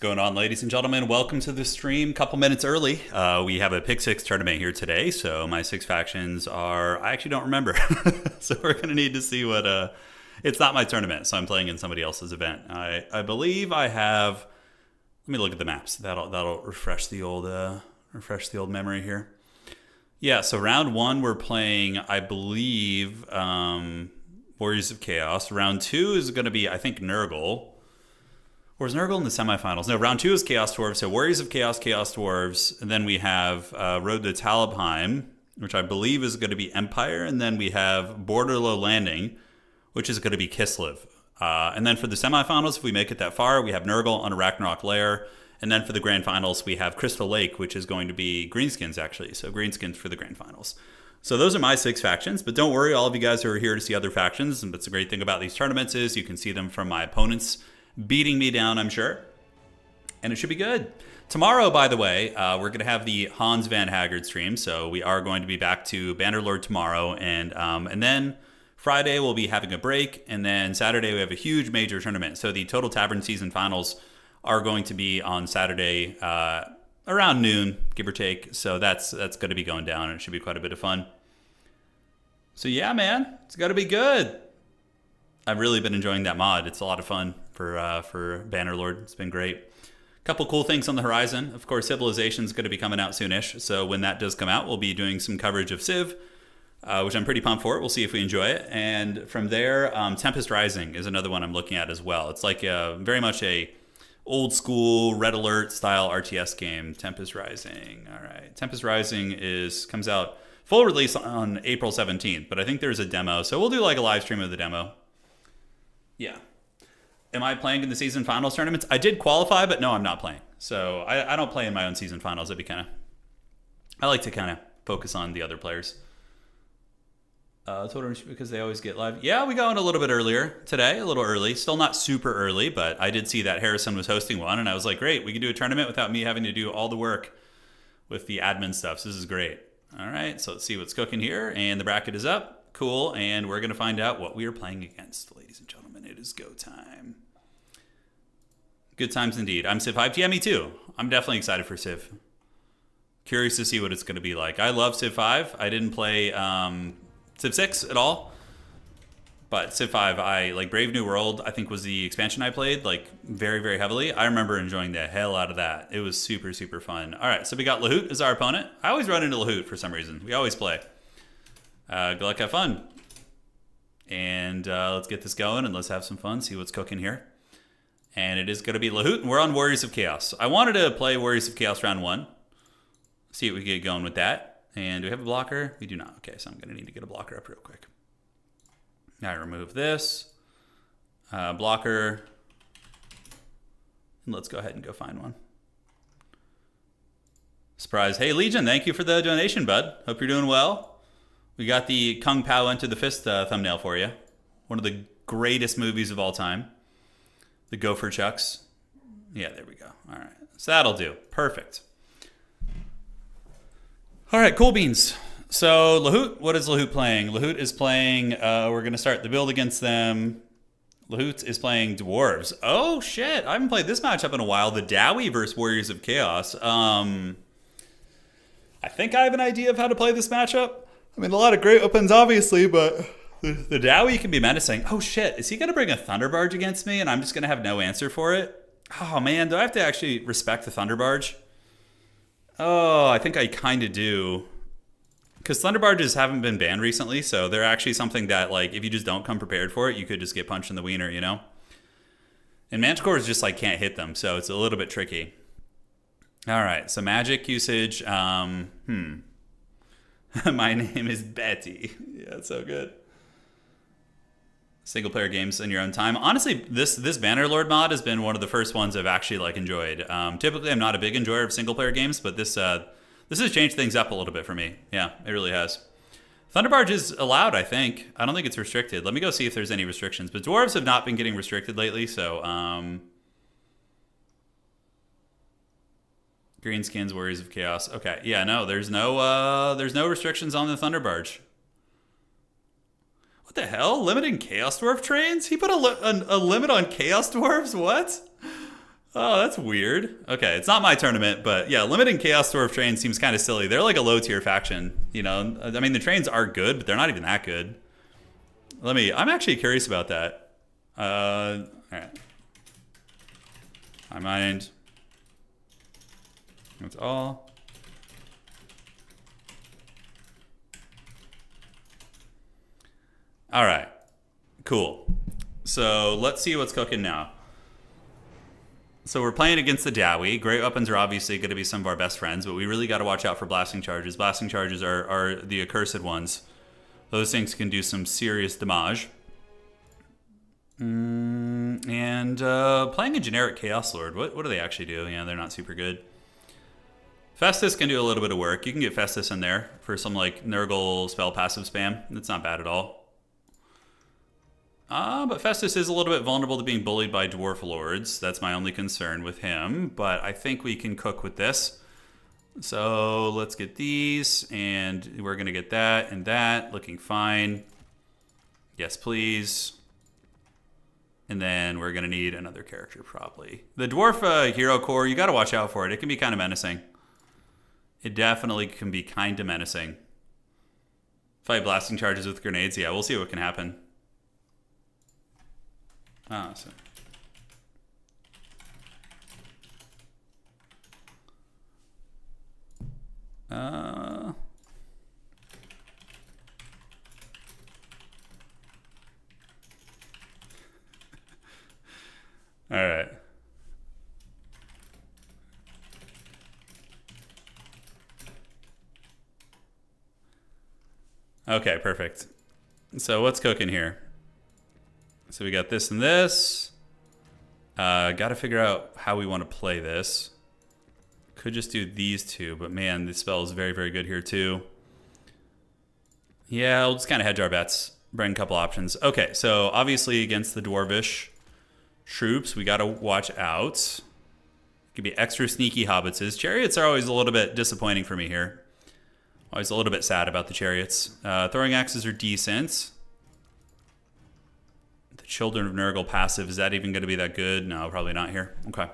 Going on, ladies and gentlemen? Welcome to the stream. Couple minutes early. We have a Pick 6 tournament here today, so my 6 factions are... I actually don't remember. So we're going to need to see what... It's not my tournament, so I'm playing in somebody else's event. I believe I have... Let me look at the maps. That'll refresh the old memory here. Yeah, so round 1 we're playing, I believe, Warriors of Chaos. Round 2 is going to be, I think, Nurgle. Or is Nurgle in the semifinals? No, round 2 is Chaos Dwarves. So Warriors of Chaos, Chaos Dwarves. And then we have Road to Talabheim, which I believe is going to be Empire. And then we have Borderlow Landing, which is going to be Kislev. And then for the semifinals, if we make it that far, we have Nurgle on a Ragnarok Lair. And then for the grand finals, we have Crystal Lake, which is going to be Greenskins, actually. So Greenskins for the grand finals. So those are my 6 factions. But don't worry, all of you guys who are here to see other factions. And that's the great thing about these tournaments is you can see them from my opponents beating me down, I'm sure. And it should be good. Tomorrow, by the way, we're going to have the Hans Van Haggard stream. So we are going to be back to Bannerlord tomorrow. And then Friday, we'll be having a break. And then Saturday, we have a huge major tournament. So the Total Tavern Season Finals are going to be on Saturday around noon, give or take. So that's going to be going down. And it should be quite a bit of fun. So yeah, man, it's got to be good. I've really been enjoying that mod. It's a lot of fun for Bannerlord. It's been great. A couple cool things on the horizon. Of course, Civilization's going to be coming out soonish. So when that does come out, we'll be doing some coverage of Civ, which I'm pretty pumped for. We'll see if we enjoy it. And from there, Tempest Rising is another one I'm looking at as well. It's like very much a old school Red Alert style RTS game. Tempest Rising. All right. Tempest Rising comes out full release on April 17th, but I think there's a demo. So we'll do like a live stream of the demo. Yeah. Am I playing in the season finals tournaments? I did qualify, but no, I'm not playing. So I don't play in my own season finals. I like to kind of focus on the other players. Because they always get live. Yeah, we got in a little bit earlier today, a little early. Still not super early, but I did see that Harrison was hosting one, and I was like, great, we can do a tournament without me having to do all the work with the admin stuff. So this is great. All right, so let's see what's cooking here. And the bracket is up. Cool. And we're going to find out what we are playing against, ladies and gentlemen. It is go time. Good times indeed. I'm Civ 5. Yeah, me too. I'm definitely excited for Civ. Curious to see what it's going to be like. I love Civ 5. I didn't play Civ 6 at all. But Civ 5, I like Brave New World, I think was the expansion I played like very, very heavily. I remember enjoying the hell out of that. It was super, super fun. All right, so we got Lahoot as our opponent. I always run into Lahoot for some reason. We always play. Good luck, have fun. And let's get this going and let's have some fun, see what's cooking here. And it is going to be Lahoot, and we're on Warriors of Chaos. I wanted to play Warriors of Chaos round 1. See if we get going with that. And do we have a blocker? We do not. Okay, so I'm going to need to get a blocker up real quick. Now I remove this. Blocker. And let's go ahead and go find one. Surprise. Hey, Legion, thank you for the donation, bud. Hope you're doing well. We got the Kung Pao Enter the Fist thumbnail for you. One of the greatest movies of all time. The Gopher Chucks. Yeah, there we go. All right. So that'll do. Perfect. All right, cool beans. So Lahoot, what is Lahoot playing? Lahoot is playing, we're going to start the build against them. Lahoot is playing Dwarves. Oh, shit. I haven't played this matchup in a while. The Dowie versus Warriors of Chaos. I think I have an idea of how to play this matchup. I mean, a lot of great weapons, obviously, but the Dowie can be menacing. Oh, shit. Is he going to bring a Thunder Barge against me, and I'm just going to have no answer for it? Oh, man. Do I have to actually respect the Thunder Barge? Oh, I think I kind of do. Because Thunder Barges haven't been banned recently, so they're actually something that, like, if you just don't come prepared for it, you could just get punched in the wiener, you know? And Manticores just, like, can't hit them, so it's a little bit tricky. All right, so magic usage. My name is Betty. Yeah, it's so good. Single player games in your own time. Honestly, this Bannerlord mod has been one of the first ones I've actually like enjoyed. Typically, I'm not a big enjoyer of single player games, but this has changed things up a little bit for me. Yeah, it really has. Thunderbarge is allowed, I think. I don't think it's restricted. Let me go see if there's any restrictions. But dwarves have not been getting restricted lately, so Greenskins, Warriors of Chaos. Okay, yeah, no, there's no restrictions on the Thunderbarge. What the hell? Limiting Chaos Dwarf trains? He put a limit on Chaos Dwarves? What? Oh, that's weird. Okay, it's not my tournament, but yeah, limiting Chaos Dwarf trains seems kind of silly. They're like a low tier faction, you know. I mean, the trains are good, but they're not even that good. I'm actually curious about that. All right. I mind. That's all. All right. Cool. So let's see what's cooking now. So we're playing against the Dowie. Great weapons are obviously going to be some of our best friends, but we really got to watch out for blasting charges. Blasting charges are the accursed ones. Those things can do some serious damage. And playing a generic Chaos Lord, what do they actually do? Yeah, they're not super good. Festus can do a little bit of work. You can get Festus in there for some like Nurgle spell passive spam. It's not bad at all. But Festus is a little bit vulnerable to being bullied by Dwarf Lords. That's my only concern with him. But I think we can cook with this. So let's get these. And we're going to get that and that. Looking fine. Yes, please. And then we're going to need another character probably. The Dwarf Hero Core, you got to watch out for it. It can be kind of menacing. It definitely can be kind of menacing. Fight blasting charges with grenades. Yeah, we'll see what can happen. Ah, so. All right. Okay, perfect. So what's cooking here? So we got this and this. Got to figure out how we want to play this. Could just do these two, but man, this spell is very, very good here too. Yeah, we'll just kind of hedge our bets. Bring a couple options. Okay, so obviously against the Dwarvish troops, we got to watch out. Could be extra sneaky hobbitses. Chariots are always a little bit disappointing for me here. Always a little bit sad about the chariots. Throwing axes are decent. Children of Nurgle passive, is that even going to be that good? No, probably not here. Okay.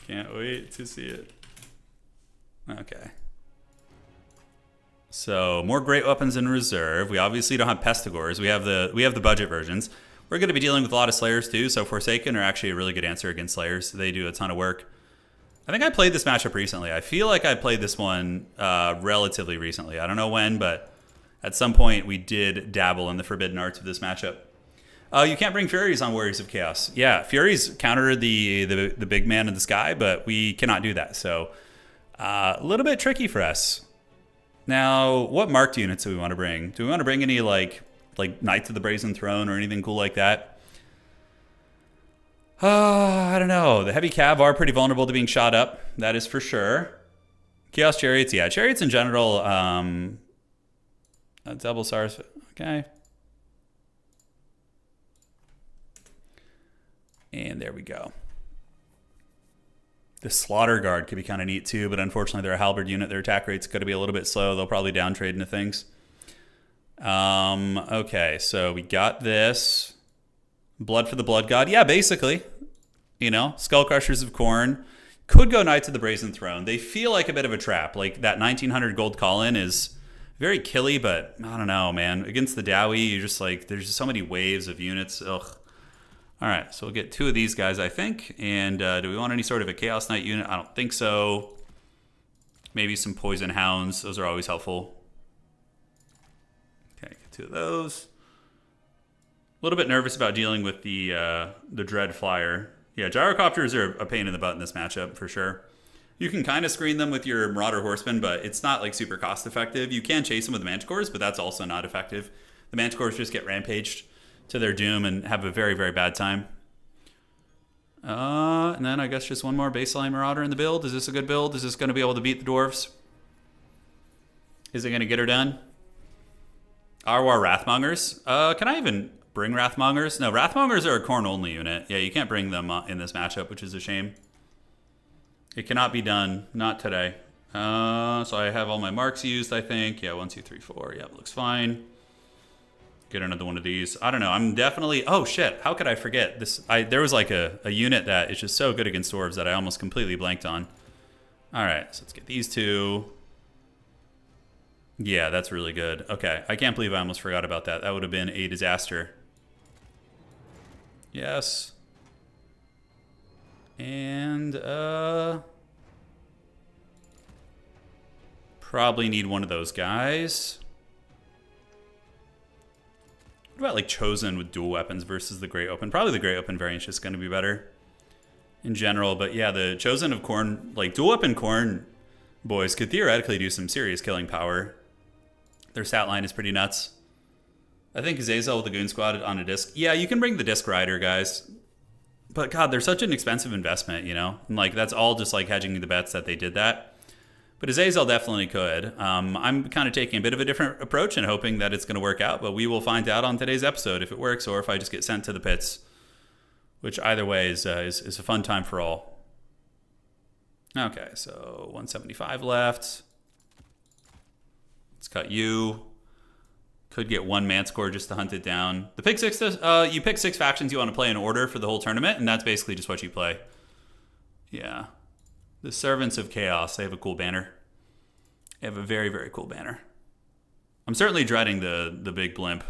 Can't wait to see it. Okay. So more great weapons in reserve. We obviously don't have Pestigors. We have the budget versions. We're going to be dealing with a lot of Slayers too, so Forsaken are actually a really good answer against Slayers. They do a ton of work. I think I played this matchup recently. I feel like I played this one relatively recently. I don't know when, but at some point, we did dabble in the forbidden arts of this matchup. You can't bring Furies on Warriors of Chaos. Yeah, Furies counter the big man in the sky, but we cannot do that. So a little bit tricky for us. Now, what marked units do we want to bring? Do we want to bring any like Knights of the Brazen Throne or anything cool like that? I don't know. The heavy cav are pretty vulnerable to being shot up. That is for sure. Chaos Chariots, yeah. Chariots in general... double SARS. Okay. And there we go. The Slaughter Guard could be kind of neat too, but unfortunately they're a halberd unit. Their attack rate's going to be a little bit slow. They'll probably downtrade into things. Okay, so we got this. Blood for the Blood God. Yeah, basically. You know, Skull Crushers of Khorne. Could go Knights of the Brazen Throne. They feel like a bit of a trap. Like that 1900 gold call-in is... very killy, but I don't know, man. Against the Dowie, you just like, there's just so many waves of units. Ugh. All right, so we'll get two of these guys, I think. And do we want any sort of a Chaos Knight unit? I don't think so. Maybe some Poison Hounds. Those are always helpful. Okay, get two of those. A little bit nervous about dealing with the Dread Flyer. Yeah, Gyrocopters are a pain in the butt in this matchup, for sure. You can kind of screen them with your Marauder Horsemen, but it's not like super cost effective. You can chase them with the Manticores, but that's also not effective. The Manticores just get rampaged to their doom and have a very, very bad time. And then I guess just one more baseline Marauder in the build. Is this a good build? Is this going to be able to beat the Dwarves? Is it going to get her done? Arwar Wrathmongers. Can I even bring Wrathmongers? No, Wrathmongers are a Khorne only unit. Yeah, you can't bring them in this matchup, which is a shame. It cannot be done. Not today. So I have all my marks used, I think. Yeah, 1, 2, 3, 4. Yeah, looks fine. get another one of these. I don't know. I'm definitely... Oh, shit. How could I forget? There was like a unit that is just so good against dwarves that I almost completely blanked on. All right, so let's get these two. Yeah, that's really good. Okay, I can't believe I almost forgot about that. That would have been a disaster. Yes. And, probably need one of those guys. What about, like, Chosen with dual weapons versus the Great Open? Probably the Great Open variant is just going to be better in general. But, yeah, the Chosen of Khorne, like, dual weapon Khorne boys could theoretically do some serious killing power. Their stat line is pretty nuts. I think Azazel with the Goon Squad on a disc. Yeah, you can bring the Disc Rider, guys. But, God, they're such an expensive investment, you know? And, like, that's all just, like, hedging the bets that they did that. But Azazel definitely could. I'm kind of taking a bit of a different approach and hoping that it's going to work out. But we will find out on today's episode if it works or if I just get sent to the pits. Which, either way, is a fun time for all. Okay, so 175 left. Let's cut you. Could get one man score just to hunt it down. The pick six, you pick 6 factions you want to play in order for the whole tournament, and that's basically just what you play. Yeah. The Servants of Chaos. They have a cool banner. They have a very, very cool banner. I'm certainly dreading the big blimp.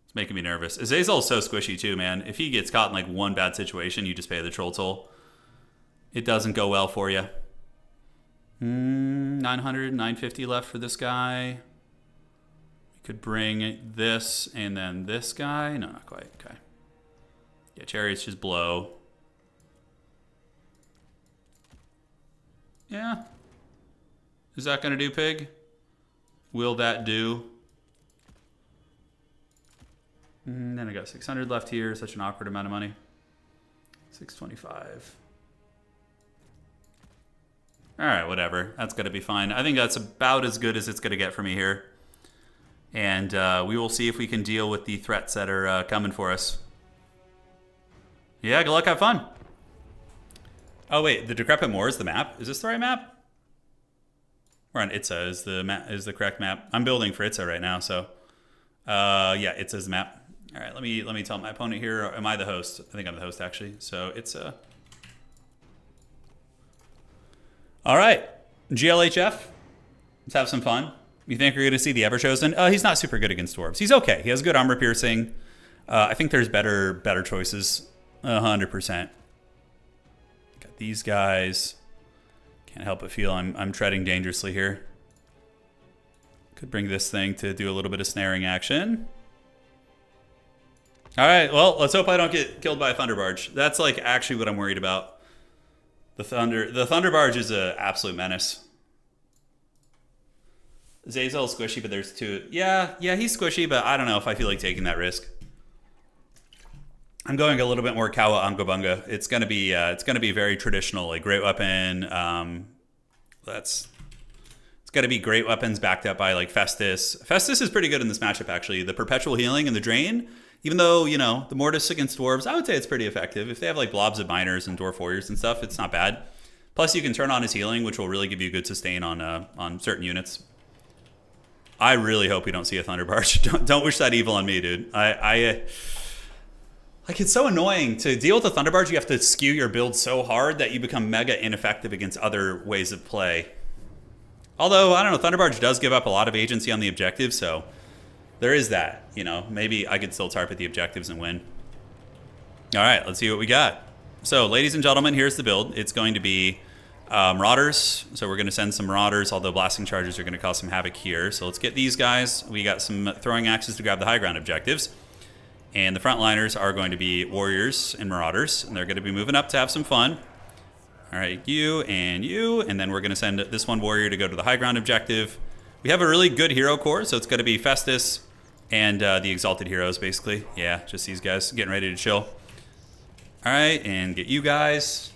It's making me nervous. Azazel is so squishy too, man. If he gets caught in like one bad situation, you just pay the troll toll. It doesn't go well for you. 900, 950 left for this guy. We could bring this and then this guy. No, not quite. Okay. Yeah, Chariots just blow. Yeah. Is that going to do, Pig? Will that do? And then I got 600 left here. Such an awkward amount of money. 625. All right, whatever. That's going to be fine. I think that's about as good as it's going to get for me here. And we will see if we can deal with the threats that are coming for us. Yeah, good luck. Have fun. Oh, wait. The Decrepit Moor is the map. Is this the right map? We're on Itza is the correct map. I'm building for Itza right now, so... yeah, Itza's the map. All right, let me tell my opponent here. Am I the host? I think I'm the host, actually. So, Itza... All right, GLHF, let's have some fun. You think we're going to see the Everchosen? He's not super good against dwarves. He's okay. He has good armor piercing. I think there's better choices, 100%. Got these guys. Can't help but feel I'm treading dangerously here. Could bring this thing to do a little bit of snaring action. All right, well, let's hope I don't get killed by a Thunder Barge. That's like actually what I'm worried about. The Thunder Barge is an absolute menace. Zazel's squishy, but there's two. Yeah, he's squishy, but I don't know if I feel like taking that risk. I'm going a little bit more Kawa Angobunga. It's gonna be very traditional, like great weapon. It's gonna be great weapons backed up by like Festus. Festus is pretty good in this matchup actually. The perpetual healing and the drain. Even though, you know, the Mortis against dwarves, I would say it's pretty effective. If they have like blobs of miners and dwarf warriors and stuff, it's not bad. Plus, you can turn on his healing, which will really give you good sustain on certain units. I really hope we don't see a Thunder Barge. Don't wish that evil on me, dude. Like, it's so annoying. To deal with a Thunder Barge, you have to skew your build so hard that you become mega ineffective against other ways of play. Although, I don't know, Thunder Barge does give up a lot of agency on the objective, so... There is that, you know. Maybe I could still target the objectives and win. All right, let's see what we got. So, ladies and gentlemen, here's the build. It's going to be Marauders. So we're going to send some Marauders, although Blasting Charges are going to cause some havoc here. So let's get these guys. We got some Throwing Axes to grab the high ground objectives. And the frontliners are going to be Warriors and Marauders. And they're going to be moving up to have some fun. All right, you. And then we're going to send this one Warrior to go to the high ground objective. We have a really good hero core, so it's going to be Festus and the Exalted Heroes, basically. Yeah, just these guys getting ready to chill. All right, and get you guys.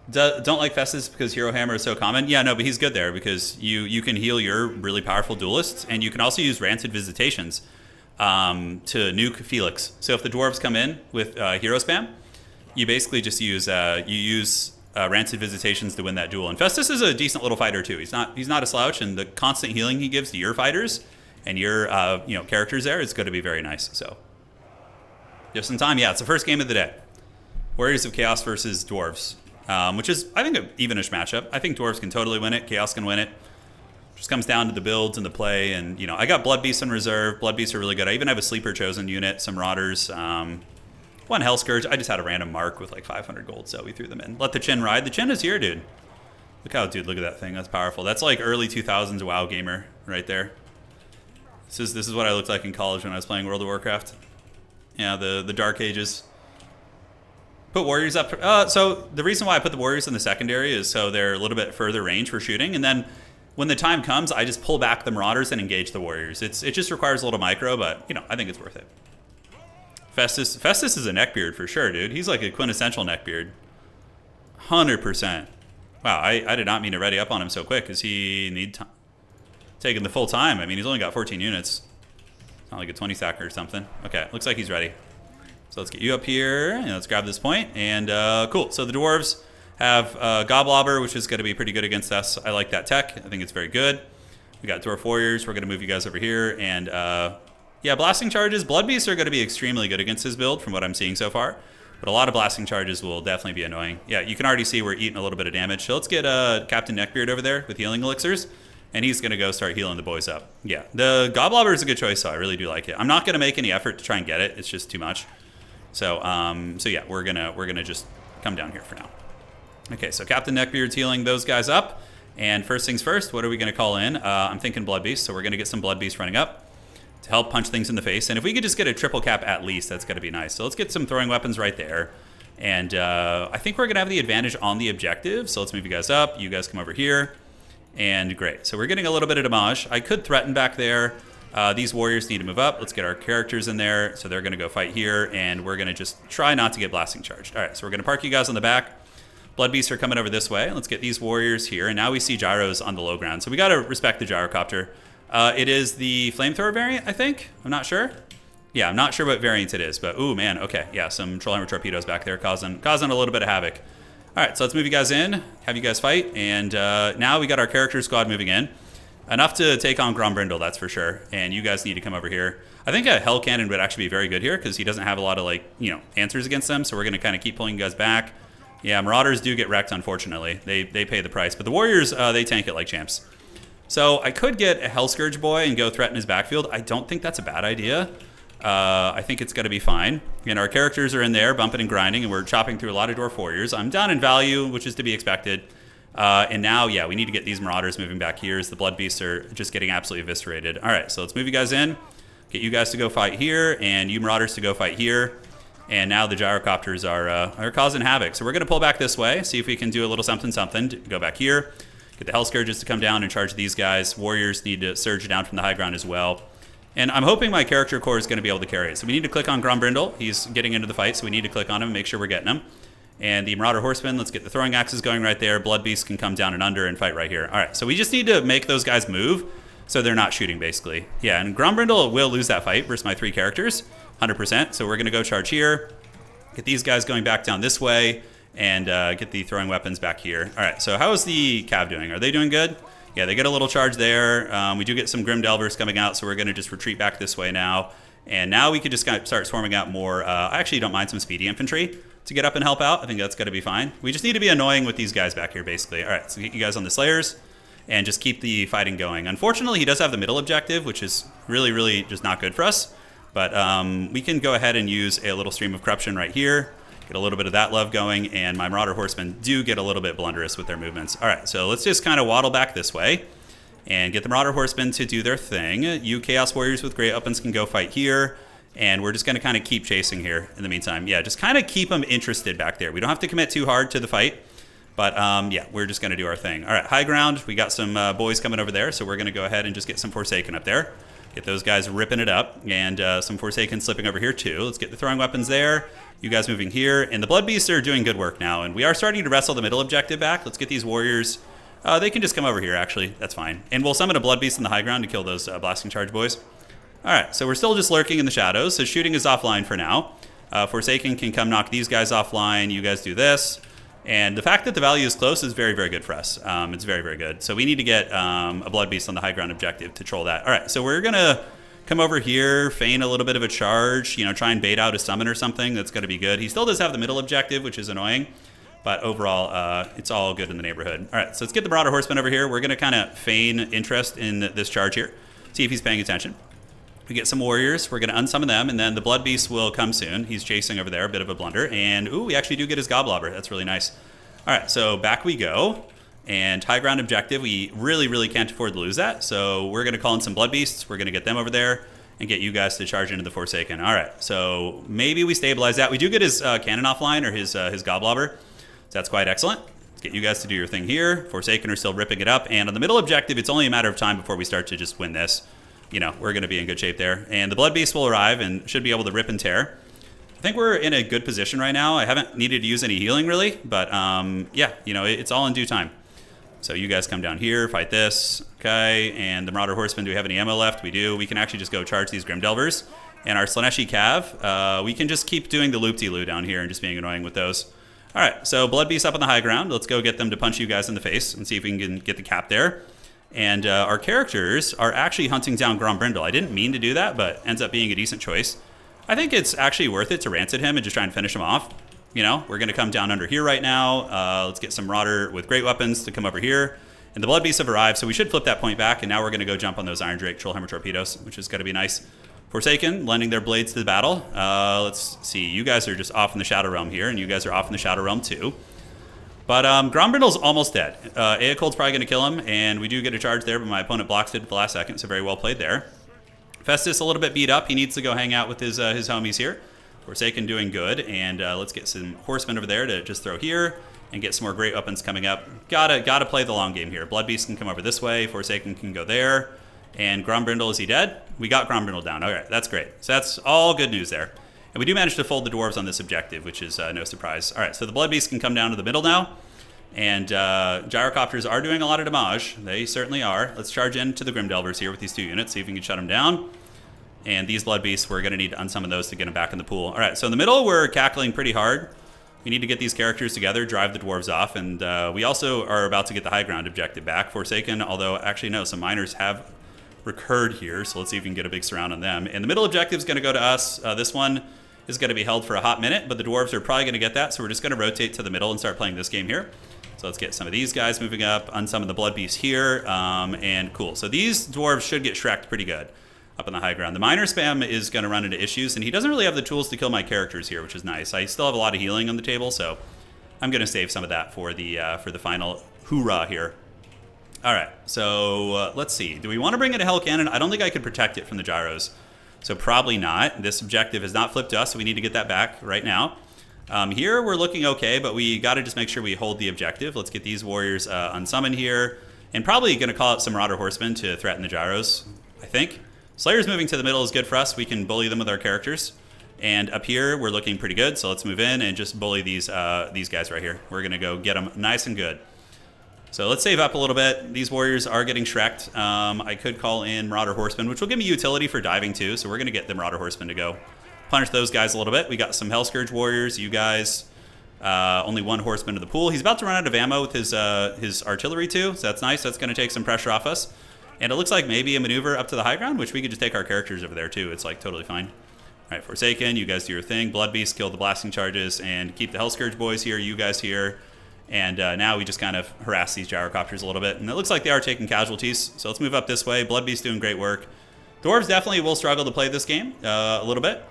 Don't like Festus because Hero Hammer is so common. Yeah, no, but he's good there because you can heal your really powerful duelists, and you can also use Rancid Visitations to nuke Felix. So if the dwarves come in with hero spam, you basically just use Rancid Visitations to win that duel. And Festus is a decent little fighter too. He's not a slouch, and the constant healing he gives to your fighters and your characters there, it's going to be very nice. So just in time. Yeah, it's the first game of the day. Warriors of Chaos versus Dwarves, which is, I think, an evenish matchup. I think Dwarves can totally win it. Chaos can win it. Just comes down to the builds and the play. And, I got Blood Beasts in reserve. Blood Beasts are really good. I even have a Sleeper Chosen unit, some Marauders, one Hell Scourge. I just had a random mark with like 500 gold, so we threw them in. Let the Chin ride. The Chin is here, dude. Look at that thing. That's powerful. That's like early 2000s WoW gamer right there. This is what I looked like in college when I was playing World of Warcraft. Yeah, the Dark Ages. Put Warriors up. So the reason why I put the Warriors in the secondary is so they're a little bit further range for shooting. And then when the time comes, I just pull back the Marauders and engage the Warriors. It just requires a little micro, but, I think it's worth it. Festus is a neckbeard for sure, dude. He's like a quintessential neckbeard. 100%. Wow, I did not mean to ready up on him so quick. Does he need time? Taking the full time. I mean, he's only got 14 units. It's not like a 20 stacker or something. Okay, looks like he's ready. So let's get you up here, and let's grab this point. And cool. So the Dwarves have Goblobber, which is going to be pretty good against us. I like that tech. I think it's very good. We got Dwarf Warriors. We're going to move you guys over here. And yeah, Blasting Charges. Blood Beasts are going to be extremely good against his build from what I'm seeing so far. But a lot of Blasting Charges will definitely be annoying. Yeah, you can already see we're eating a little bit of damage. So let's get Captain Neckbeard over there with healing elixirs. And he's going to go start healing the boys up. Yeah, the Goblobber is a good choice, so I really do like it. I'm not going to make any effort to try and get it. It's just too much. So yeah, we're gonna just come down here for now. Okay, so Captain Neckbeard's healing those guys up. And first things first, what are we going to call in? I'm thinking Blood Beast, so we're going to get some Blood Beast running up to help punch things in the face. And if we could just get a triple cap at least, that's going to be nice. So let's get some throwing weapons right there. And I think we're going to have the advantage on the objective. So let's move you guys up. You guys come over here. And great. So we're getting a little bit of damage. I could threaten back there. These warriors need to move up. Let's get our characters in there. So they're going to go fight here. And we're going to just try not to get blasting charged. All right, so we're going to park you guys on the back. Blood Beasts are coming over this way. Let's get these warriors here. And now we see gyros on the low ground. So we got to respect the gyrocopter. It is the flamethrower variant, I think. I'm not sure. Yeah, I'm not sure what variant it is. But, ooh, man. Okay, yeah, some Trollhammer torpedoes back there causing a little bit of havoc. All right, so let's move you guys in, have you guys fight. And now we got our character squad moving in. Enough to take on Grombrindle, that's for sure. And you guys need to come over here. I think a Hell Cannon would actually be very good here because he doesn't have a lot of, answers against them. So we're going to kind of keep pulling you guys back. Yeah, Marauders do get wrecked, unfortunately. They pay the price. But the Warriors, they tank it like champs. So I could get a Hell Scourge boy and go threaten his backfield. I don't think that's a bad idea. I think it's going to be fine. And our characters are in there, bumping and grinding, and we're chopping through a lot of Dwarf Warriors. I'm down in value, which is to be expected. And now, yeah, we need to get these Marauders moving back here as the Blood Beasts are just getting absolutely eviscerated. All right, so let's move you guys in. Get you guys to go fight here, and you Marauders to go fight here. And now the gyrocopters are causing havoc. So we're going to pull back this way, see if we can do a little something. Go back here. Get the Hell Scourges to come down and charge these guys. Warriors need to surge down from the high ground as well. And I'm hoping my character core is going to be able to carry it. So we need to click on Grombrindle. He's getting into the fight, so we need to click on him and make sure we're getting him. And the Marauder Horsemen, let's get the throwing axes going right there. Blood Beast can come down and under and fight right here. All right, so we just need to make those guys move so they're not shooting, basically. Yeah, and Grombrindle will lose that fight versus my 3 characters, 100%. So we're going to go charge here, get these guys going back down this way, and get the throwing weapons back here. All right, so how is the Cav doing? Are they doing good? Yeah, they get a little charge there. We do get some Grim Delvers coming out, so we're going to just retreat back this way now. And now we could just kind of start swarming out more. I actually don't mind some speedy infantry to get up and help out. I think that's going to be fine. We just need to be annoying with these guys back here, basically. All right, so get you guys on the Slayers and just keep the fighting going. Unfortunately, he does have the middle objective, which is really, really just not good for us. But we can go ahead and use a little Stream of Corruption right here. Get a little bit of that love going, and my Marauder Horsemen do get a little bit blunderous with their movements. All right, so let's just kind of waddle back this way and get the Marauder Horsemen to do their thing. You Chaos Warriors with Great Weapons can go fight here, and we're just going to kind of keep chasing here in the meantime. Yeah, just kind of keep them interested back there. We don't have to commit too hard to the fight, but yeah, we're just going to do our thing. All right, high ground. We got some boys coming over there, so we're going to go ahead and just get some Forsaken up there. Get those guys ripping it up, and some Forsaken slipping over here too. Let's get the throwing weapons there. You guys moving here, and the Blood Beasts are doing good work now, and we are starting to wrestle the middle objective back. Let's get these warriors. They can just come over here, actually. That's fine. And we'll summon a Blood Beast in the high ground to kill those blasting charge boys. All right, so we're still just lurking in the shadows, so shooting is offline for now. Forsaken can come knock these guys offline. You guys do this. And the fact that the value is close is very, very good for us. It's very, very good. So we need to get a Blood Beast on the high ground objective to troll that. All right, so we're going to come over here, feign a little bit of a charge, try and bait out a summon or something. That's going to be good. He still does have the middle objective, which is annoying. But overall, it's all good in the neighborhood. All right, so let's get the Marauder Horseman over here. We're going to kind of feign interest in this charge here. See if he's paying attention. We get some warriors. We're going to unsummon them, and then the Blood Beast will come soon. He's chasing over there, a bit of a blunder. And, ooh, we actually do get his Goblobber. That's really nice. All right, so back we go. And high ground objective, we really, really can't afford to lose that. So we're going to call in some Blood Beasts. We're going to get them over there and get you guys to charge into the Forsaken. All right, so maybe we stabilize that. We do get his cannon offline, or his Goblobber. So that's quite excellent. Let's get you guys to do your thing here. Forsaken are still ripping it up. And on the middle objective, it's only a matter of time before we start to just win this. We're going to be in good shape there. And the Blood Beast will arrive and should be able to rip and tear. I think we're in a good position right now. I haven't needed to use any healing, really. But, yeah, it's all in due time. So you guys come down here, fight this. Okay, and the Marauder Horseman, do we have any ammo left? We do. We can actually just go charge these Grim Delvers. And our Slaneshi Cav, we can just keep doing the loop-de-loo down here and just being annoying with those. All right, so Blood Beast up on the high ground. Let's go get them to punch you guys in the face and see if we can get the cap there. And our characters are actually hunting down Grombrindle. I didn't mean to do that, but ends up being a decent choice. I think it's actually worth it to rancid him and just try and finish him off. We're going to come down under here right now. Let's get some Marauder with great weapons to come over here. And the Blood Beasts have arrived, so we should flip that point back. And now we're going to go jump on those Iron Drake Trollhammer Torpedoes, which is going to be nice. Forsaken, lending their blades to the battle. Let's see. You guys are just off in the Shadow Realm here, and you guys are off in the Shadow Realm too. But Grombrindle's almost dead. Aecold's probably going to kill him, and we do get a charge there, but my opponent blocks it at the last second, so very well played there. Festus a little bit beat up. He needs to go hang out with his homies here. Forsaken doing good, and let's get some horsemen over there to just throw here and get some more great weapons coming up. Gotta play the long game here. Blood Beast can come over this way. Forsaken can go there. And Grombrindle, is he dead? We got Grombrindle down. Okay, that's great. So that's all good news there. And we do manage to fold the dwarves on this objective, which is no surprise. All right, so the Blood Beast can come down to the middle now. And Gyrocopters are doing a lot of damage. They certainly are. Let's charge into the Grim Delvers here with these 2 units, see if we can shut them down. And these Blood Beasts, we're going to need to unsummon those to get them back in the pool. All right, so in the middle, we're cackling pretty hard. We need to get these characters together, drive the dwarves off. And we also are about to get the high ground objective back. Forsaken, although actually no, some miners have recurred here. So let's see if we can get a big surround on them. And the middle objective is going to go to us. This one is going to be held for a hot minute, but the dwarves are probably going to get that. So we're just going to rotate to the middle and start playing this game here. So let's get some of these guys moving up, unsummon the Blood Beast here, and cool. So these dwarves should get Shrek'd pretty good up on the high ground. The miner spam is going to run into issues, and he doesn't really have the tools to kill my characters here, which is nice. I still have a lot of healing on the table, so I'm going to save some of that for the final hoorah here. All right, so let's see. Do we want to bring in a Hell Cannon? I don't think I could protect it from the gyros, so probably not. This objective has not flipped to us, so we need to get that back right now. Here we're looking okay, but we got to just make sure we hold the objective. Let's get these warriors unsummoned here, and probably going to call out some Marauder Horsemen to threaten the gyros, I think. Slayers moving to the middle is good for us. We can bully them with our characters. And up here, we're looking pretty good, so let's move in and just bully these guys right here. We're going to go get them nice and good. So let's save up a little bit. These warriors are getting Shrek'd. I could call in Marauder Horsemen, which will give me utility for diving too, so we're going to get the Marauder Horsemen to go punish those guys a little bit. We got some Hellscourge warriors. You guys, only 1 horseman to the pool. He's about to run out of ammo with his artillery too, so that's nice. That's going to take some pressure off us. And it looks like maybe a maneuver up to the high ground, which we could just take our characters over there too. It's like totally fine. All right, Forsaken, you guys do your thing. Blood Beast, kill the blasting charges, and keep the Hellscourge boys here, you guys here. And now we just kind of harass these gyrocopters a little bit. And it looks like they are taking casualties, so let's move up this way. Blood Beast doing great work. Dwarves definitely will struggle to play this game a little bit.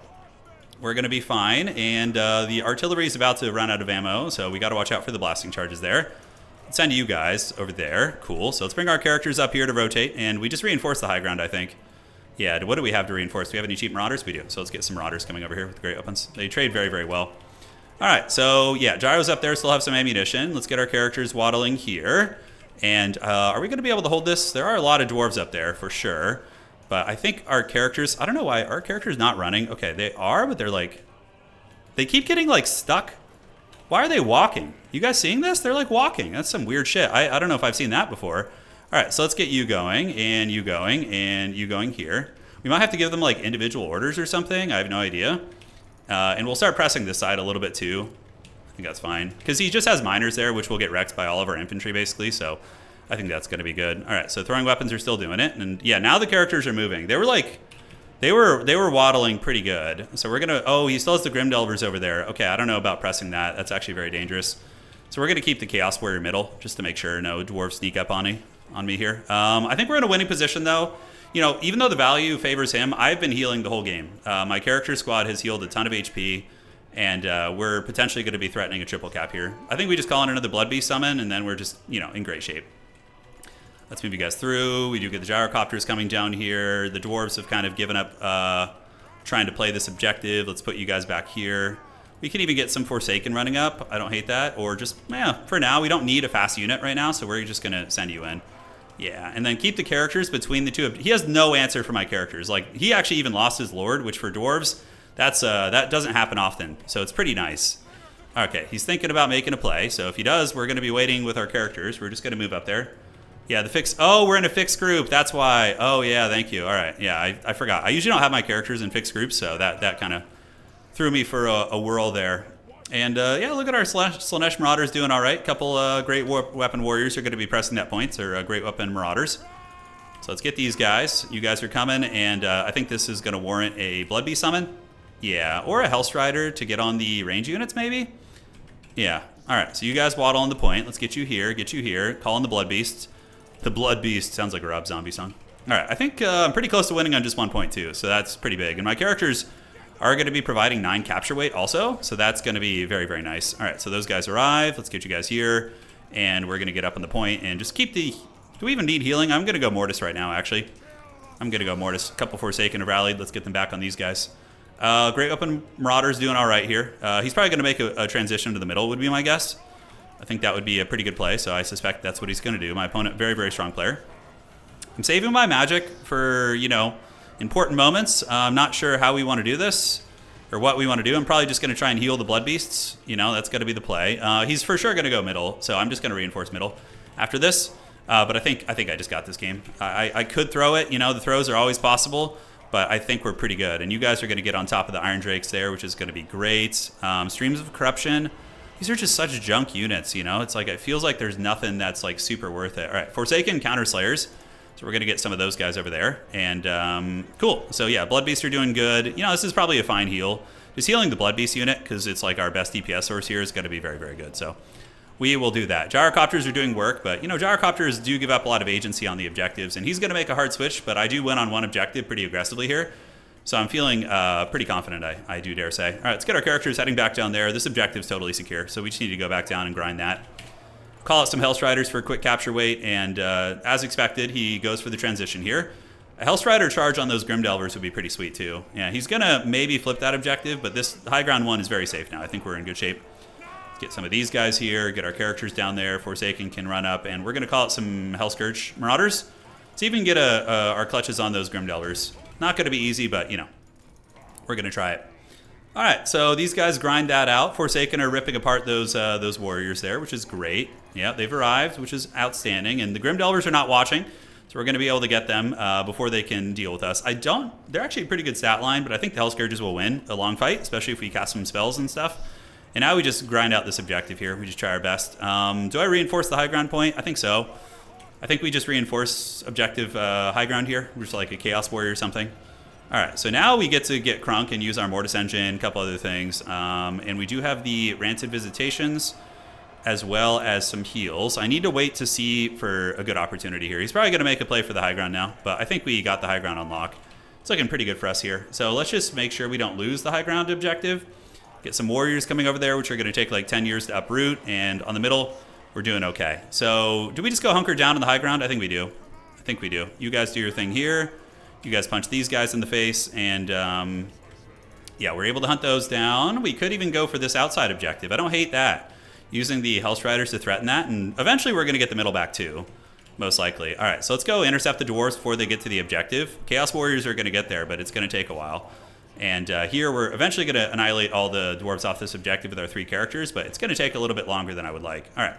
We're going to be fine, and the artillery is about to run out of ammo, so we got to watch out for the blasting charges there. Let's send you guys over there. Cool. So let's bring our characters up here to rotate, and we just reinforce the high ground, I think. Yeah, what do we have to reinforce? Do we have any cheap Marauders? We do. So let's get some Marauders coming over here with great weapons. They trade very, very well. All right, so yeah, Gyro's up there, still have some ammunition. Let's get our characters waddling here. And are we going to be able to hold this? There are a lot of dwarves up there for sure. But I think our characters, I don't know why, our characters not running. Okay, they are, but they're like, they keep getting like stuck. Why are they walking? You guys seeing this? They're like walking. That's some weird shit. I don't know if I've seen that before. All right, so let's get you going, and you going, and you going here. We might have to give them like individual orders or something. I have no idea. And we'll start pressing this side a little bit too. I think that's fine. Because he just has miners there, which will get wrecked by all of our infantry, basically. So I think that's going to be good. All right, so throwing weapons are still doing it. And yeah, now the characters are moving. They were like... They were waddling pretty good. So we're going to... Oh, he still has the Grim Delvers over there. Okay, I don't know about pressing that. That's actually very dangerous. So we're going to keep the Chaos Warrior middle, just to make sure no dwarves sneak up on me here. I think we're in a winning position, though. You know, even though the value favors him, I've been healing the whole game. My character squad has healed a ton of HP, and we're potentially going to be threatening a triple cap here. I think we just call in another Blood Beast summon, and then we're just, you know, in great shape. Let's move you guys through. We do get the gyrocopters coming down here. The dwarves have kind of given up trying to play this objective. Let's put you guys back here. We can even get some Forsaken running up. I don't hate that. Or just, yeah, for now, we don't need a fast unit right now, so we're just going to send you in. Yeah, and then keep the characters between the two. He has no answer for my characters. Like, he actually even lost his Lord, which for dwarves, that doesn't happen often. So it's pretty nice. Okay, he's thinking about making a play. So if he does, we're going to be waiting with our characters. We're just going to move up there. Yeah, the fix. Oh, we're in a fixed group. That's why. Oh, yeah, thank you. All right. Yeah, I forgot. I usually don't have my characters in fixed groups, so that kind of threw me for a whirl there. And yeah, look at our Slanesh Marauders doing all right. Couple great weapon warriors are going to be pressing that points, or great weapon marauders. So let's get these guys. You guys are coming, and I think this is going to warrant a Blood Beast summon. Yeah, or a Hellstrider to get on the range units, maybe. Yeah. All right. So you guys waddle on the point. Let's get you here. Get you here. Call in the Blood Beast. The Blood Beast sounds like a Rob Zombie song. All right, I think I'm pretty close to winning on just 1 point too, so that's pretty big. And my characters are going to be providing 9 capture weight also, so that's going to be very, very nice. All right, so those guys arrive. Let's get you guys here, and we're going to get up on the point and just keep the... Do we even need healing? I'm going to go Mortis right now, actually. I'm going to go Mortis. A couple Forsaken have rallied. Let's get them back on these guys. Great Weapon Marauder's doing all right here. He's probably going to make a transition to the middle, would be my guess. I think that would be a pretty good play, so I suspect that's what he's going to do. My opponent, very, very strong player. I'm saving my magic for, you know, important moments. I'm not sure how we want to do this or what we want to do. I'm probably just going to try and heal the Blood Beasts. You know, that's going to be the play. He's for sure going to go middle, so I'm just going to reinforce middle after this. But I think I just got this game. I could throw it. You know, the throws are always possible, but I think we're pretty good. And you guys are going to get on top of the Iron Drakes there, which is going to be great. Streams of Corruption. These are just such junk units, you know? It's like, it feels like there's nothing that's like super worth it. All right, Forsaken Counter Slayers. So we're going to get some of those guys over there. And cool. So yeah, Blood Beasts are doing good. You know, this is probably a fine heal. Just healing the Blood Beast unit, because it's like our best DPS source here, is going to be very, very good. So we will do that. Gyrocopters are doing work, but you know, Gyrocopters do give up a lot of agency on the objectives. And he's going to make a hard switch, but I do win on one objective pretty aggressively here. So I'm feeling pretty confident, I do dare say. All right, let's get our characters heading back down there. This objective's totally secure, so we just need to go back down and grind that. Call out some Hellstriders for a quick capture weight, and as expected, he goes for the transition here. A Hellstrider charge on those Grim Delvers would be pretty sweet, too. Yeah, he's going to maybe flip that objective, but this high ground one is very safe now. I think we're in good shape. Let's get some of these guys here, get our characters down there. Forsaken can run up, and we're going to call out some Hellscourge Marauders. Let's even get our clutches on those Grim Delvers. Not going to be easy, but, you know, we're going to try it. All right, so these guys grind that out. Forsaken are ripping apart those warriors there, which is great. Yeah, they've arrived, which is outstanding. And the Grim Delvers are not watching, so we're going to be able to get them before they can deal with us. They're actually a pretty good stat line, but I think the Hellscourges will win a long fight, especially if we cast some spells and stuff. And now we just grind out this objective here. We just try our best. Do I reinforce the high ground point? I think so. I think we just reinforce objective high ground here, just like a Chaos Warrior or something. All right, so now we get to get Crunk and use our Mortis Engine, a couple other things. And we do have the Rancid Visitations as well as some heals. I need to wait to see for a good opportunity here. He's probably going to make a play for the high ground now, but I think we got the high ground on lock. It's looking pretty good for us here. So let's just make sure we don't lose the high ground objective. Get some warriors coming over there, which are going to take like 10 years to uproot. And on the middle, we're doing okay. So do we just go hunker down on the high ground? I think we do. I think we do. You guys do your thing here. You guys punch these guys in the face. And yeah, we're able to hunt those down. We could even go for this outside objective. I don't hate that. Using the Hellstriders to threaten that. And eventually we're going to get the middle back too. Most likely. All right, so let's go intercept the dwarves before they get to the objective. Chaos Warriors are going to get there, but it's going to take a while. And here we're eventually going to annihilate all the dwarves off this objective with our 3 characters, but it's going to take a little bit longer than I would like. All right.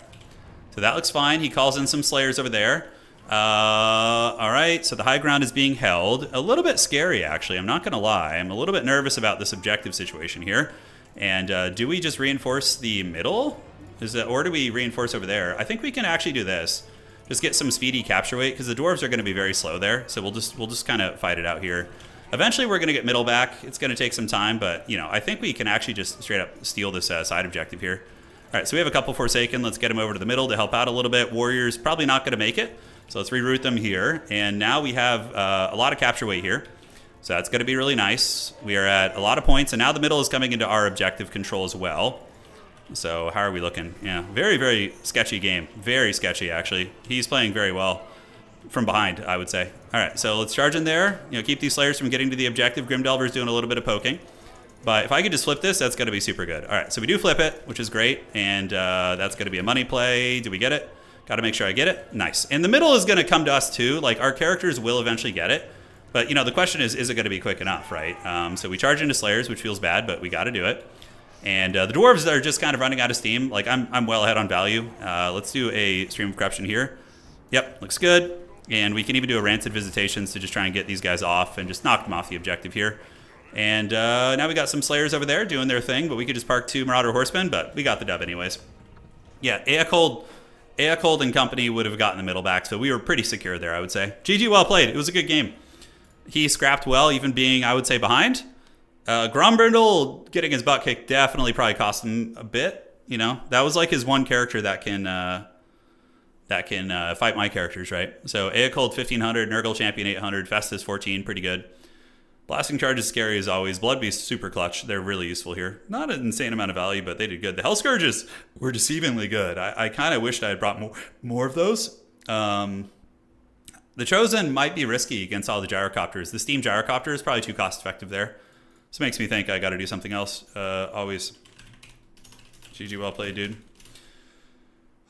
So that looks fine. He calls in some Slayers over there. All right, so the high ground is being held. A little bit scary, actually. I'm not going to lie. I'm a little bit nervous about this objective situation here. And do we just reinforce the middle? Or do we reinforce over there? I think we can actually do this. Just get some speedy capture weight, because the dwarves are going to be very slow there. So we'll just kind of fight it out here. Eventually, we're going to get middle back. It's going to take some time, but I think we can actually just straight up steal this side objective here. All right, so we have a couple Forsaken. Let's get them over to the middle to help out a little bit. Warriors probably not going to make it, so let's reroute them here. And now we have a lot of capture weight here, so that's going to be really nice. We are at a lot of points, and now the middle is coming into our objective control as well. So how are we looking? Yeah, very, very sketchy game. Very sketchy, actually. He's playing very well from behind, I would say. All right, so let's charge in there. Keep these Slayers from getting to the objective. Grimdelver's doing a little bit of poking. But if I could just flip this, that's going to be super good. All right, so we do flip it, which is great. And that's going to be a money play. Do we get it? Got to make sure I get it. Nice. And the middle is going to come to us, too. Like, our characters will eventually get it. But, the question is it going to be quick enough, right? So we charge into Slayers, which feels bad, but we got to do it. And the dwarves are just kind of running out of steam. Like, I'm well ahead on value. Let's do a Stream of Corruption here. Yep, looks good. And we can even do a Rancid Visitations to just try and get these guys off and just knock them off the objective here. And now we got some Slayers over there doing their thing, but we could just park 2 Marauder Horsemen, but we got the dub anyways. Yeah, Eacold and company would have gotten the middle back, so we were pretty secure there, I would say. GG, well played. It was a good game. He scrapped well, even being, I would say, behind. Grombrindle getting his butt kicked definitely probably cost him a bit. That was like his one character that can fight my characters, right? So Eacold 1500, Nurgle Champion 800, Festus 14, pretty good. Blasting Charge is scary as always. Bloodbeast super clutch. They're really useful here. Not an insane amount of value, but they did good. The Hell Scourges were deceivingly good. I kind of wished I had brought more of those. The Chosen might be risky against all the gyrocopters. The Steam Gyrocopter is probably too cost effective there. This makes me think I got to do something else. Always. GG, well played, dude.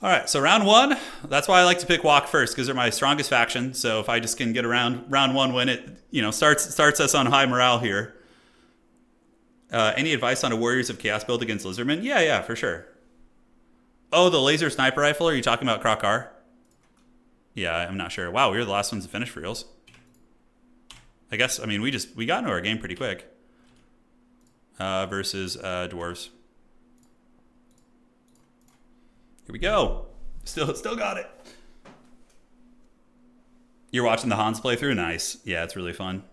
All right, so round 1. That's why I like to pick Walk first, because they're my strongest faction. So if I just can get around round 1 win, it starts us on high morale here. Any advice on a Warriors of Chaos build against Lizardmen? Yeah, for sure. Oh, the laser sniper rifle? Are you talking about Krokar? Yeah, I'm not sure. Wow, we were the last ones to finish for reals. I guess, we got into our game pretty quick. Versus dwarves. Here we go. Still got it. You're watching the Hans playthrough? Nice. Yeah, it's really fun.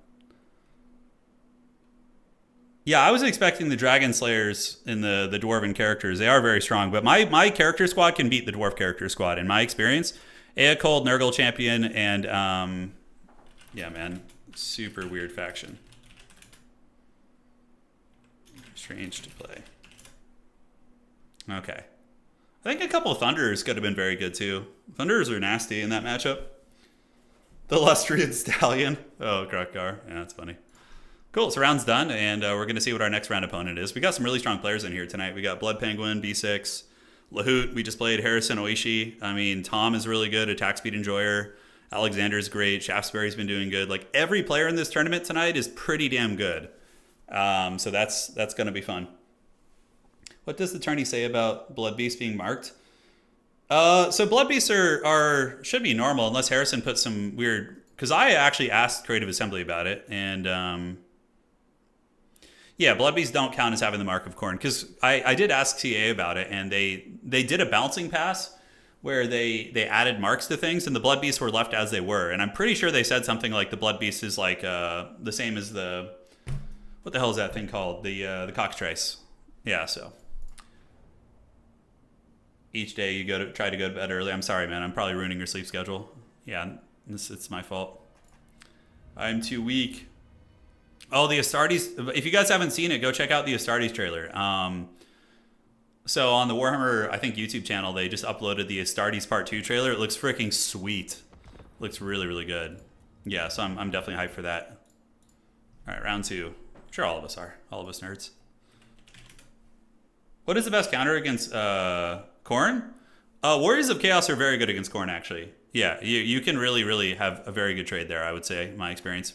Yeah, I was expecting the Dragon Slayers in the Dwarven characters. They are very strong, but my character squad can beat the Dwarf character squad in my experience. Eacold, Nurgle Champion, and yeah, man, super weird faction. Strange to play. Okay. I think a couple of Thunderers could have been very good too. Thunderers are nasty in that matchup. The Lustrian Stallion. Oh, Krokar. Yeah, that's funny. Cool, so round's done, and we're going to see what our next round opponent is. We got some really strong players in here tonight. We got Blood Penguin, B6, Lahoot. We just played Harrison Oishi. Tom is really good, attack speed enjoyer. Alexander's great. Shaftesbury's been doing good. Like, every player in this tournament tonight is pretty damn good. So that's going to be fun. What does the tourney say about Blood Beasts being marked? So Blood Beasts should be normal unless Harrison puts some weird... Because I actually asked Creative Assembly about it, and yeah, Blood Beasts don't count as having the Mark of Khorne. Because I did ask CA about it, and they did a bouncing pass where they added marks to things, and the Blood Beasts were left as they were. And I'm pretty sure they said something like the Blood Beast is like the same as the... What the hell is that thing called? The Cockatrice. Yeah, so... Each day you try to go to bed early. I'm sorry, man. I'm probably ruining your sleep schedule. Yeah, it's my fault. I'm too weak. Oh, the Astartes. If you guys haven't seen it, go check out the Astartes trailer. So on the Warhammer, I think, YouTube channel, they just uploaded the Astartes Part 2 trailer. It looks freaking sweet. Looks really, really good. Yeah, so I'm definitely hyped for that. All right, round 2. I'm sure all of us are. All of us nerds. What is the best counter against... Khorne? Warriors of Chaos are very good against Khorne, actually. Yeah, you can really, really have a very good trade there, I would say, in my experience.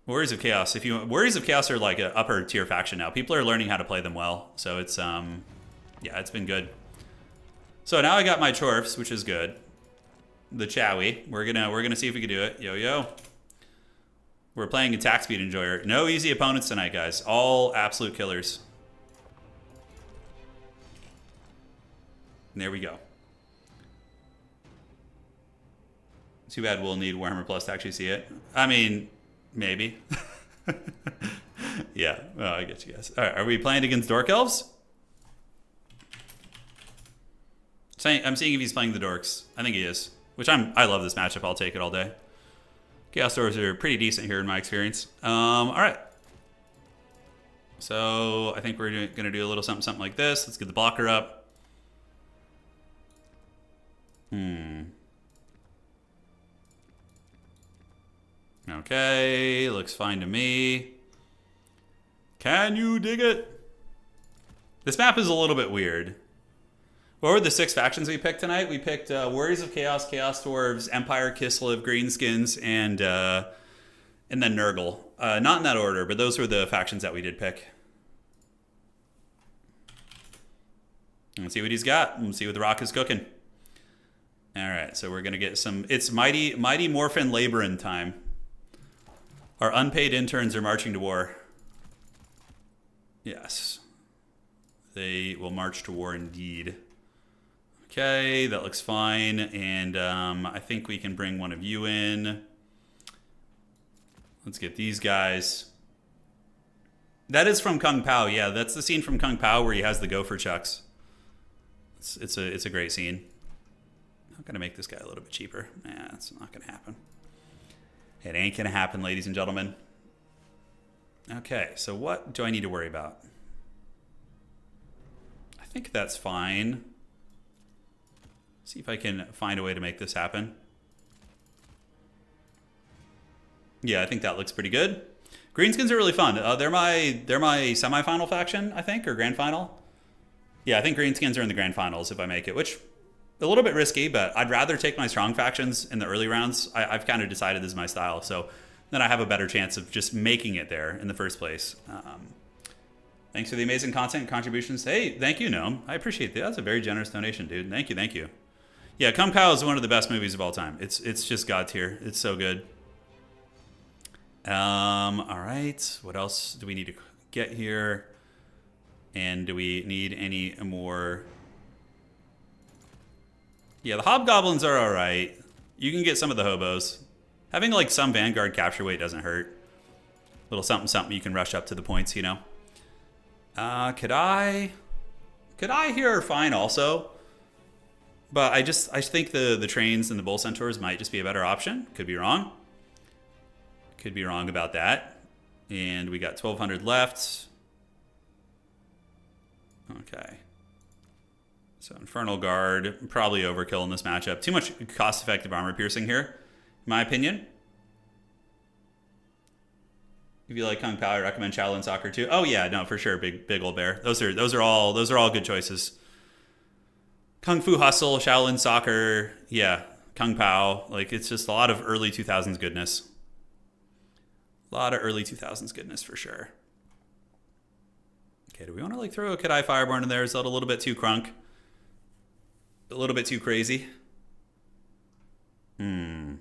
Warriors of Chaos. Warriors of Chaos are like an upper tier faction now. People are learning how to play them well, so it's yeah, it's been good. So now I got my Chorfs, which is good. The Chowie. We're gonna see if we can do it. Yo. We're playing attack speed enjoyer. No easy opponents tonight, guys. All absolute killers. And there we go. Too bad we'll need Warhammer Plus to actually see it. I mean, maybe. Yeah, well, I get you guys. All right, are we playing against Dork Elves? I'm seeing if he's playing the Dorks. I think he is. Which I love this matchup. I'll take it all day. Chaos Dwarves are pretty decent here in my experience. All right. So I think we're going to do a little something like this. Let's get the blocker up. Okay, looks fine to me. Can you dig it? This map is a little bit weird. What were the 6 factions we picked tonight? We picked Warriors of Chaos, Chaos Dwarves, Empire, Kislev, Greenskins, and then Nurgle. Not in that order, but those were the factions that we did pick. Let's see what he's got. Let's see what the Rock is cooking. All right, so we're gonna get some. It's mighty Morphin Laborin time. Our unpaid interns are marching to war. Yes, they will march to war indeed. Okay, that looks fine, and I think we can bring one of you in. Let's get these guys. That is from Kung Pao. Yeah, that's the scene from Kung Pao where he has the gopher chucks. It's a great scene. I'm gonna make this guy a little bit cheaper. Nah, it's not gonna happen. It ain't gonna happen, ladies and gentlemen. Okay, so what do I need to worry about? I think that's fine. See if I can find a way to make this happen. Yeah, I think that looks pretty good. Greenskins are really fun. They're my semifinal faction, I think, or grand final. Yeah, I think Greenskins are in the grand finals if I make it, which a little bit risky, but I'd rather take my strong factions in the early rounds. I've kind of decided this is my style, so then I have a better chance of just making it there in the first place. Thanks for the amazing content and contributions. Hey, thank you, Gnome. I appreciate that. That's a very generous donation, dude. Thank you. Yeah, Kung Pao is one of the best movies of all time. It's just God tier. It's so good. All right. What else do we need to get here? And do we need any more? Yeah, the Hobgoblins are all right. You can get some of the hobos. Having like some Vanguard capture weight doesn't hurt. Little something you can rush up to the points, you know. Could I here are fine also. But I think the trains and the Bull Centaurs might just be a better option. Could be wrong. Could be wrong about that. And we got 1,200 left. Okay. So Infernal Guard, probably overkill in this matchup. Too much cost-effective armor piercing here, in my opinion. If you like Kung Pao, I recommend Shaolin Soccer too. Oh yeah, no, for sure, big old bear. Those are all good choices. Kung Fu Hustle, Shaolin Soccer, yeah, Kung Pao. Like, it's just a lot of early 2000s goodness. A lot of early 2000s goodness for sure. Okay, do we want to like throw a Kadai Fireborn in there? Is that a little bit too crunk? A little bit too crazy? Blunderbusses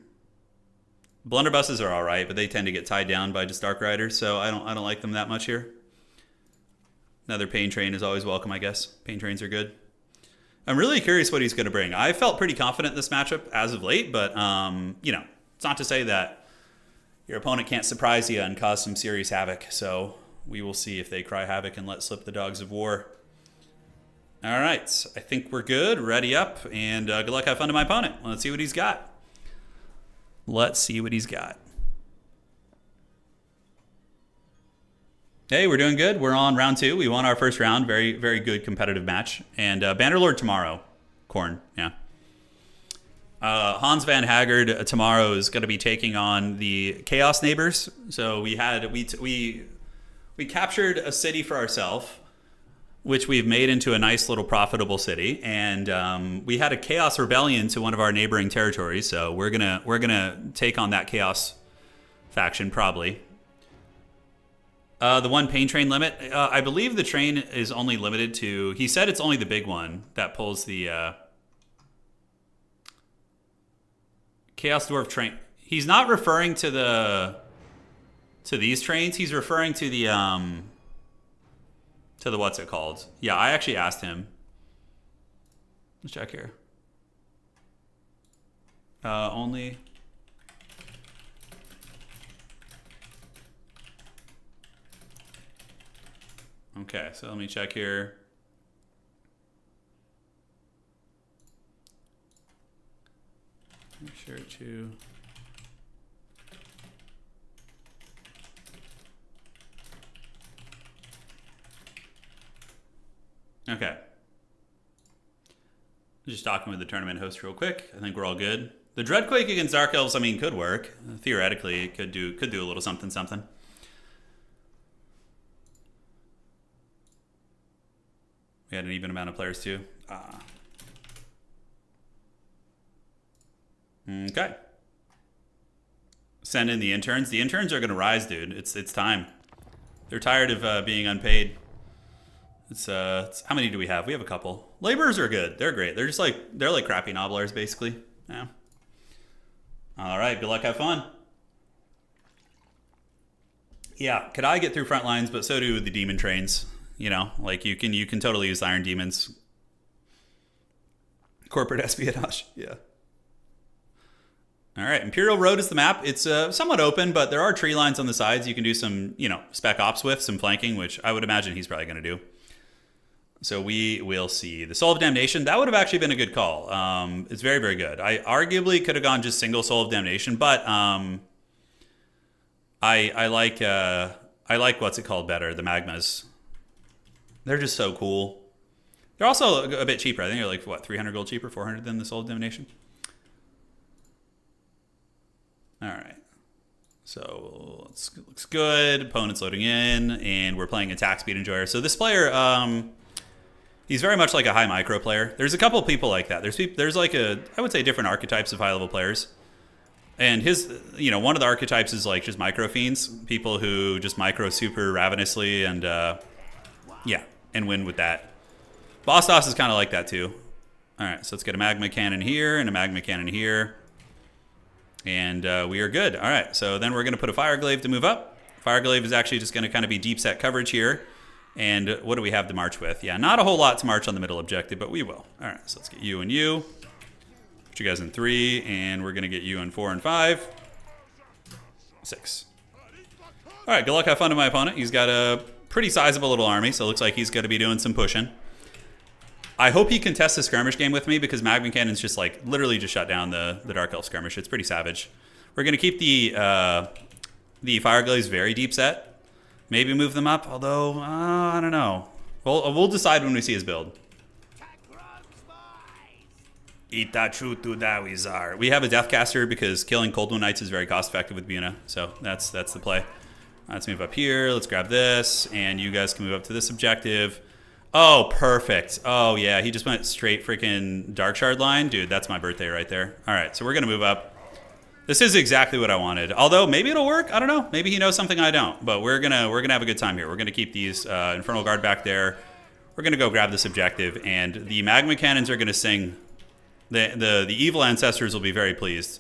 are all right, but they tend to get tied down by just Dark Riders, so I don't like them that much here. Another Pain Train is always welcome, I guess. Pain Trains are good. I'm really curious what he's going to bring. I felt pretty confident in this matchup as of late, but you know, it's not to say that your opponent can't surprise you and cause some serious havoc. So we will see if they cry havoc and let slip the Dogs of War. All right, I think we're good. Ready up, and good luck, have fun to my opponent. Let's see what he's got. Let's see what he's got. Hey, we're doing good. We're on round 2. We won our first round. Very, very good competitive match. And Bannerlord tomorrow. Corn, yeah. Hans Van Haggard tomorrow is going to be taking on the Chaos Neighbors. So we captured a city for ourselves, which we've made into a nice little profitable city, and we had a Chaos Rebellion to one of our neighboring territories. So we're gonna take on that Chaos faction probably. The one Pain Train limit, I believe the train is only limited to. He said it's only the big one that pulls the Chaos Dwarf train. He's not referring to the To these trains, he's referring to the what's it called? Yeah, I actually asked him. Let's check here. Only. Okay, so let me check here. Make sure to. Okay. Just talking with the tournament host real quick. I think we're all good. The Dreadquake against Dark Elves, I mean, could work. Theoretically, it could do a little something something. We had an even amount of players too. Okay. Send in the interns. The interns are going to rise, dude. It's time. They're tired of being unpaid. It's how many do we have? We have a couple. Laborers are good. They're great. They're like crappy nobblers, basically. Yeah. All right. Good luck. Have fun. Yeah. Could I get through front lines? But so do the demon trains. You know, like you can totally use Iron Demons. Corporate espionage. Yeah. All right. Imperial Road is the map. It's somewhat open, but there are tree lines on the sides. You can do some, spec ops with, some flanking, which I would imagine he's probably going to do. So we will see. The Soul of Damnation, that would have actually been a good call. It's very, very good. I arguably could have gone just single Soul of Damnation, but I like what's it called better, the Magmas. They're just so cool. They're also a bit cheaper. I think they're like, what, 300 gold cheaper, 400 than the Soul of Damnation? All right. So looks good. Opponent's loading in, and we're playing Attack Speed Enjoyer. So this player, he's very much like a high micro player. There's a couple of people like that. There's like I would say different archetypes of high level players. And his, one of the archetypes is like just micro fiends, people who just micro super ravenously and and win with that. Boss Toss is kind of like that too. All right, so let's get a magma cannon here and a magma cannon here. And we are good. All right, so then we're going to put a Fireglaive to move up. Fireglaive is actually just going to kind of be deep set coverage here. And what do we have to march with? Yeah, not a whole lot to march on the middle objective, but we will. All right, so let's get you and you. Put you guys in 3, and we're going to get you in 4 and 5. 6. All right, good luck, have fun to my opponent. He's got a pretty sizable little army, so it looks like he's going to be doing some pushing. I hope he contests the skirmish game with me because Magma Cannon's just like literally just shut down the Dark Elf skirmish. It's pretty savage. We're going to keep the Fireglaives very deep set. Maybe move them up, although I don't know. We'll decide when we see his build. Itachutudawizar. We have a Deathcaster because killing Cold Moon Knights is very cost effective with Buna, so that's the play. Let's move up here. Let's grab this, and you guys can move up to this objective. Oh, perfect. Oh, yeah, he just went straight freaking Dark Shard line. Dude, that's my birthday right there. All right, so we're going to move up. This is exactly what I wanted. Although, maybe it'll work. I don't know. Maybe he knows something I don't. But we're gonna have a good time here. We're going to keep these Infernal Guard back there. We're going to go grab this objective. And the Magma Cannons are going to sing. The Evil Ancestors will be very pleased.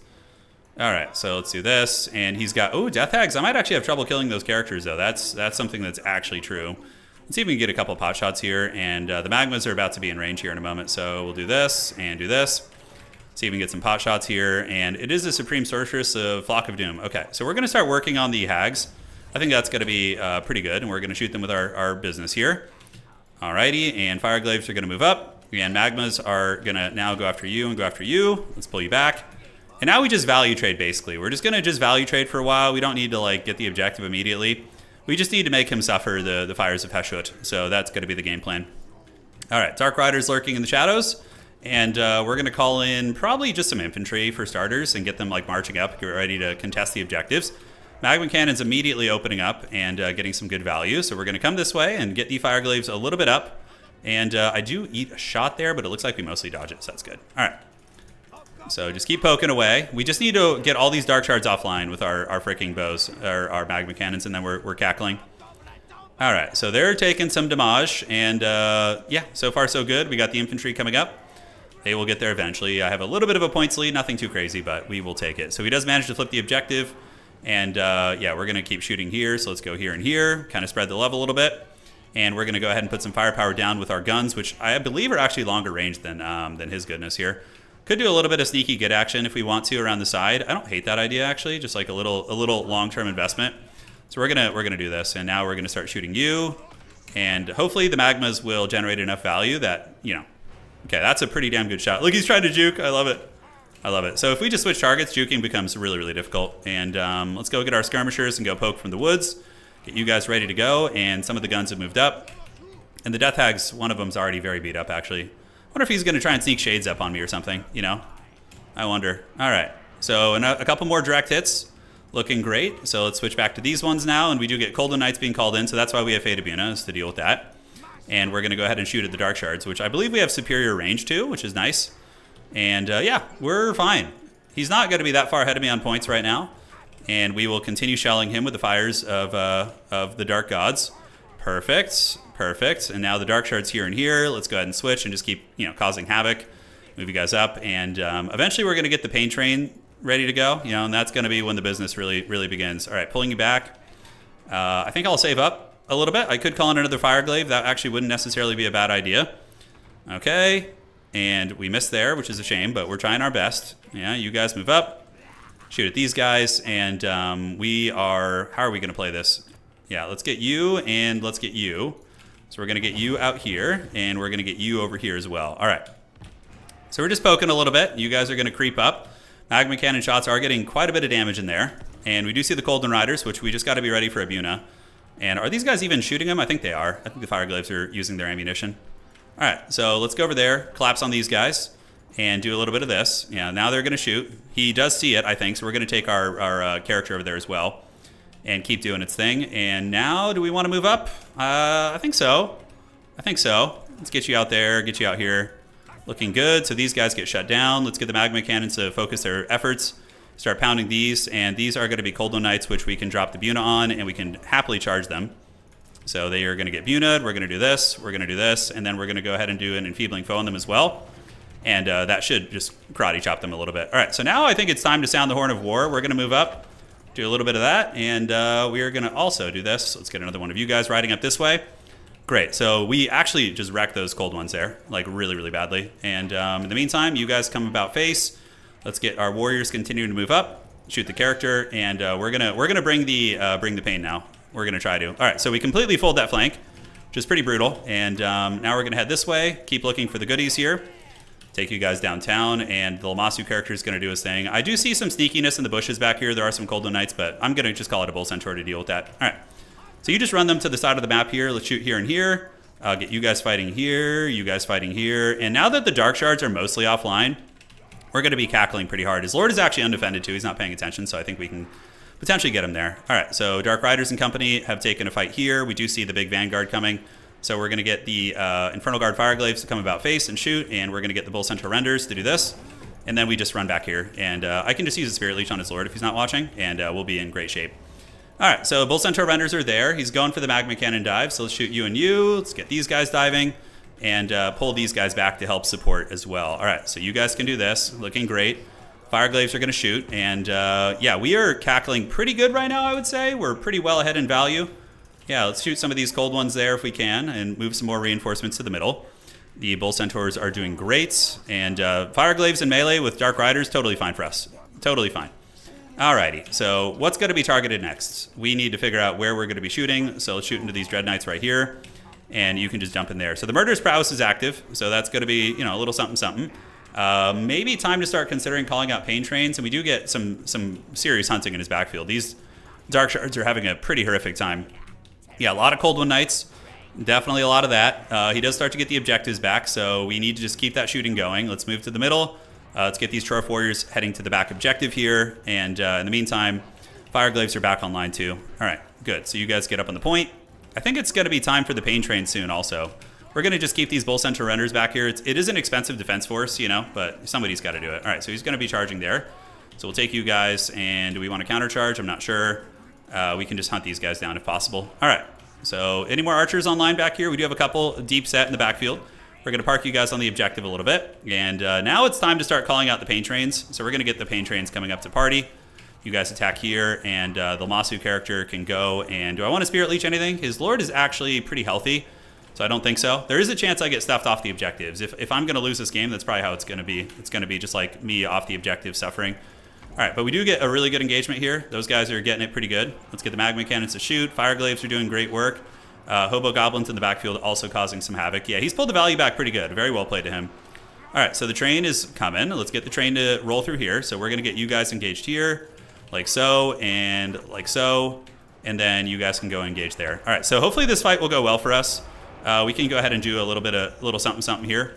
All right, so let's do this. And he's got... Oh, Death Hags. I might actually have trouble killing those characters, though. That's something that's actually true. Let's see if we can get a couple of pot shots here. And the Magmas are about to be in range here in a moment. So we'll do this and do this. See if we can get some pot shots here. And it is the Supreme Sorceress of Flock of Doom. Okay, so we're going to start working on the Hags. I think that's going to be pretty good. And we're going to shoot them with our business here. Alrighty, and Fireglaives are going to move up. And Magmas are going to now go after you and go after you. Let's pull you back. And now we just value trade, basically. We're just going to just value trade for a while. We don't need to like get the objective immediately. We just need to make him suffer the fires of Heshut. So that's going to be the game plan. All right, Dark Riders lurking in the shadows. And we're going to call in probably just some infantry for starters and get them like marching up, get ready to contest the objectives. Magma Cannon's immediately opening up and getting some good value. So we're going to come this way and get the Fireglaives a little bit up. And I do eat a shot there, but it looks like we mostly dodge it, so that's good. All right. So just keep poking away. We just need to get all these Dark Shards offline with our freaking bows, our Magma Cannons, and then we're cackling. All right, so they're taking some damage, and yeah, so far so good. We got the infantry coming up. They will get there eventually. I have a little bit of a points lead, nothing too crazy, but we will take it. So he does manage to flip the objective, And yeah, we're going to keep shooting here. So let's go here and here, kind of spread the level a little bit. And we're going to go ahead and put some firepower down with our guns, which I believe are actually longer range than his goodness here. Could do a little bit of sneaky good action if we want to around the side. I don't hate that idea, actually, just like a little long-term investment. So we're gonna do this, and now we're gonna start shooting you, and hopefully the magmas will generate enough value that, you know, okay, that's a pretty damn good shot. Look, he's trying to juke. I love it. I love it. So if we just switch targets, juking becomes really, really difficult. And let's go get our skirmishers and go poke from the woods. Get you guys ready to go, and some of the guns have moved up. And the Death Hags, one of them's already very beat up, actually. I wonder if he's gonna try and sneak shades up on me or something, you know? I wonder. All right, so a couple more direct hits. Looking great. So let's switch back to these ones now, and we do get Colden Knights being called in, so that's why we have Fate Abuna, is to deal with that. And we're going to go ahead and shoot at the Dark Shards, which I believe we have superior range to, which is nice. And yeah, we're fine. He's not going to be that far ahead of me on points right now, and we will continue shelling him with the fires of the Dark Gods. Perfect, perfect. And now the Dark Shards here and here. Let's go ahead and switch and just keep, you know, causing havoc. Move you guys up, and eventually we're going to get the Pain Train ready to go, you know, and that's going to be when the business really begins. All right, pulling you back. I think I'll save up a little bit. I could call in another Fireglaive. That actually wouldn't necessarily be a bad idea. Okay, and we missed there, which is a shame, but we're trying our best. Yeah, you guys move up, shoot at these guys, and how are we going to play this? Yeah, let's get you, and let's get you. So we're going to get you out here, and we're going to get you over here as well. All right, so we're just poking a little bit. You guys are going to creep up. Magma Cannon shots are getting quite a bit of damage in there. And we do see the Colden Riders, which we just got to be ready for Abuna. And are these guys even shooting them? I think they are. I think the Fireglaives are using their ammunition. All right, so let's go over there, collapse on these guys, and do a little bit of this. Yeah, now they're going to shoot. He does see it, I think, so we're going to take our character over there as well and keep doing its thing. And now, do we want to move up? I think so. I think so. Let's get you out there, get you out here. Looking good. So these guys get shut down. Let's get the Magma Cannons to focus their efforts. Start pounding these, and these are going to be Colden Knights, which we can drop the Buna on, and we can happily charge them. So they are going to get Buna'd. We're going to do this. We're going to do this, and then we're going to go ahead and do an Enfeebling Foe on them as well. And that should just karate chop them a little bit. All right, so now I think it's time to sound the Horn of War. We're going to move up, do a little bit of that, and we are going to also do this. Let's get another one of you guys riding up this way. Great, so we actually just wrecked those cold ones there, like really badly. And in the meantime, you guys come about face. Let's get our warriors continuing to move up, shoot the character, and we're gonna bring the pain now. We're gonna try to. All right, so we completely fold that flank, which is pretty brutal. And now we're gonna head this way. Keep looking for the goodies here. Take you guys downtown, and the Lammasu character is gonna do his thing. I do see some sneakiness in the bushes back here. There are some Colden Knights, but I'm gonna just call it a Bull Centaur to deal with that. All right. So you just run them to the side of the map here. Let's shoot here and here. Get you guys fighting here, you guys fighting here. And now that the Dark Shards are mostly offline, we're going to be cackling pretty hard. His Lord is actually undefended too. He's not paying attention, so I think we can potentially get him there. All right, so Dark Riders and company have taken a fight here. We do see the big Vanguard coming. So we're going to get the Infernal Guard Fireglaves to come about face and shoot, and we're going to get the Bull Centaur Renders to do this. And then we just run back here. And I can just use a Spirit Leech on his Lord if he's not watching, and we'll be in great shape. All right, so Bull Centaur Renders are there. He's going for the Magma Cannon dive, so let's shoot you and you. Let's get these guys diving and pull these guys back to help support as well. All right, so you guys can do this. Looking great. Fireglaves are going to shoot, and yeah, we are cackling pretty good right now, I would say. We're pretty well ahead in value. Yeah, let's shoot some of these cold ones there if we can and move some more reinforcements to the middle. The Bull Centaurs are doing great, and Fireglaves and melee with Dark Riders, totally fine for us. Totally fine. Alrighty, so what's going to be targeted next? We need to figure out where we're going to be shooting, so let's shoot into these Dread Knights right here, and you can just jump in there. So the Murderous Prowess is active, so that's going to be, you know, a little something. Maybe time to start considering calling out Pain Trains, and we do get some serious hunting in his backfield. These Dark Shards are having a pretty horrific time. Yeah, a lot of Cold One Knights, definitely a lot of that. He does start to get the objectives back, so we need to just keep that shooting going. Let's move to the middle. Let's get these Trough Warriors heading to the back objective here. And in the meantime, Fireglaves are back online too. All right, good. So you guys get up on the point. I think it's going to be time for the Pain Train soon also. We're going to just keep these Bull Centaur Renders back here. It is an expensive defense force, you know, but somebody's got to do it. All right, so he's going to be charging there. So we'll take you guys, and do we want to countercharge? I'm not sure. We can just hunt these guys down if possible. All right, so any more archers online back here? We do have a couple deep set in the backfield. We're going to park you guys on the objective a little bit. And now it's time to start calling out the Pain Trains. So we're going to get the Pain Trains coming up to party. You guys attack here, and the Lamasu character can go. And do I want to Spirit Leech anything? His Lord is actually pretty healthy, so I don't think so. There is a chance I get stuffed off the objectives. If I'm going to lose this game, that's probably how it's going to be. It's going to be just like me off the objective suffering. All right, but we do get a really good engagement here. Those guys are getting it pretty good. Let's get the Magma Cannons to shoot. Fire Glaives are doing great work. Hobo Goblins in the backfield also causing some havoc. Yeah, he's pulled the value back pretty good. Very well played to him. All right, so the train is coming. Let's get the train to roll through here. So we're going to get you guys engaged here, like so, and like so. And then you guys can go engage there. All right, so hopefully this fight will go well for us. We can go ahead and do a little something something here.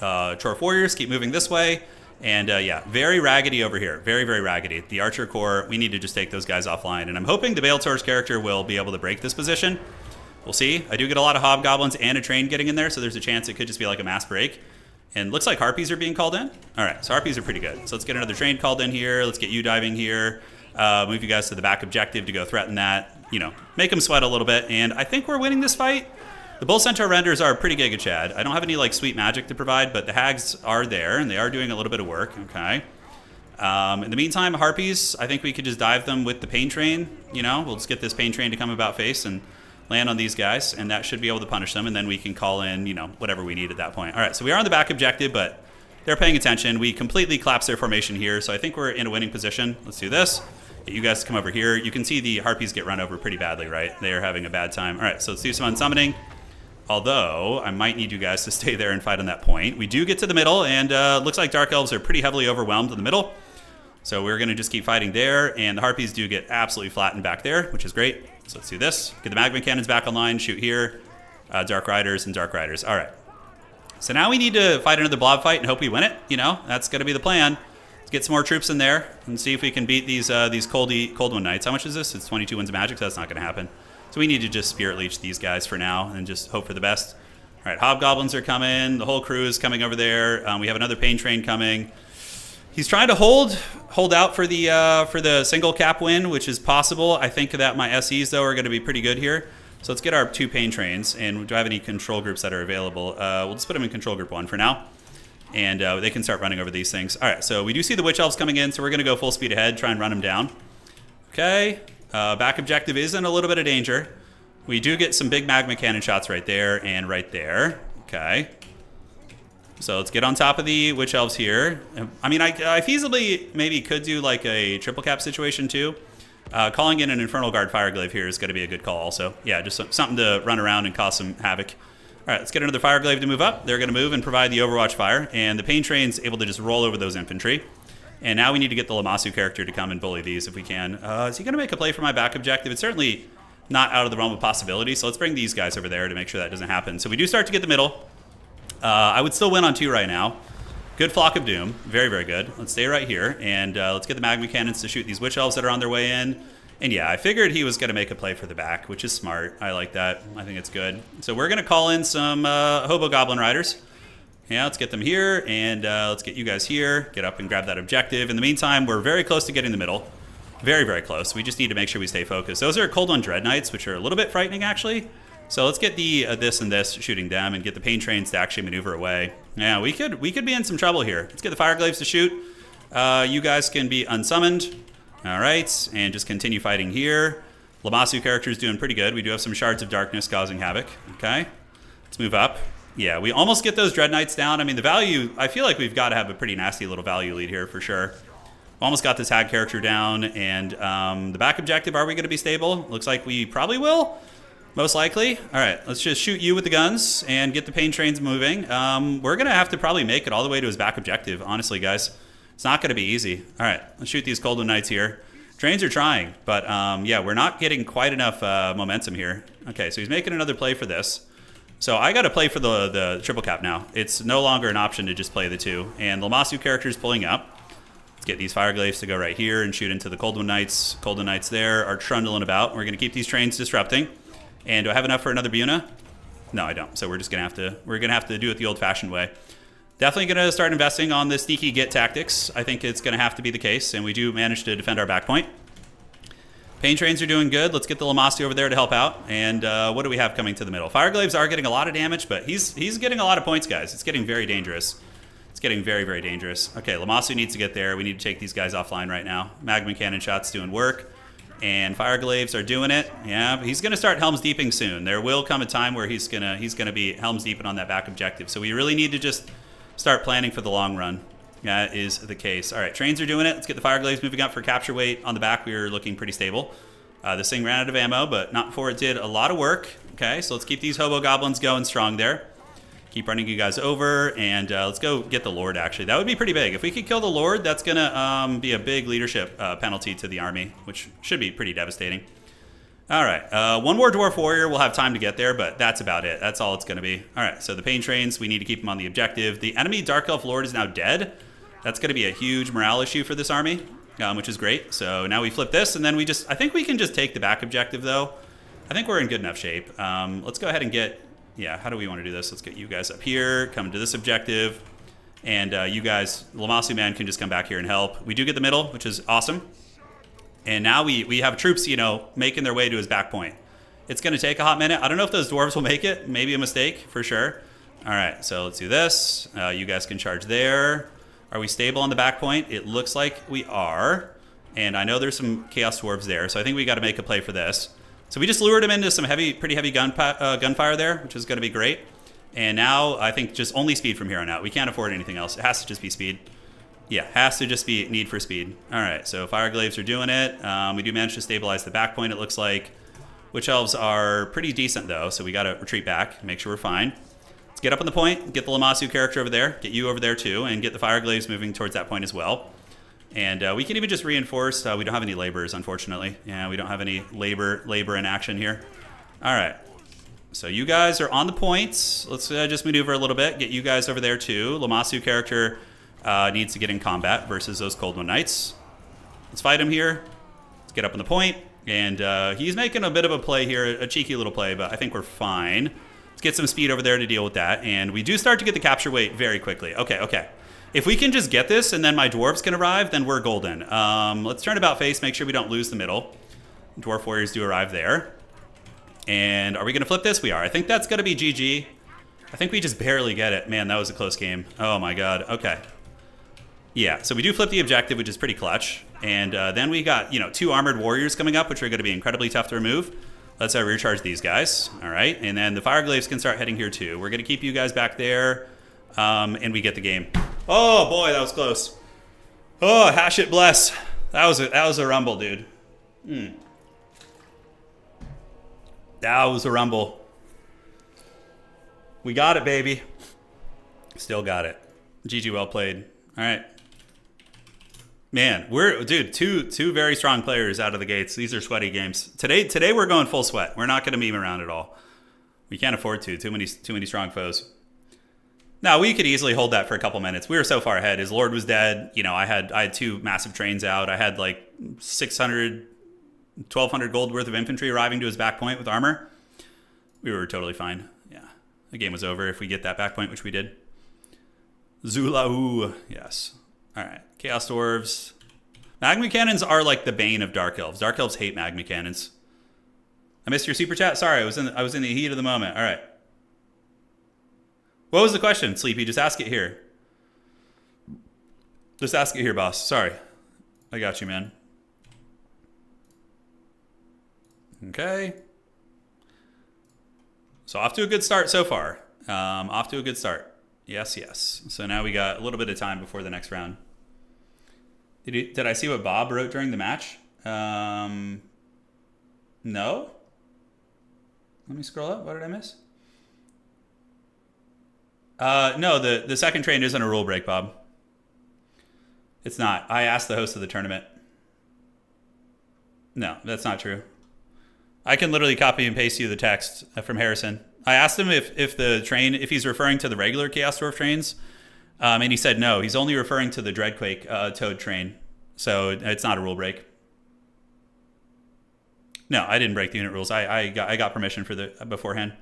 Chorf Warriors, keep moving this way. And yeah, very raggedy over here. Very, very raggedy. The Archer Corps, we need to just take those guys offline. And I'm hoping the Baeltor's character will be able to break this position. We'll see. I do get a lot of Hobgoblins and a train getting in there, so there's a chance it could just be like a mass break. And looks like Harpies are being called in. All right, so Harpies are pretty good. So let's get another train called in here. Let's get you diving here. Move you guys to the back objective to go threaten that. You know, make them sweat a little bit. And I think we're winning this fight. The Bull Centaur renders are pretty Giga Chad. I don't have any like sweet magic to provide, but the Hags are there, and they are doing a little bit of work. Okay. In the meantime, Harpies, I think we could just dive them with the Pain Train. You know, we'll just get this Pain Train to come about face and land on these guys, and that should be able to punish them, and then we can call in, you know, whatever we need at that point. All right, so we are on the back objective, but they're paying attention. We completely collapsed their formation here, so I think we're in a winning position. Let's do this. Get you guys to come over here. You can see the Harpies get run over pretty badly, right? They are having a bad time. All right, so let's do some unsummoning. Although, I might need you guys to stay there and fight on that point. We do get to the middle, and looks like Dark Elves are pretty heavily overwhelmed in the middle. So we're going to just keep fighting there, and the Harpies do get absolutely flattened back there, which is great. So let's do this. Get the Magma Cannons back online, shoot here. Dark Riders and Dark Riders. All right. So now we need to fight another blob fight and hope we win it. You know, that's going to be the plan. Let's get some more troops in there and see if we can beat these Cold One Knights. How much is this? It's 22 wins of magic, so that's not going to happen. So we need to just Spirit Leech these guys for now and just hope for the best. All right, Hobgoblins are coming. The whole crew is coming over there. We have another Pain Train coming. He's trying to hold out for the single cap win, which is possible. I think that my SEs, though, are going to be pretty good here. So let's get our 2 Pain Trains. And do I have any control groups that are available? We'll just put them in control group 1 for now. And they can start running over these things. All right, so we do see the Witch Elves coming in, so we're going to go full speed ahead, try and run them down. Okay. Back objective is in a little bit of danger. We do get some big Magma Cannon shots right there and right there. Okay. So let's get on top of the Witch Elves here. I mean, I feasibly maybe could do like a triple cap situation too. Calling in an Infernal Guard Fireglaive here is going to be a good call also. Yeah, just something to run around and cause some havoc. All right, let's get another Fireglaive to move up. They're going to move and provide the Overwatch fire. And the Pain Train's able to just roll over those infantry. And now we need to get the Lamasu character to come and bully these if we can. Is he going to make a play for my back objective? It's certainly not out of the realm of possibility. So let's bring these guys over there to make sure that doesn't happen. So we do start to get the middle. I would still win on 2 right now. Good Flock of Doom. Very, very good. Let's stay right here. And let's get the Magma Cannons to shoot these Witch Elves that are on their way in. And yeah, I figured he was going to make a play for the back, which is smart. I like that. I think it's good. So we're going to call in some Hobo Goblin Riders. Yeah, let's get them here, and let's get you guys here. Get up and grab that objective. In the meantime, we're very close to getting the middle. Very, very close. We just need to make sure we stay focused. Those are Cold One Dread Knights, which are a little bit frightening, actually. So let's get the this and this shooting them and get the Pain Trains to actually maneuver away. Yeah, we could be in some trouble here. Let's get the Fireglaves to shoot. You guys can be unsummoned. All right, and just continue fighting here. Lamasu character is doing pretty good. We do have some Shards of Darkness causing havoc. Okay, let's move up. Yeah, we almost get those Dread Knights down. I mean, the value, I feel like we've got to have a pretty nasty little value lead here for sure. Almost got this Hag character down, and the back objective, are we going to be stable? Looks like we probably will, most likely. All right, let's just shoot you with the guns and get the Pain Trains moving. We're going to have to probably make it all the way to his back objective, honestly, guys. It's not going to be easy. All right, let's shoot these Cold One Knights here. Trains are trying, but yeah, we're not getting quite enough momentum here. Okay, so he's making another play for this. So I got to play for the triple cap now. It's no longer an option to just play the 2. And Lamasu character is pulling up. Let's get these Fireglaves to go right here and shoot into the Cold One Knights. Cold One Knights there are trundling about. We're going to keep these trains disrupting. And do I have enough for another Buna? No, I don't. So we're just going to have to do it the old-fashioned way. Definitely going to start investing on the sneaky get tactics. I think it's going to have to be the case, and we do manage to defend our back point. Pain Trains are doing good. Let's get the Lamasu over there to help out. And what do we have coming to the middle? Fireglaves are getting a lot of damage, but he's getting a lot of points, guys. It's getting very dangerous. Let's getting very, very dangerous. Okay, Lamasu needs to get there. We need to take these guys offline right now. Magma Cannon shots doing work. And Fire Glaives are doing it. Yeah, he's going to start Helm's Deeping soon. There will come a time where he's gonna be Helm's Deeping on that back objective. So we really need to just start planning for the long run. That is the case. All right, trains are doing it. Let's get the Fire Glaives moving up for capture weight. On the back, we are looking pretty stable. This thing ran out of ammo, but not before it did a lot of work. Okay, so let's keep these Hobo Goblins going strong there. Keep running you guys over, and let's go get the Lord, actually. That would be pretty big. If we could kill the Lord, that's going to be a big leadership penalty to the army, which should be pretty devastating. All right, one more Dwarf Warrior. We'll have time to get there, but that's about it. That's all it's going to be. All right, so the Pain Trains, we need to keep them on the objective. The enemy Dark Elf Lord is now dead. That's going to be a huge morale issue for this army, which is great. So now we flip this, and then I think we can just take the back objective, though. I think we're in good enough shape. Let's go ahead and get... Yeah, how do we want to do this? Let's get you guys up here, come to this objective, and you guys, Lamasu Man can just come back here and help. We do get the middle, which is awesome. And now we have troops, you know, making their way to his back point. It's going to take a hot minute. I don't know if those dwarves will make it. Maybe a mistake, for sure. All right, so let's do this. You guys can charge there. Are we stable on the back point? It looks like we are. And I know there's some Chaos Dwarves there, so I think we got to make a play for this. So we just lured him into some pretty heavy gunfire there, which is going to be great. And now I think just only speed from here on out. We can't afford anything else. It has to just be speed. Yeah, has to just be need for speed. All right, so Fire Glaives are doing it. We do manage to stabilize the back point, it looks like. Witch Elves are pretty decent, though, so we got to retreat back, make sure we're fine. Let's get up on the point, get the Lamasu character over there, get you over there, too, and get the Fire Glaives moving towards that point as well. And we can even just reinforce. We don't have any laborers, unfortunately. Yeah, we don't have any labor in action here. All right. So you guys are on the points. Let's just maneuver a little bit. Get you guys over there, too. Lamasu character needs to get in combat versus those Cold-One Knights. Let's fight him here. Let's get up on the point. And he's making a bit of a play here, a cheeky little play, but I think we're fine. Let's get some speed over there to deal with that. And we do start to get the capture weight very quickly. Okay. If we can just get this and then my dwarves can arrive, then we're golden. Let's turn about face, make sure we don't lose the middle. Dwarf warriors do arrive there. And are we going to flip this? We are. I think that's going to be GG. I think we just barely get it. Man, that was a close game. Oh my god. Okay. Yeah, so we do flip the objective, which is pretty clutch. And then we got, 2 armored warriors coming up, which are going to be incredibly tough to remove. Let's recharge these guys. All right. And then the Fire Glaives can start heading here too. We're going to keep you guys back there. And we get the game. Oh boy, that was close. Oh, hash it bless. That was a rumble, dude. That was a rumble. We got it, baby. Still got it. GG, well played. All right. Man, two very strong players out of the gates. These are sweaty games. Today we're going full sweat. We're not going to meme around at all. We can't afford to. Too many strong foes. Now, we could easily hold that for a couple minutes. We were so far ahead. His Lord was dead. I had 2 massive trains out. I had like 600, 1,200 gold worth of infantry arriving to his back point with armor. We were totally fine. Yeah, the game was over if we get that back point, which we did. Zulahu. Yes. All right. Chaos Dwarves. Magma Cannons are like the bane of Dark Elves. Dark Elves hate Magma Cannons. I missed your super chat. Sorry, I was in the heat of the moment. All right. What was the question, Sleepy? Just ask it here. Just ask it here, boss. Sorry. I got you, man. Okay. So off to a good start so far. Off to a good start. Yes. So now we got a little bit of time before the next round. Did I see what Bob wrote during the match? No. Let me scroll up. What did I miss? No, the second train isn't a rule break, Bob. It's not. I asked the host of the tournament. No, that's not true. I can literally copy and paste you the text from Harrison. I asked him if he's referring to the regular Chaos Dwarf trains, and he said no. He's only referring to the Dreadquake Toad train, so it's not a rule break. No, I didn't break the unit rules. I got permission for beforehand.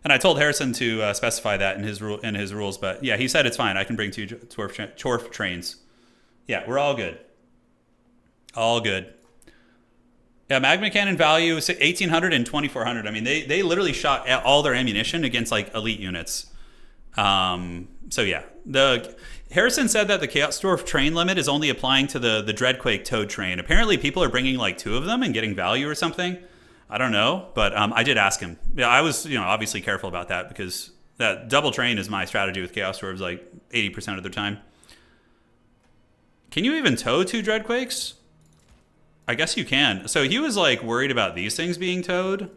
And I told Harrison to specify that in his rules, but yeah, he said it's fine. I can bring 2 dwarf trains. Yeah, we're all good. All good. Yeah, Magma Cannon value is 1,800 and 2,400. I mean, they literally shot all their ammunition against like elite units. So yeah, Harrison said that the Chaos Dwarf train limit is only applying to the Dreadquake Toad train. Apparently, people are bringing like 2 of them and getting value or something. I don't know, but I did ask him. Yeah, I was, obviously careful about that because that double train is my strategy with Chaos Dwarves like 80% of the time. Can you even tow 2 Dreadquakes? I guess you can. So he was like worried about these things being towed,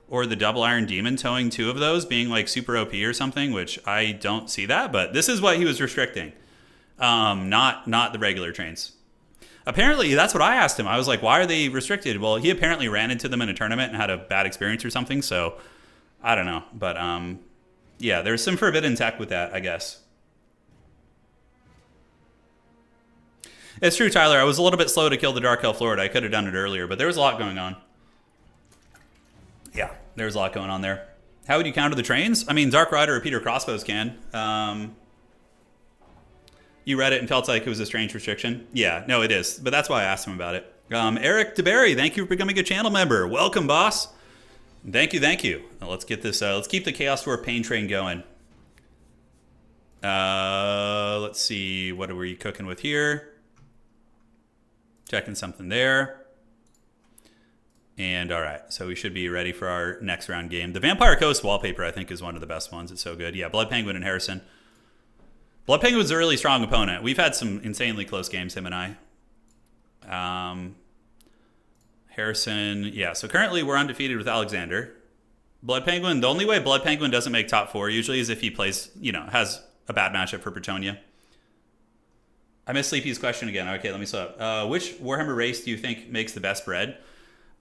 or the Double Iron Demon towing 2 of those being like super OP or something, which I don't see that, but this is what he was restricting. Not the regular trains. Apparently, that's what I asked him. I was like, why are they restricted? Well, he apparently ran into them in a tournament and had a bad experience or something, so I don't know. But yeah, there's some forbidden tech with that, I guess. It's true, Tyler. I was a little bit slow to kill the Dark Elf Lord. I could have done it earlier, but there was a lot going on. Yeah, there's a lot going on there. How would you counter the trains? I mean, Dark Rider or Peter Crossbows can. You read it and felt like it was a strange restriction? Yeah, no, it is. But that's why I asked him about it. Eric DeBerry, thank you for becoming a channel member. Welcome, boss. Thank you, thank you. Now let's get this. Let's keep the Chaos Dwarf Pain Train going. Let's see. What are we cooking with here? Checking something there. And all right, so we should be ready for our next round game. The Vampire Coast wallpaper, I think, is one of the best ones. It's so good. Yeah, Blood Penguin and Harrison. Blood Penguin's a really strong opponent. We've had some insanely close games, him and I. Harrison, yeah. So currently we're undefeated with Alexander. Blood Penguin, the only way Blood Penguin doesn't make top 4 usually is if he plays, has a bad matchup for Bretonia. I missed Sleepy's question again. Okay, let me slow up. Which Warhammer race do you think makes the best bread?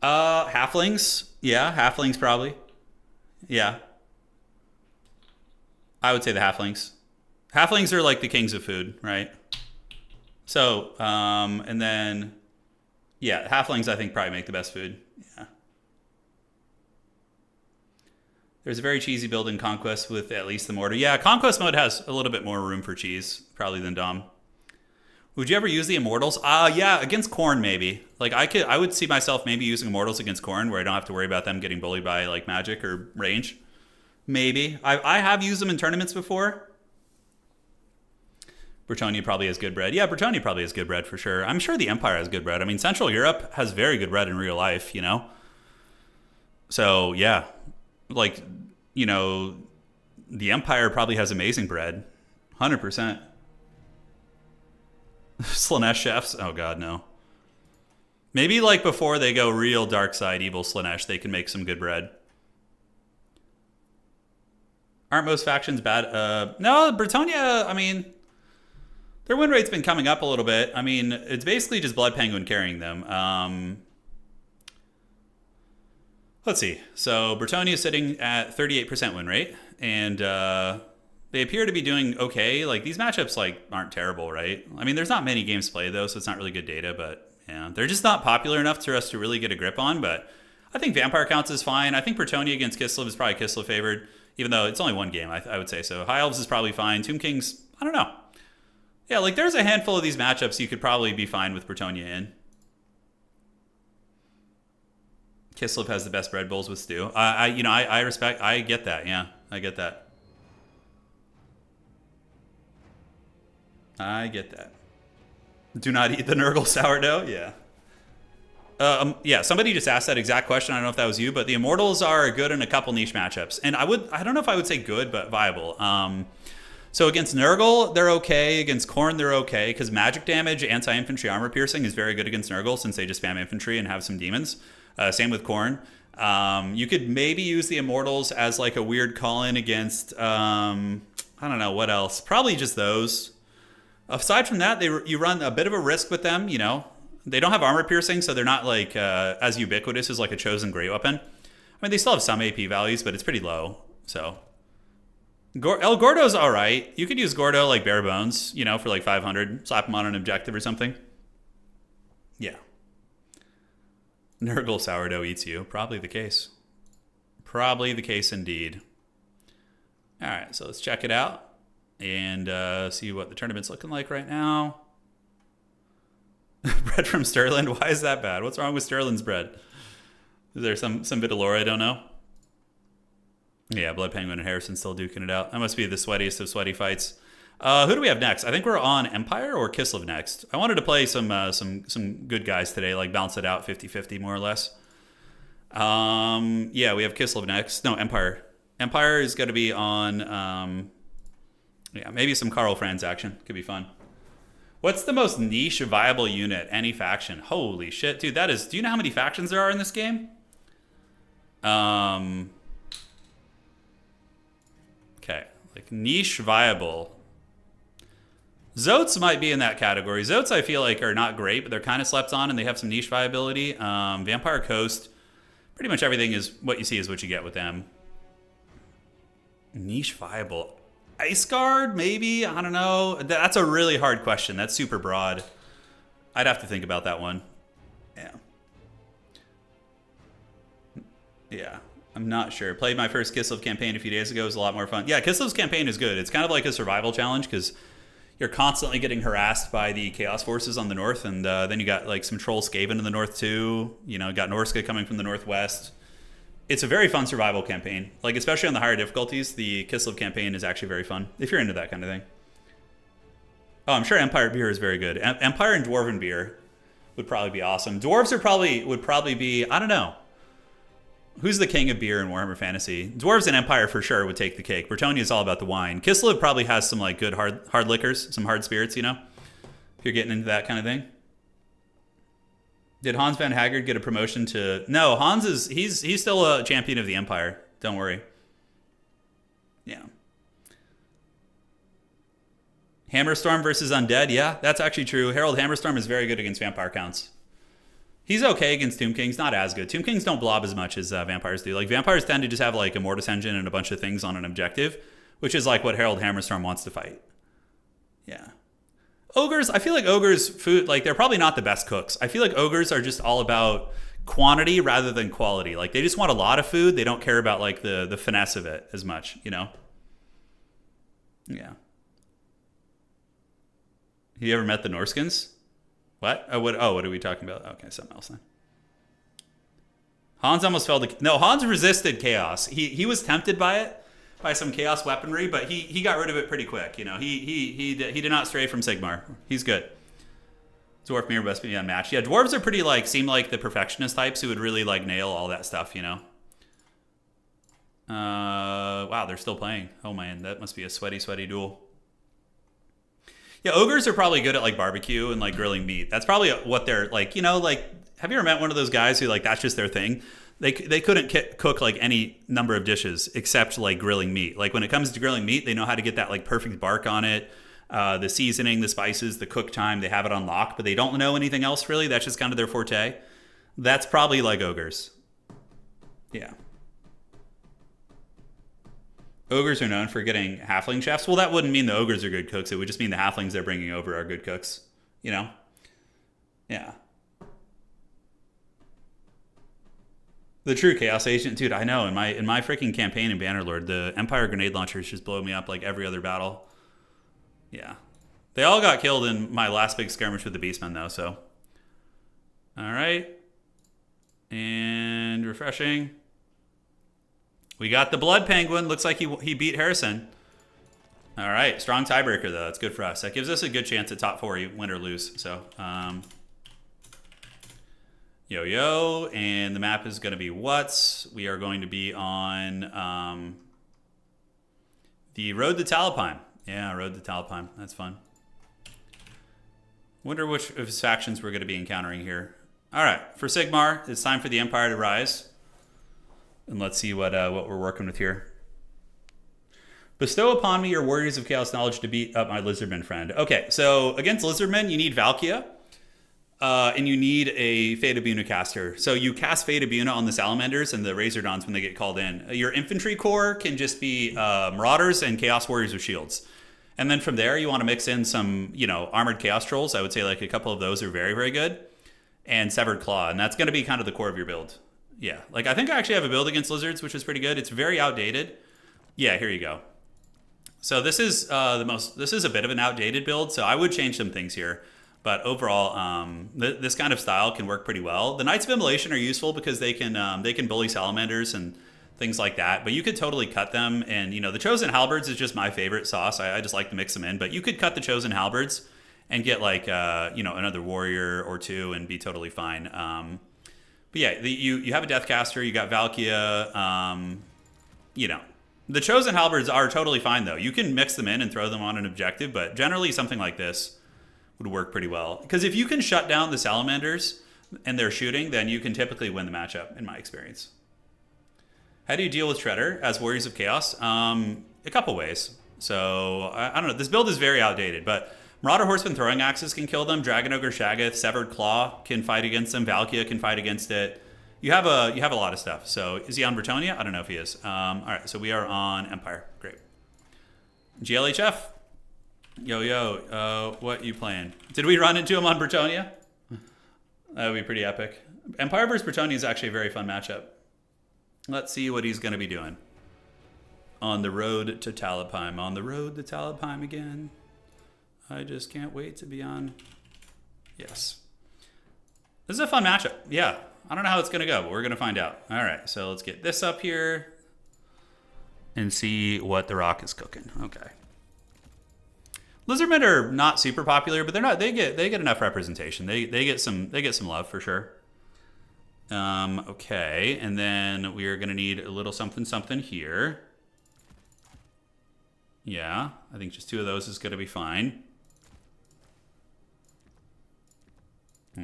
Halflings. Yeah, halflings probably. Yeah. I would say the halflings. Halflings are like the kings of food, right? So, and then, yeah, halflings I think probably make the best food. Yeah. There's a very cheesy build in Conquest with at least the mortar. Yeah, Conquest mode has a little bit more room for cheese, probably than Dom. Would you ever use the Immortals? Yeah, against Khorne maybe. Like I would see myself maybe using Immortals against Khorne where I don't have to worry about them getting bullied by like magic or range. Maybe. I have used them in tournaments before. Bretonia probably has good bread. Yeah, Bretonia probably has good bread for sure. I'm sure the Empire has good bread. I mean, Central Europe has very good bread in real life, So, yeah. Like, the Empire probably has amazing bread. 100%. Slaanesh chefs? Oh, God, no. Maybe, like, before they go real dark side, evil Slaanesh, they can make some good bread. Aren't most factions bad? No, Bretonia, I mean... Their win rate's been coming up a little bit. I mean, it's basically just Blood Penguin carrying them. Let's see. So Bretonia is sitting at 38% win rate, and they appear to be doing okay. Like these matchups, aren't terrible, right? I mean, there's not many games played though, so it's not really good data. But yeah, they're just not popular enough for us to really get a grip on. But I think Vampire Counts is fine. I think Bretonia against Kislev is probably Kislev favored, even though it's only one game. I would say so. High Elves is probably fine. Tomb Kings, I don't know. Yeah, there's a handful of these matchups you could probably be fine with Bretonia in. Kislev has the best bread bowls with stew. I respect. I get that. Yeah, I get that. I get that. Do not eat the Nurgle sourdough. Yeah. Yeah. Somebody just asked that exact question. I don't know if that was you, but the Immortals are good in a couple niche matchups, and I don't know if I would say good, but viable. So against Nurgle, they're okay. Against Khorne, they're okay. Because magic damage, anti-infantry armor piercing is very good against Nurgle since they just spam infantry and have some demons. Same with Khorne. You could maybe use the Immortals as like a weird call-in against, I don't know, what else? Probably just those. Aside from that, you run a bit of a risk with them, They don't have armor piercing, so they're not like as ubiquitous as like a Chosen Great Weapon. I mean, they still have some AP values, but it's pretty low, so... El Gordo's all right. You could use Gordo like bare bones, for like 500. Slap him on an objective or something. Yeah. Nurgle sourdough eats you. Probably the case. Probably the case indeed. All right, so let's check it out and see what the tournament's looking like right now. Bread from Sterling. Why is that bad? What's wrong with Sterling's bread? Is there some bit of lore I don't know? Yeah, Blood Penguin and Harrison still duking it out. That must be the sweatiest of sweaty fights. Who do we have next? I think we're on Empire or Kislev next. I wanted to play some good guys today, like balance it out 50-50 more or less. Yeah, we have Kislev next. No, Empire. Empire is going to be on, yeah, maybe some Karl Franz action. Could be fun. What's the most niche viable unit? Any faction? Holy shit, dude, that is... Do you know how many factions there are in this game? Okay, like niche viable. Zotes might be in that category. Zotes, I feel like, are not great, but they're kind of slept on, and they have some niche viability. Vampire Coast, pretty much everything is what you see is what you get with them. Niche viable. Ice Guard, maybe? I don't know. That's a really hard question. That's super broad. I'd have to think about that one. Yeah. Yeah. I'm not sure. Played my first Kislev campaign a few days ago. It was a lot more fun. Yeah, Kislev's campaign is good. It's kind of like a survival challenge because you're constantly getting harassed by the Chaos Forces on the north, and then you got like some Troll Skaven in the north too. You know, got Norska coming from the northwest. It's a very fun survival campaign. Like, especially on the higher difficulties, the Kislev campaign is actually very fun, if you're into that kind of thing. Oh, I'm sure Empire Beer is very good. Empire and Dwarven Beer would probably be awesome. Dwarves would probably be, I don't know. Who's the king of beer in Warhammer Fantasy? Dwarves and Empire for sure would take the cake. Bretonnia is all about the wine. Kislev probably has some like good hard liquors, some hard spirits, you know? If you're getting into that kind of thing. Did Hans Van Haggard get a promotion to... No, Hans is... He's still a champion of the Empire. Don't worry. Yeah. Hammerstorm versus Undead. Yeah, that's actually true. Harold Hammerstorm is very good against Vampire Counts. He's okay against Tomb Kings. Not as good. Tomb Kings don't blob as much as vampires do. Like, vampires tend to just have, like, a Mortis engine and a bunch of things on an objective, which is, like, what Harold Hammerstorm wants to fight. Yeah. Ogres, I feel like ogres food, like, they're probably not the best cooks. I feel like ogres are just all about quantity rather than quality. Like, they just want a lot of food. They don't care about, like, the finesse of it as much, you know? Yeah. You ever met the Norskins? What? What are we talking about? Okay, something else then. Hans almost fell to... No, Hans resisted chaos. He was tempted by it, by some chaos weaponry, but he got rid of it pretty quick. You know, he did not stray from Sigmar. He's good. Dwarf mirror must be unmatched. Yeah, dwarves are pretty like seem like the perfectionist types who would really like nail all that stuff. You know. Wow, they're still playing. Oh man, that must be a sweaty duel. Yeah, ogres are probably good at like barbecue and like grilling meat. That's probably what they're like. You know, like have you ever met one of those guys who like that's just their thing? They couldn't cook like any number of dishes except like grilling meat. Like when it comes to grilling meat, they know how to get that like perfect bark on it, the seasoning, the spices, the cook time. They have it on lock, but they don't know anything else really. That's just kind of their forte. That's probably like ogres. Yeah. Ogres are known for getting halfling chefs. Well, that wouldn't mean the ogres are good cooks. It would just mean the halflings they're bringing over are good cooks. You know? Yeah. The true chaos agent, dude. I know. In my freaking campaign in Bannerlord, the Empire grenade launchers just blow me up like every other battle. Yeah, they all got killed in my last big skirmish with the Beastmen, though. So, all right, and refreshing. We got the Blood Penguin. Looks like he beat Harrison. All right, strong tiebreaker though. That's good for us. That gives us a good chance at top 4, win or lose. So. Yo, and the map is going to be What's. We are going to be on the Road to Talipine. Yeah, Road to Talipine. That's fun. Wonder which of his factions we're going to be encountering here. All right, for Sigmar, it's time for the Empire to rise. And let's see what we're working with here. Bestow upon me your warriors of chaos knowledge to beat up my lizardman friend. Okay, so against lizardmen, you need Valkia. And you need a Fate Abuna caster. So you cast Fate Abuna on the Salamanders and the Razordons when they get called in. Your infantry corps can just be Marauders and Chaos Warriors with shields. And then from there, you want to mix in some, you know, Armored Chaos Trolls. I would say like a couple of those are very, very good. And Severed Claw. And that's going to be kind of the core of your build. Yeah. Like I think I actually have a build against lizards, which is pretty good. It's very outdated. Yeah, here you go. So this is this is a bit of an outdated build. So I would change some things here. But overall, this kind of style can work pretty well. The Knights of Immolation are useful because they can bully Salamanders, and things like that. But you could totally cut them. And, you know, the Chosen Halberds is just my favorite sauce. I just like to mix them in. But you could cut the Chosen Halberds and get like, you know, another warrior or two and be totally fine. But yeah, you have a Deathcaster, you got Valkia, you know. The Chosen Halberds are totally fine, though. You can mix them in and throw them on an objective, but generally something like this would work pretty well. Because if you can shut down the Salamanders and they're shooting, then you can typically win the matchup, in my experience. How do you deal with Shredder as Warriors of Chaos? A couple ways. So, I don't know. This build is very outdated, but Marauder Horseman Throwing Axes can kill them. Dragon Ogre Shaggoth, Severed Claw can fight against them. Valkia can fight against it. You have a lot of stuff. So is he on Bretonia? I don't know if he is. All right, so we are on Empire. Great. GLHF. Yo, what you playing? Did we run into him on Bretonia? That would be pretty epic. Empire versus Bretonia is actually a very fun matchup. Let's see what he's going to be doing. On the road to Talabheim. On the road to Talabheim again. I just can't wait to be on. Yes. This is a fun matchup. Yeah. I don't know how it's going to go, but we're going to find out. All right, so let's get this up here and see what the Rock is cooking. Okay. Lizardmen are not super popular, but they're not. They get enough representation. They get some love for sure. Okay, and then we are going to need a little something here. Yeah, I think just 2 of those is going to be fine.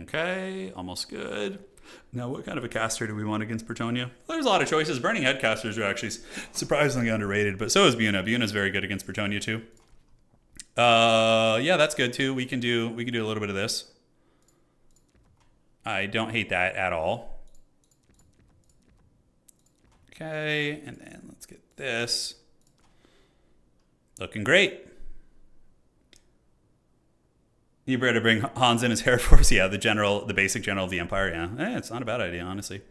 Okay, almost good. Now, what kind of a caster do we want against Bretonia? Well, there's a lot of choices. Burning Head casters are actually surprisingly underrated, but so is Buna. Buna's very good against Bretonia too. Yeah, that's good too. We can do a little bit of this. I don't hate that at all. Okay, and then let's get this. Looking great. You better bring Hans in as Air Force. Yeah, the basic general of the Empire. Yeah, it's not a bad idea, honestly.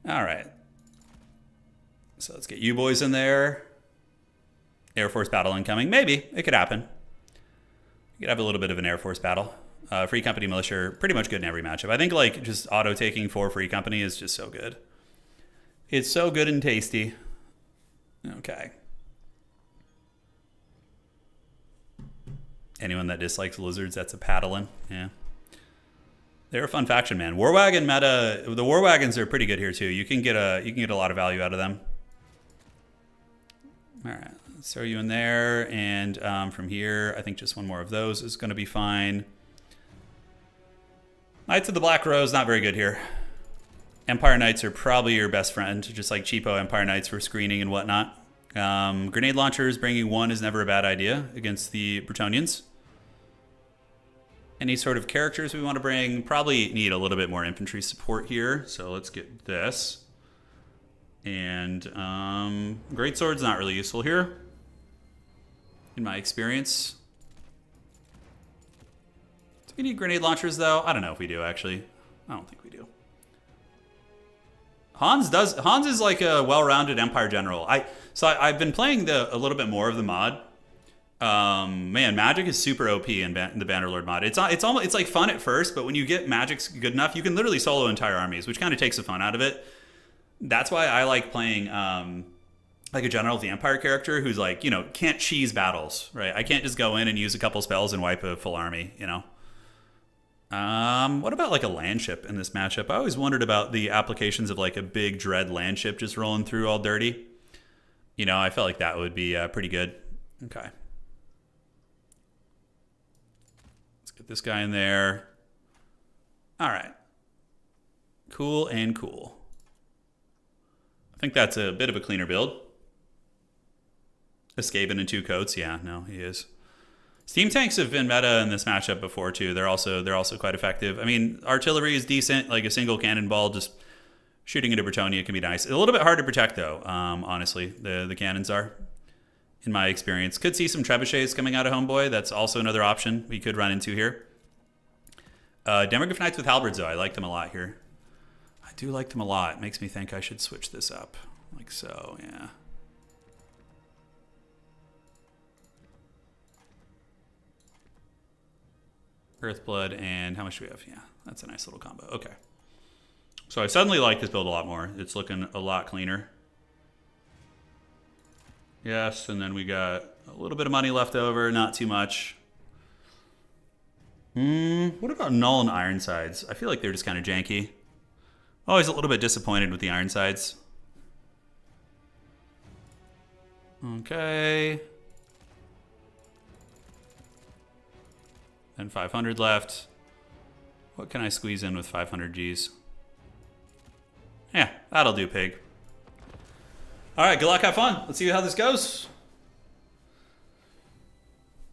All right. So let's get you boys in there. Air Force battle incoming. Maybe. It could happen. You could have a little bit of an Air Force battle. Free Company Militia are pretty much good in every matchup. I think like just auto-taking 4 Free Company is just so good. It's so good and tasty. Okay. Anyone that dislikes lizards, that's a paddling. Yeah. They're a fun faction, man. War Wagon meta, the War Wagons are pretty good here too. You can get a lot of value out of them. All right, let's throw you in there, and from here, I think just 1 more of those is going to be fine. Knights of the Black Rose, not very good here. Empire Knights are probably your best friend, just like cheapo Empire Knights for screening and whatnot. Grenade launchers, bringing 1 is never a bad idea against the Bretonians. Any sort of characters we want to bring, probably need a little bit more infantry support here. So let's get this. And Greatsword's not really useful here, in my experience. Do we need grenade launchers, though? I don't know if we do, actually. I don't think we do. Hans is like a well-rounded Empire general. I've been playing a little bit more of the mod. Man, magic is super OP in the Bannerlord mod. It's like fun at first, but when you get magic's good enough, you can literally solo entire armies, which kind of takes the fun out of it. That's why I like playing like a general of the Empire character who's like, you know, can't cheese battles, right? I can't just go in and use a couple spells and wipe a full army, you know. What about like a land ship in this matchup? I always wondered about the applications of like a big dread land ship just rolling through all dirty. You know, I felt like that would be pretty good. Okay. Let's get this guy in there. All right. Cool and cool. I think that's a bit of a cleaner build. Escaping in 2 coats. Yeah, no, he is. Steam tanks have been meta in this matchup before too. They're also quite effective. I mean, artillery is decent. Like a single cannonball just shooting into Bretonia can be nice. A little bit hard to protect though. Honestly, the cannons are, in my experience. Could see some trebuchets coming out of Homeboy. That's also another option we could run into here. Demogryph Knights with halberds though. I like them a lot here. I do like them a lot. It makes me think I should switch this up like so. Yeah. Earthblood, and how much do we have? Yeah, that's a nice little combo. Okay. So I suddenly like this build a lot more. It's looking a lot cleaner. Yes, and then we got a little bit of money left over, not too much. What about Null and Ironsides? I feel like they're just kind of janky. Always a little bit disappointed with the Ironsides. Okay. And 500 left. What can I squeeze in with 500 Gs? Yeah, that'll do, pig. All right, good luck, have fun. Let's see how this goes.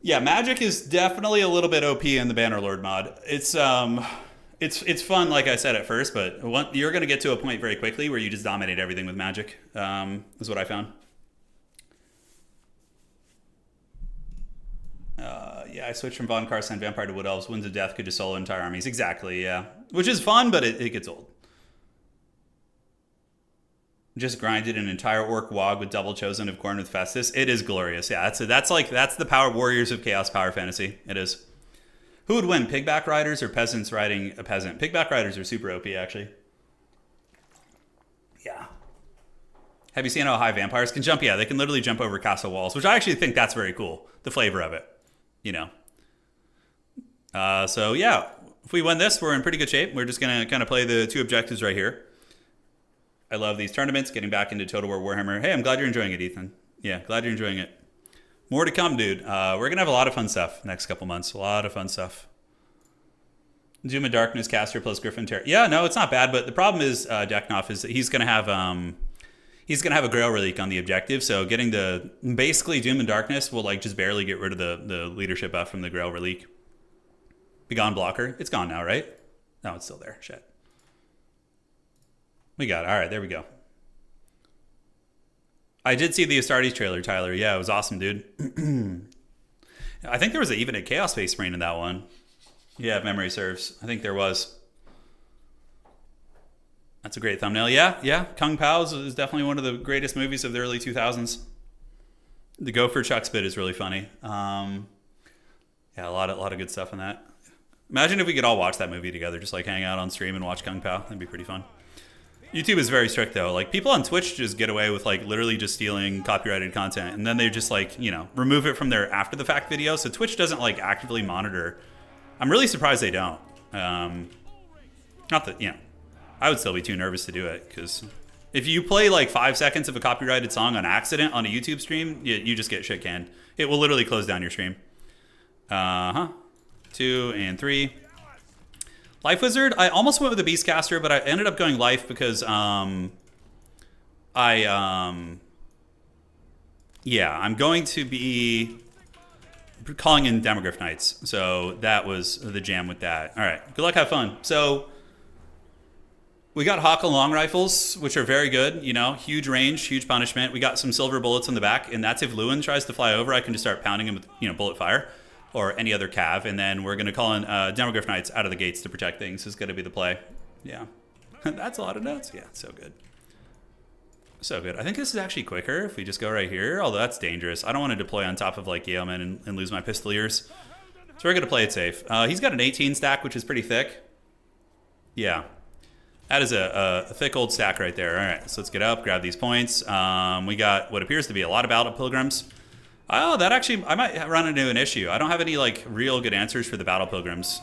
Yeah, Magic is definitely a little bit OP in the Bannerlord mod. It's fun, like I said at first, but you're going to get to a point very quickly where you just dominate everything with Magic, is what I found. Yeah, I switched from Von Carson Vampire to Wood Elves. Winds of Death could just solo entire armies. Exactly, yeah. Which is fun, but it gets old. Just grinded an entire Orc Wog with Double Chosen of Khorne with Festus. It is glorious. Yeah, that's the Power Warriors of Chaos Power Fantasy. It is. Who would win, Pigback Riders or Peasants riding a Peasant? Pigback Riders are super OP, actually. Yeah. Have you seen how high vampires can jump? Yeah, they can literally jump over castle walls, which I actually think that's very cool. The flavor of it, you know. So yeah, if we win this, we're in pretty good shape. We're just gonna kind of play the 2 objectives right here. I love these tournaments, getting back into Total War Warhammer. Hey, I'm glad you're enjoying it, Ethan. Yeah, glad you're enjoying it. More to come, dude. We're going to have a lot of fun stuff next couple months. A lot of fun stuff. Doom of Darkness, Caster plus Griffin Terror. Yeah, no, it's not bad, but the problem is, Deknoff, is that he's going to have a Grail Relic on the objective, so getting the... Basically, Doom and Darkness will like just barely get rid of the leadership buff from the Grail Relic. Begone Blocker. It's gone now, right? No, it's still there. Shit. We got it. All right, there we go. I did see the Astartes trailer, Tyler. Yeah, it was awesome, dude. I think there was even a Chaos Space Marine in that one. Yeah, if memory serves. I think there was. That's a great thumbnail. Yeah. Kung Pao is definitely one of the greatest movies of the early 2000s. The Gopher Chuck's bit is really funny. Yeah, a lot of good stuff in that. Imagine if we could all watch that movie together, just like hang out on stream and watch Kung Pao. That'd be pretty fun. YouTube is very strict though. Like people on Twitch just get away with like literally just stealing copyrighted content, and then they just like, you know, remove it from their after the fact video. So Twitch doesn't like actively monitor. I'm really surprised they don't. Not that, you know, I would still be too nervous to do it, because if you play like 5 seconds of a copyrighted song on accident on a YouTube stream, you just get shit canned. It will literally close down your stream. 2 and 3. Life Wizard, I almost went with the Beastcaster, but I ended up going Life because yeah, I'm going to be calling in Demogryph Knights. So that was the jam with that. All right, good luck, have fun. So we got Hawk and Long Rifles, which are very good, you know, huge range, huge punishment. We got some silver bullets on the back, and that's if Lewin tries to fly over, I can just start pounding him with, you know, bullet fire. Or any other cav, and then we're going to call in Demogryph Knights out of the gates to protect things. Is going to be the play. Yeah. That's a lot of notes. Yeah, so good. So good. I think this is actually quicker if we just go right here, although that's dangerous. I don't want to deploy on top of like Yeoman and lose my Pistoliers. So we're going to play it safe. He's got an 18 stack, which is pretty thick. Yeah. That is a thick old stack right there. All right, so let's get up, grab these points. We got what appears to be a lot of Battle Pilgrims. Oh, that actually, I might run into an issue. I don't have any, like, real good answers for the Battle Pilgrims.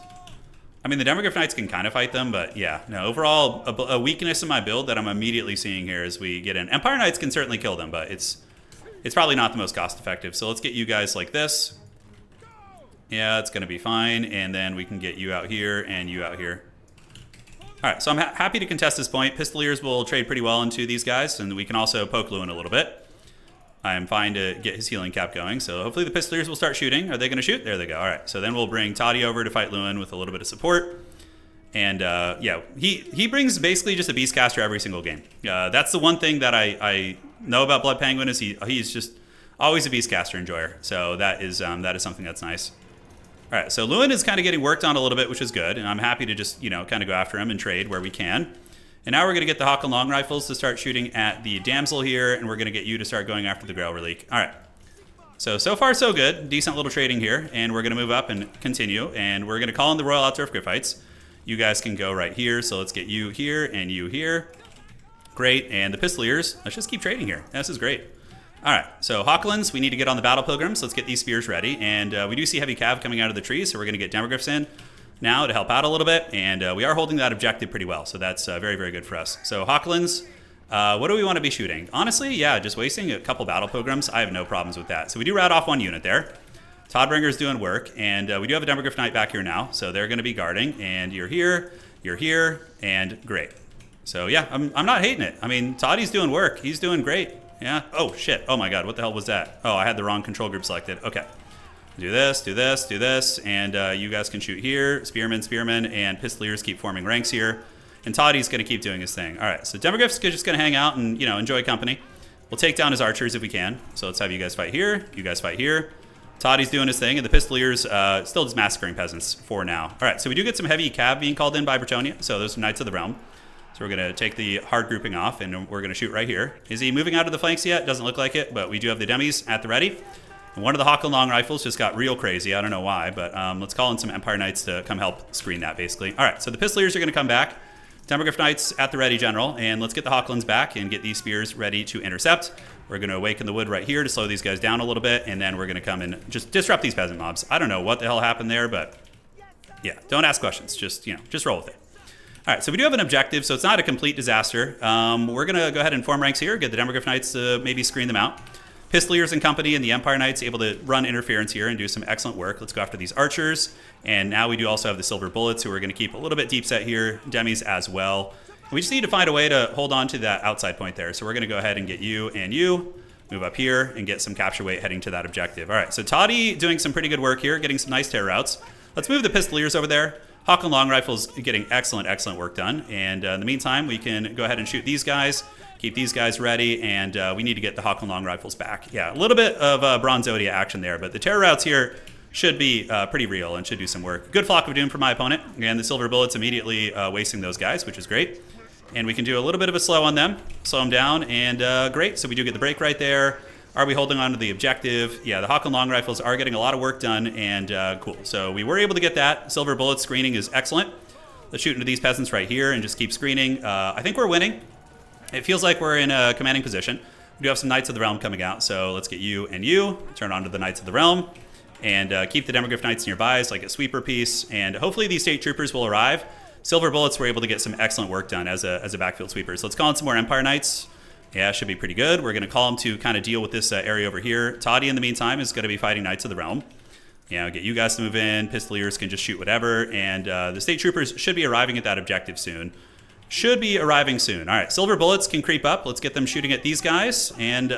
I mean, the Demogryph Knights can kind of fight them, but yeah. No, overall, a weakness in my build that I'm immediately seeing here as we get in. Empire Knights can certainly kill them, but it's probably not the most cost-effective. So let's get you guys like this. Yeah, it's going to be fine. And then we can get you out here and you out here. All right, so I'm happy to contest this point. Pistoliers will trade pretty well into these guys, and we can also poke Lewin a little bit. I am fine to get his healing cap going, so hopefully the Pistoliers will start shooting. Are they going to shoot? There they go. All right, so then we'll bring Toddy over to fight Lewin with a little bit of support. And yeah, he brings basically just a Beastcaster every single game. That's the one thing that I know about Blood Penguin is he's just always a Beastcaster enjoyer. So that is something that's nice. All right, so Lewin is kind of getting worked on a little bit, which is good, and I'm happy to just, you know, kind of go after him and trade where we can. And now we're going to get the Hawk and Long Rifles to start shooting at the Damsel here, and we're going to get you to start going after the Grail Relic. All right. So far so good. Decent little trading here, and we're going to move up and continue, and we're going to call in the Royal Outsurf Griffites. You guys can go right here, so let's get you here and you here. Great, and the Pistoliers, let's just keep trading here. This is great. All right, so Hawklands, we need to get on the Battle Pilgrims. Let's get these spears ready. And we do see heavy cav coming out of the trees, so we're going to get Demogryphs in now to help out a little bit. And we are holding that objective pretty well, so that's very, very good for us. So Hawklands, what do we want to be shooting? Honestly, yeah, just wasting a couple Battle Pilgrims, I have no problems with that. So we do route off one unit there. Toddbringer's doing work, and we do have a Demogryph Knight back here now, so they're going to be guarding. And you're here, and great. So yeah, I'm not hating it. I mean, Toddy's doing work. He's doing great. Yeah. Oh, shit. Oh, my God. What the hell was that? Oh, I had the wrong control group selected. Okay. Do this, and you guys can shoot here. Spearmen, and Pistoliers keep forming ranks here. And Toddy's going to keep doing his thing. All right, so Demogryph's just going to hang out and, enjoy company. We'll take down his archers if we can. So let's have you guys fight here. You guys fight here. Toddy's doing his thing, and the Pistoliers still just massacring peasants for now. All right, so we do get some heavy cav being called in by Bretonia. So those are Knights of the Realm. So we're going to take the hard grouping off, and we're going to shoot right here. Is he moving out of the flanks yet? Doesn't look like it, but we do have the demis at the ready. And one of the Hawkland long rifles just got real crazy. I don't know why, but let's call in some Empire Knights to come help screen that, basically. All right, so the Pistoliers are going to come back. Demogryph Knights at the ready, General, and let's get the Hawklands back and get these spears ready to intercept. We're going to awaken the wood right here to slow these guys down a little bit, and then we're going to come and just disrupt these peasant mobs. I don't know what the hell happened there, but yeah, don't ask questions. Just roll with it. All right, so we do have an objective, so it's not a complete disaster. We're going to go ahead and form ranks here, get the Demogryph Knights to maybe screen them out. Pistoliers and company and the Empire Knights able to run interference here and do some excellent work. Let's go after these archers. And now we do also have the Silver Bullets, who are going to keep a little bit deep set here. Demis as well. We just need to find a way to hold on to that outside point there. So we're going to go ahead and get you and you. Move up here and get some capture weight heading to that objective. All right, so Toddy doing some pretty good work here, getting some nice terror routes. Let's move the Pistoliers over there. Hawkland long rifles getting excellent work done. And in the meantime, we can go ahead and shoot these guys. Keep these guys ready, and we need to get the Hawkland long rifles back. Yeah, a little bit of Bronze Odia action there, but the terror routes here should be pretty real and should do some work. Good Flock of Doom for my opponent, and the Silver Bullets immediately wasting those guys, which is great. And we can do a little bit of a slow on them, slow them down, and great. So we do get the break right there. Are we holding on to the objective? Yeah, the Hawkland long rifles are getting a lot of work done, and cool. So we were able to get that. Silver Bullet screening is excellent. Let's shoot into these peasants right here and just keep screening. I think we're winning. It feels like we're in a commanding position. We do have some Knights of the Realm coming out, so let's get you and you. Turn on to the Knights of the Realm, and keep the Demogryph Knights nearby, so like a sweeper piece. And hopefully these State Troopers will arrive. Silver Bullets were able to get some excellent work done as a backfield sweeper. So let's call in some more Empire Knights. Yeah, should be pretty good. We're going to call them to kind of deal with this area over here. Toddy, in the meantime, is going to be fighting Knights of the Realm. Get you guys to move in. Pistoliers can just shoot whatever. And the State Troopers should be arriving at that objective soon. Should be arriving soon. All right, Silver Bullets can creep up. Let's get them shooting at these guys. And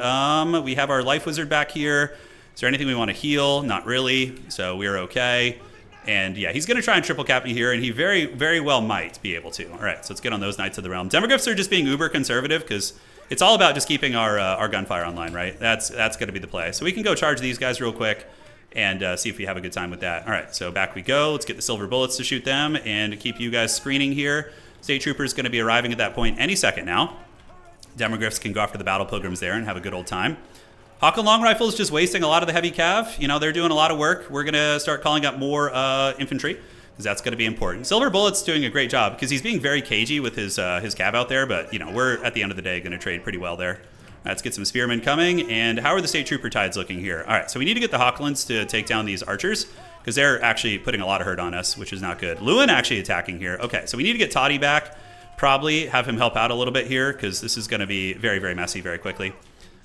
we have our Life Wizard back here. Is there anything we want to heal? Not really, so we're okay. And yeah, he's going to try and triple cap me here, and he very, very well might be able to. All right, so let's get on those Knights of the Realm. Demogryphs are just being uber conservative because it's all about just keeping our gunfire online, right? That's going to be the play. So we can go charge these guys real quick and see if we have a good time with that. All right, so back we go. Let's get the Silver Bullets to shoot them and keep you guys screening here. State Trooper is going to be arriving at that point any second now. Demogryphs can go after the Battle Pilgrims there and have a good old time. Hawkland long rifles just wasting a lot of the heavy cav. They're doing a lot of work. We're going to start calling up more infantry because that's going to be important. Silver Bullet's doing a great job because he's being very cagey with his cav out there, but we're at the end of the day going to trade pretty well there. Let's get some spearmen coming. And how are the State Trooper tides looking here? All right, so we need to get the Hawklands to take down these archers because they're actually putting a lot of hurt on us, which is not good. Lewin actually attacking here. Okay, so we need to get Toddy back. Probably have him help out a little bit here because this is going to be very, very messy very quickly.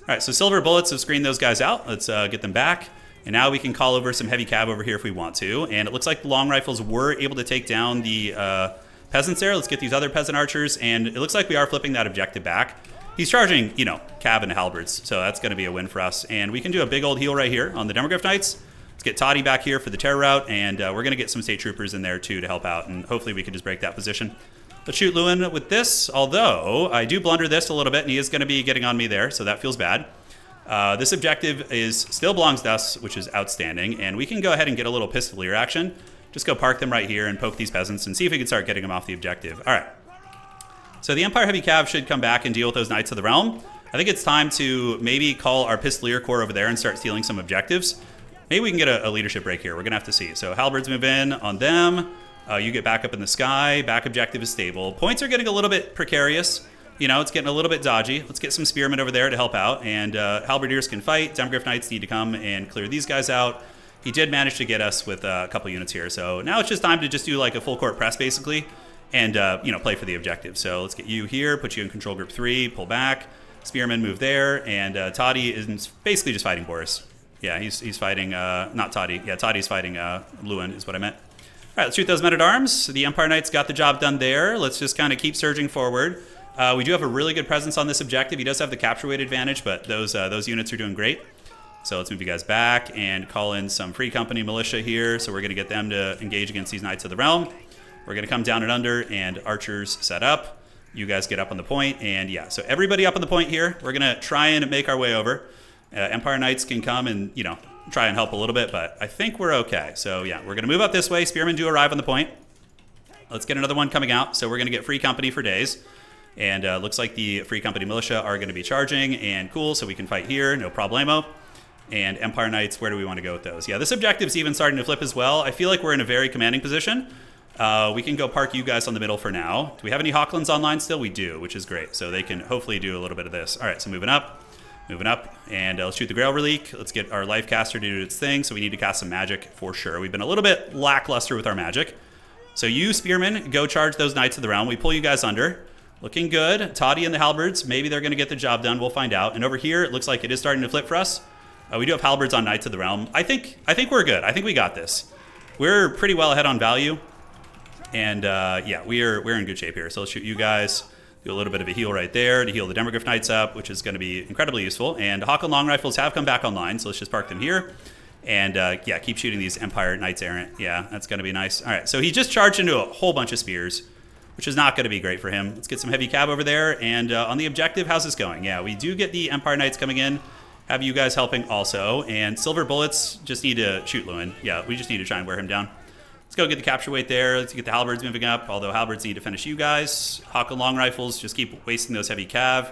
All right, so Silver Bullets have screened those guys out. Let's get them back. And now we can call over some heavy cav over here if we want to. And it looks like the long rifles were able to take down the peasants there. Let's get these other peasant archers. And it looks like we are flipping that objective back. He's charging, cav and halberds. So that's going to be a win for us. And we can do a big old heal right here on the Demogryph Knights. Let's get Toddy back here for the terror route. And we're going to get some State Troopers in there too to help out. And hopefully we can just break that position. Let's shoot Lewin with this, although I do blunder this a little bit, and he is going to be getting on me there, so that feels bad. This objective still belongs to us, which is outstanding, and we can go ahead and get a little Pistolier action. Just go park them right here and poke these peasants and see if we can start getting them off the objective. All right. So the Empire Heavy Cav should come back and deal with those Knights of the Realm. I think it's time to maybe call our Pistolier Corps over there and start stealing some objectives. Maybe we can get a leadership break here. We're going to have to see. So halberds move in on them. You get back up in the sky. Back objective is stable. Points are getting a little bit precarious. You know, it's getting a little bit dodgy. Let's get some spearmen over there to help out, and halberdiers can fight. Demogryph Knights need to come and clear these guys out. He did manage to get us with a couple units here, so now it's just time to just do like a full court press basically, and you know, play for the objective. So let's get you here, put you in control group 3, pull back, spearmen move there, and Toddy is basically just fighting Boris. Yeah, he's fighting not Toddy. Yeah, Toddy's fighting Lewin is what I meant. All right, let's shoot those men-at-arms. The Empire Knights got the job done there. Let's just kind of keep surging forward. We do have a really good presence on this objective. He does have the capture weight advantage, but those units are doing great. So let's move you guys back and call in some Free Company militia here. So we're going to get them to engage against these Knights of the Realm. We're going to come down and under, and archers set up. You guys get up on the point, and yeah, so everybody up on the point here. We're going to try and make our way over. Empire Knights can come and, you know, try and help a little bit, but I think we're okay. So yeah, we're going to move up this way. Spearmen do arrive on the point. Let's get another one coming out. So we're going to get Free Company for days. And looks like the Free Company militia are going to be charging, and cool, so we can fight here, no problemo. And Empire Knights, where do we want to go with those? Yeah, this objective's even starting to flip as well. I feel like we're in a very commanding position. We can go park you guys on the middle for now. Do we have any Hawklands online still? We do, which is great. So they can hopefully do a little bit of this. All right, so moving up, and let's shoot the Grail Relique. Let's get our Life Caster to do its thing. So we need to cast some magic for sure. We've been a little bit lackluster with our magic. So you, Spearmen, go charge those Knights of the Realm. We pull you guys under. Looking good. Toddy and the Halberds, maybe they're going to get the job done. We'll find out. And over here, it looks like it is starting to flip for us. We do have Halberds on Knights of the Realm. I think we're good. I think we got this. We're pretty well ahead on value. And yeah, we're in good shape here. So let's shoot you guys. Do a little bit of a heal right there to heal the Demogryph Knights up, which is going to be incredibly useful. And Hawkland Long Rifles have come back online, so let's just park them here. And yeah, keep shooting these Empire Knights Errant. Yeah, that's going to be nice. All right, so he just charged into a whole bunch of spears, which is not going to be great for him. Let's get some heavy cab over there. And on the objective, how's this going? Yeah, we do get the Empire Knights coming in. Have you guys helping also. And Silver Bullets just need to shoot Lewin. Yeah, we just need to try and wear him down. Let's go get the capture weight there. Let's get the Halberds moving up, although Halberds need to finish you guys. Hawk and Long Rifles, just keep wasting those heavy cav.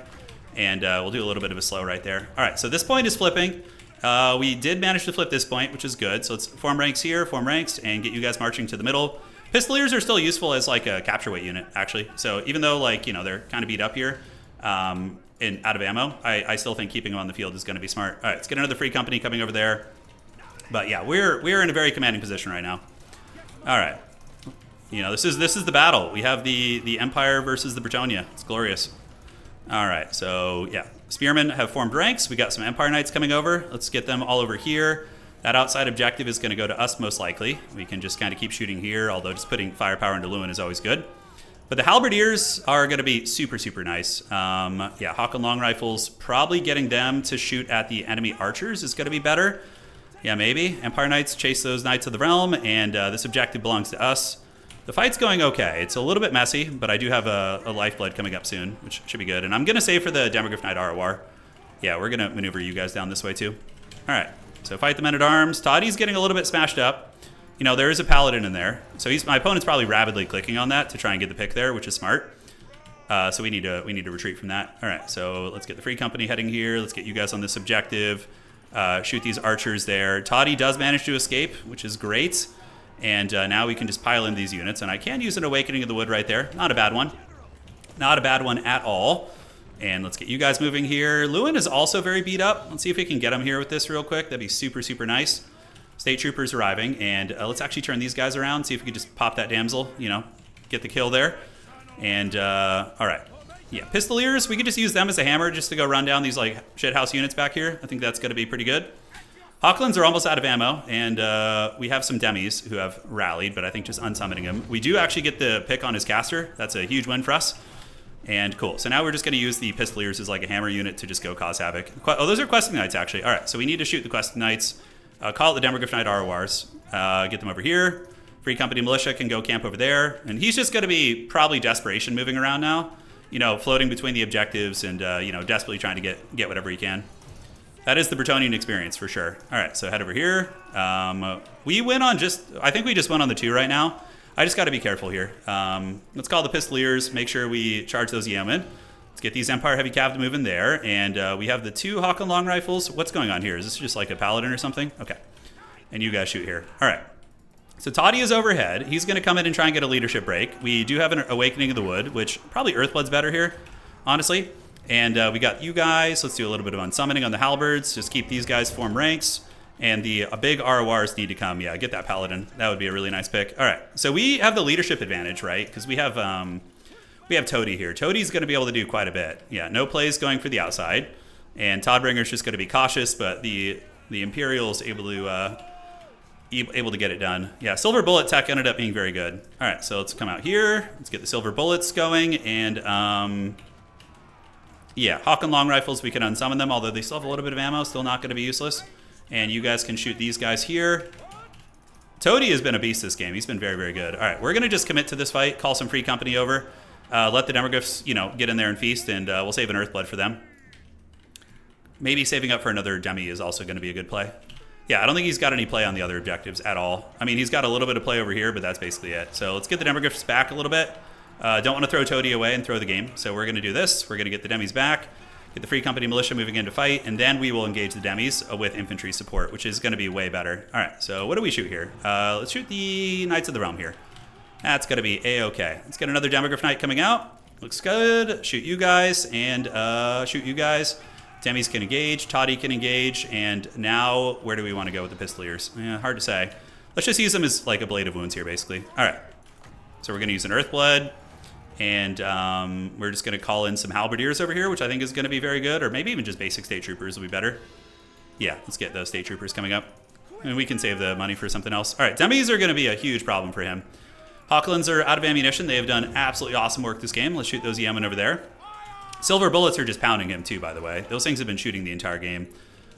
And we'll do a little bit of a slow right there. All right, so this point is flipping. We did manage to flip this point, which is good. So let's form ranks here, form ranks, and get you guys marching to the middle. Pistoliers are still useful as like a capture weight unit, actually. So even though, like, you know, they're kind of beat up here and out of ammo, I still think keeping them on the field is going to be smart. All right, let's get another Free Company coming over there. But yeah, we're in a very commanding position right now. All right, you know, this is the battle. We have the Empire versus the Bretonia. It's glorious. All right, so yeah, Spearmen have formed ranks. We got some Empire Knights coming over. Let's get them all over here. That outside objective is going to go to us most likely. We can just kind of keep shooting here, although just putting firepower into Lewin is always good. But the Halberdiers are going to be super, super nice. Yeah, Hawk and Long Rifles, probably getting them to shoot at the enemy archers is going to be better. Yeah, maybe. Empire Knights chase those Knights of the Realm, and this objective belongs to us. The fight's going okay. It's a little bit messy, but I do have a Lifeblood coming up soon, which should be good. And I'm going to save for the Demogryph Knight ROR. Yeah, we're going to maneuver you guys down this way too. All right. So fight the Men-at-Arms. Toddy's getting a little bit smashed up. You know, there is a Paladin in there. So my opponent's probably rapidly clicking on that to try and get the pick there, which is smart. So we need to retreat from that. All right, so let's get the Free Company heading here. Let's get you guys on this objective. Shoot these archers there. Toddy does manage to escape, which is great. And now we can just pile in these units. And I can use an Awakening of the Wood right there. Not a bad one. Not a bad one at all. And let's get you guys moving here. Lewin is also very beat up. Let's see if we can get him here with this real quick. That'd be super, super nice. State Troopers arriving. And let's actually turn these guys around. See if we could just pop that damsel, you know, get the kill there. And, all right. Yeah, Pistoliers, we could just use them as a hammer just to go run down these, like, shithouse units back here. I think that's going to be pretty good. Hawklands are almost out of ammo. And we have some demis who have rallied, but I think just unsummoning him. We do actually get the pick on his caster. That's a huge win for us. And cool. So now we're just going to use the Pistoliers as like a hammer unit to just go cause havoc. Oh, those are Questing Knights, actually. All right, so we need to shoot the Questing Knights. Call it the Demogryph Knight RORs. Get them over here. Free Company Militia can go camp over there. And he's just going to be probably Desperation moving around now. You know, floating between the objectives and, you know, desperately trying to get whatever he can. That is the Bretonian experience for sure. All right, so head over here. We win on I think we just went on the 2 right now. I just got to be careful here. Let's call the Pistoliers, make sure we charge those Yeomen. Let's get these Empire Heavy Cav to move in there. And we have the 2 Hawk and Long Rifles. What's going on here? Is this just like a Paladin or something? Okay. And you guys shoot here. All right. So Toddy is overhead. He's going to come in and try and get a leadership break. We do have an Awakening of the Wood, which probably Earthblood's better here. honestly. And we got you guys. Let's do a little bit of unsummoning on the halberds. Just keep these guys form ranks. And the big RORs need to come. Yeah, get that paladin. That would be a really nice pick. All right, so we have the leadership advantage, right? Because we have Toady here. Toady's going to be able to do quite a bit. Yeah, no plays going for the outside. And Toddbringer's just going to be cautious, but the Imperial's able to get it done. Yeah, Silver Bullet tech ended up being very good. All right, so let's come out here. Let's get the Silver Bullets going. And, yeah, Hawk and Long Rifles, we can unsummon them, although they still have a little bit of ammo. Still not going to be useless. And you guys can shoot these guys here. Toady has been a beast this game. He's been very, very good. All right, we're going to just commit to this fight, call some free company over, let the Demogryphs, get in there and feast, and we'll save an Earthblood for them. Maybe saving up for another Demi is also going to be a good play. Yeah, I don't think he's got any play on the other objectives at all. I mean, he's got a little bit of play over here, but that's basically it. So let's get the Demogryphs back a little bit. Don't want to throw Toady away and throw the game. So we're going to do this. We're going to get the Demis back. Get the Free Company Militia moving in to fight, and then we will engage the Demis with infantry support, which is going to be way better. All right, so what do we shoot here? Let's shoot the Knights of the Realm here. That's going to be A-okay. Let's get another Demogryph Knight coming out. Looks good. Shoot you guys, and shoot you guys. Demis can engage, Toddy can engage, and now where do we want to go with the Pistoliers? Hard to say. Let's just use them as like a Blade of Wounds here, basically. All right, so we're going to use an Earthblood. And we're just going to call in some halberdiers over here, which I think is going to be very good. Or maybe even just basic state troopers will be better. Yeah, let's get those state troopers coming up. And we can save the money for something else. All right, Demis are going to be a huge problem for him. Hawklands are out of ammunition. They have done absolutely awesome work this game. Let's shoot those Yemen over there. Silver Bullets are just pounding him too, by the way. Those things have been shooting the entire game,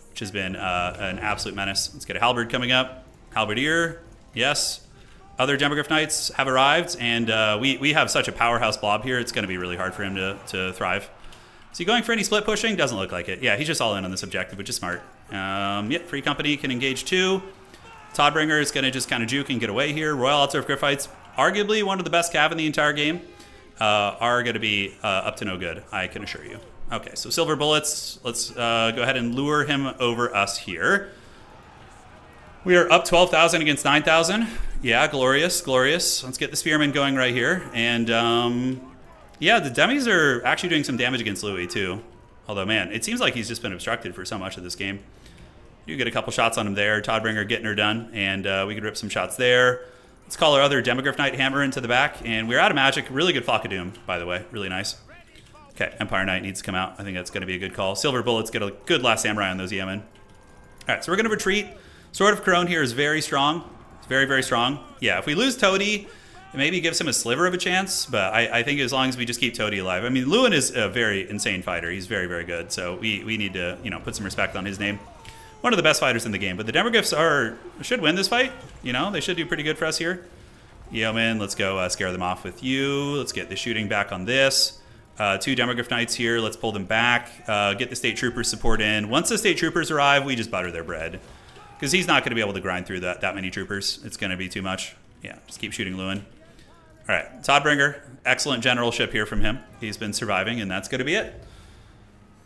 which has been an absolute menace. Let's get a halberd coming up. Halberdier, yes. Other Demogryph Knights have arrived, and we have such a powerhouse blob here, it's going to be really hard for him to thrive. Is he going for any split pushing? Doesn't look like it. Yeah, he's just all in on this objective, which is smart. Yep, Free Company can engage too. Toddbringer is going to just kind of juke and get away here. Royal Altar of Griffites, arguably one of the best cav in the entire game, are going to be up to no good, I can assure you. Okay, so Silver Bullets, let's go ahead and lure him over us here. We are up 12,000 against 9,000. Yeah, glorious, glorious. Let's get the Spearmen going right here. And, yeah, the Demis are actually doing some damage against Louis, too. Although, man, it seems like he's just been obstructed for so much of this game. You get a couple shots on him there. Toddbringer getting her done. And we could rip some shots there. Let's call our other Demogryph Knight Hammer into the back. And we're out of magic. Really good Flock of Doom, by the way. Really nice. Okay, Empire Knight needs to come out. I think that's going to be a good call. Silver Bullets get a good last Samurai on those Yemen. All right, so we're going to retreat. Sword of Corone here is very strong. It's very, very strong. Yeah, if we lose Toady, it maybe gives him a sliver of a chance, but I think as long as we just keep Toady alive. I mean, Lewin is a very insane fighter. He's very, very good, so we need to, put some respect on his name. One of the best fighters in the game, but the Demogryphs should win this fight. They should do pretty good for us here. Yeoman, let's go scare them off with you. Let's get the shooting back on this. 2 Demogryph Knights here. Let's pull them back. Get the State Troopers support in. Once the State Troopers arrive, we just butter their bread. Because he's not going to be able to grind through that many troopers. It's going to be too much. Yeah, just keep shooting Lewin. All right, Toddbringer. Excellent generalship here from him. He's been surviving, and that's going to be it.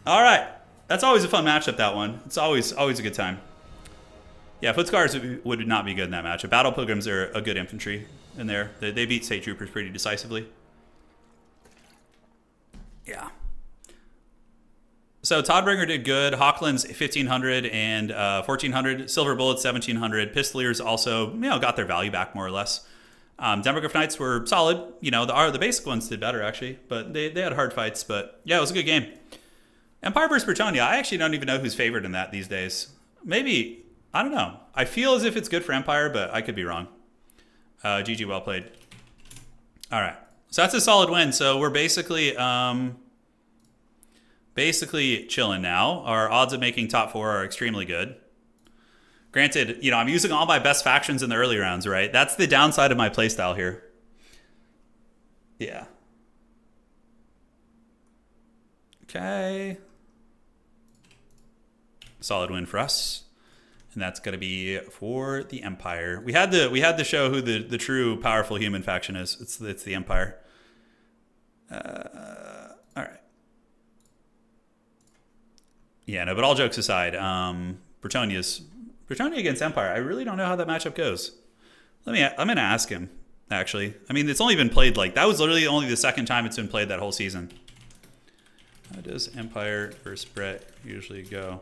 All right. That's always a fun matchup, that one. It's always a good time. Yeah, Footscars would not be good in that matchup. Battle Pilgrims are a good infantry in there. They beat State Troopers pretty decisively. Yeah. So Toddbringer did good. Hawklands 1,500 and 1,400. Silver Bullets 1,700. Pistoliers also, got their value back more or less. Demogryph Knights were solid. The basic ones did better actually, but they had hard fights. But yeah, it was a good game. Empire vs. Britannia. I actually don't even know who's favored in that these days. Maybe, I don't know. I feel as if it's good for Empire, but I could be wrong. GG, well played. All right, so that's a solid win. So we're basically chilling now. Our odds of making top 4 are extremely good. Granted, I'm using all my best factions in the early rounds, right? That's the downside of my playstyle here. Yeah. Okay. Solid win for us. And that's going to be for the Empire. We had to show who the true powerful human faction is. It's the Empire. All right. Yeah, no, but all jokes aside, Britannia against Empire. I really don't know how that matchup goes. I'm gonna ask him, actually. I mean, it's only been played that was literally only the second time it's been played that whole season. How does Empire versus Brett usually go?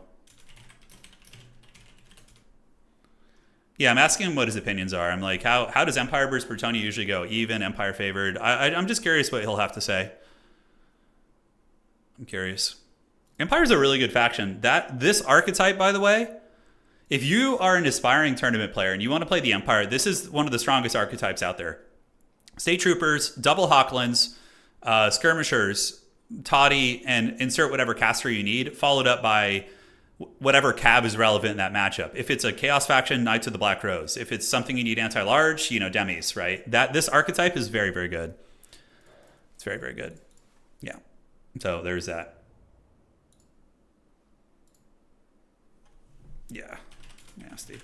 Yeah, I'm asking him what his opinions are. I'm like, how does Empire versus Bretonia usually go? Even, Empire favored? I'm just curious what he'll have to say. I'm curious. Empire's a really good faction. This archetype, by the way, if you are an aspiring tournament player and you want to play the Empire, this is one of the strongest archetypes out there. State Troopers, double Hawklands, Skirmishers, Toddy, and insert whatever caster you need, followed up by whatever cab is relevant in that matchup. If it's a Chaos faction, Knights of the Black Rose. If it's something you need anti-large, Demis, right? This archetype is very, very good. It's very, very good. Yeah. So there's that. Yeah. Nasty.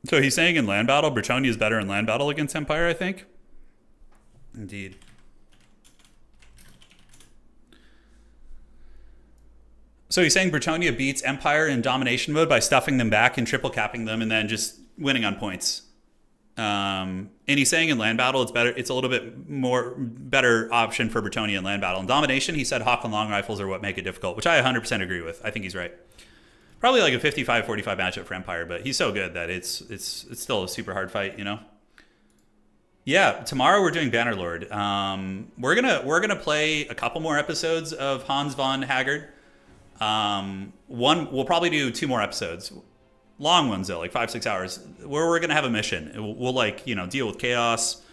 So he's saying in land battle, Bretonia is better in land battle against Empire, I think. Indeed. So he's saying Bretonia beats Empire in domination mode by stuffing them back and triple capping them and then just winning on points. And he's saying in land battle, it's better. It's a little bit more better option for Bretonia in land battle. In domination, he said Hawk and long rifles are what make it difficult, which I 100% agree with. I think he's right. Probably like a 55-45 matchup for Empire, but he's so good that it's still a super hard fight, Yeah, tomorrow we're doing Bannerlord. We're gonna play a couple more episodes of Hans von Haggard. We'll probably do 2 more episodes, long ones though, like 5-6 hours, where we're gonna have a mission. We'll deal with chaos,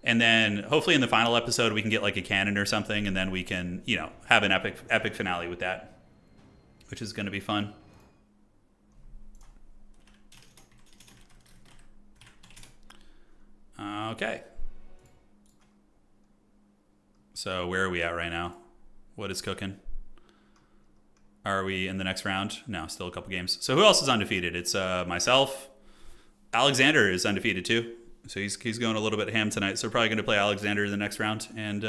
and then hopefully in the final episode we can get like a cannon or something, and then we can have an epic finale with that, which is gonna be fun. Okay. So where are we at right now? What is cooking? Are we in the next round? No, still a couple games. So who else is undefeated? It's myself. Alexander is undefeated too. So he's going a little bit ham tonight. So we're probably going to play Alexander in the next round. And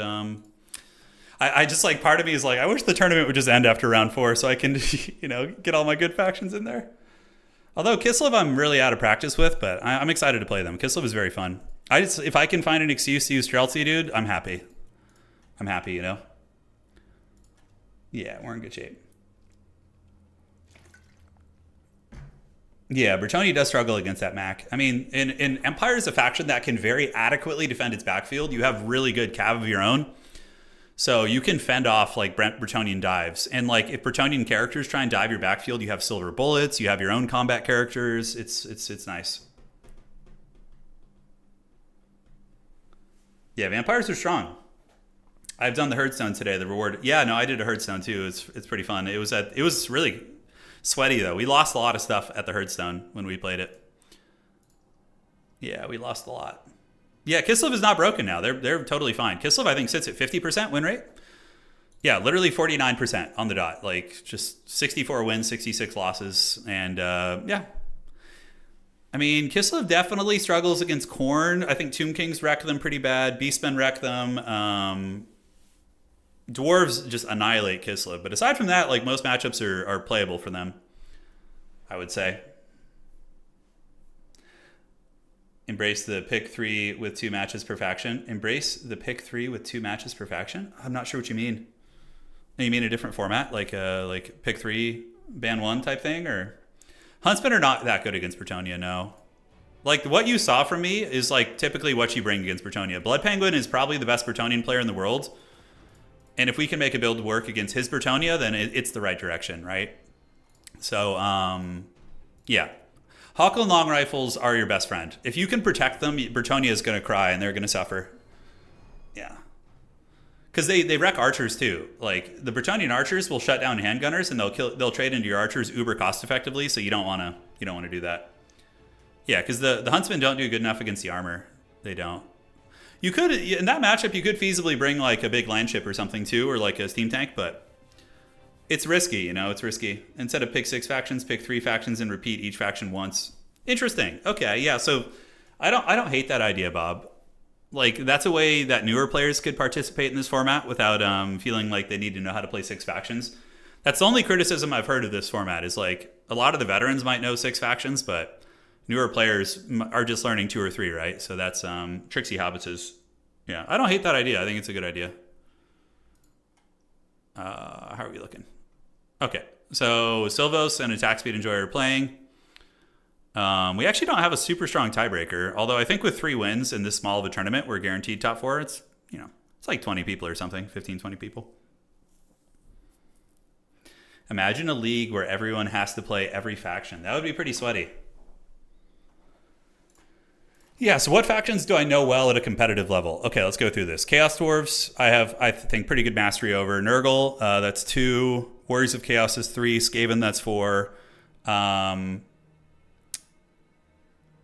I just like, part of me is like, I wish the tournament would just end after round 4 so I can, get all my good factions in there. Although Kislev I'm really out of practice with, but I'm excited to play them. Kislev is very fun. If I can find an excuse to use Streltsy, dude, I'm happy. I'm happy, Yeah, we're in good shape. Yeah, Bretonia does struggle against that Mac. I mean, in Empire is a faction that can very adequately defend its backfield. You have really good cav of your own. So you can fend off like Bretonian dives. And like if Bretonian characters try and dive your backfield, you have silver bullets, you have your own combat characters. It's nice. Yeah, vampires are strong. I've done the Herdstone today, the reward. Yeah, no, I did a Herdstone too. It's pretty fun. It was really sweaty though. We lost a lot of stuff at the Herdstone when we played it. Yeah, we lost a lot. Yeah, Kislev is not broken now. They're totally fine. Kislev, I think, sits at 50% win rate. Yeah, literally 49% on the dot. Like just 64 wins, 66 losses, and yeah. I mean, Kislev definitely struggles against Khorne. I think Tomb Kings wreck them pretty bad. Beastmen wreck them. Dwarves just annihilate Kislev. But aside from that, like most matchups are playable for them, I would say. Embrace the pick 3 with 2 matches per faction. Embrace the pick 3 with 2 matches per faction? I'm not sure what you mean. You mean a different format? Like pick 3, ban 1 type thing? Or Huntsmen are not that good against Bretonia, no. Like what you saw from me is like typically what you bring against Bretonia. Blood Penguin is probably the best Bretonian player in the world. And if we can make a build work against his Bretonia, then it's the right direction, right? So, yeah. Hawkland long rifles are your best friend. If you can protect them, Bretonia is going to cry and they're going to suffer. Yeah. Because they wreck archers too. Like the Bretonian archers will shut down handgunners and they'll trade into your archers uber cost effectively, so you don't want to do that. Yeah, because the huntsmen don't do good enough against the armor. They don't. You could, in that matchup, you could feasibly bring like a big landship or something too, or like a steam tank, but it's risky, it's risky. Instead of pick 6 factions, pick 3 factions and repeat each faction once. Interesting. Okay, yeah, so I don't hate that idea, Bob. Like that's a way that newer players could participate in this format without feeling like they need to know how to play 6 factions. That's the only criticism I've heard of this format is like a lot of the veterans might know 6 factions, but Newer players are just learning 2 or 3, right? So that's Trixie Hobbitses. Yeah, I don't hate that idea. I think it's a good idea. How are we looking? Okay, so Silvos and Attack Speed Enjoyer are playing. We actually don't have a super strong tiebreaker, although I think with 3 wins in this small of a tournament, we're guaranteed top 4. It's, it's like 20 people or something, 15, 20 people. Imagine a league where everyone has to play every faction. That would be pretty sweaty. Yeah, so what factions do I know well at a competitive level? Okay, let's go through this. Chaos Dwarves, I have, I think, pretty good mastery over. Nurgle, that's 2. Warriors of Chaos is 3. Skaven, that's 4.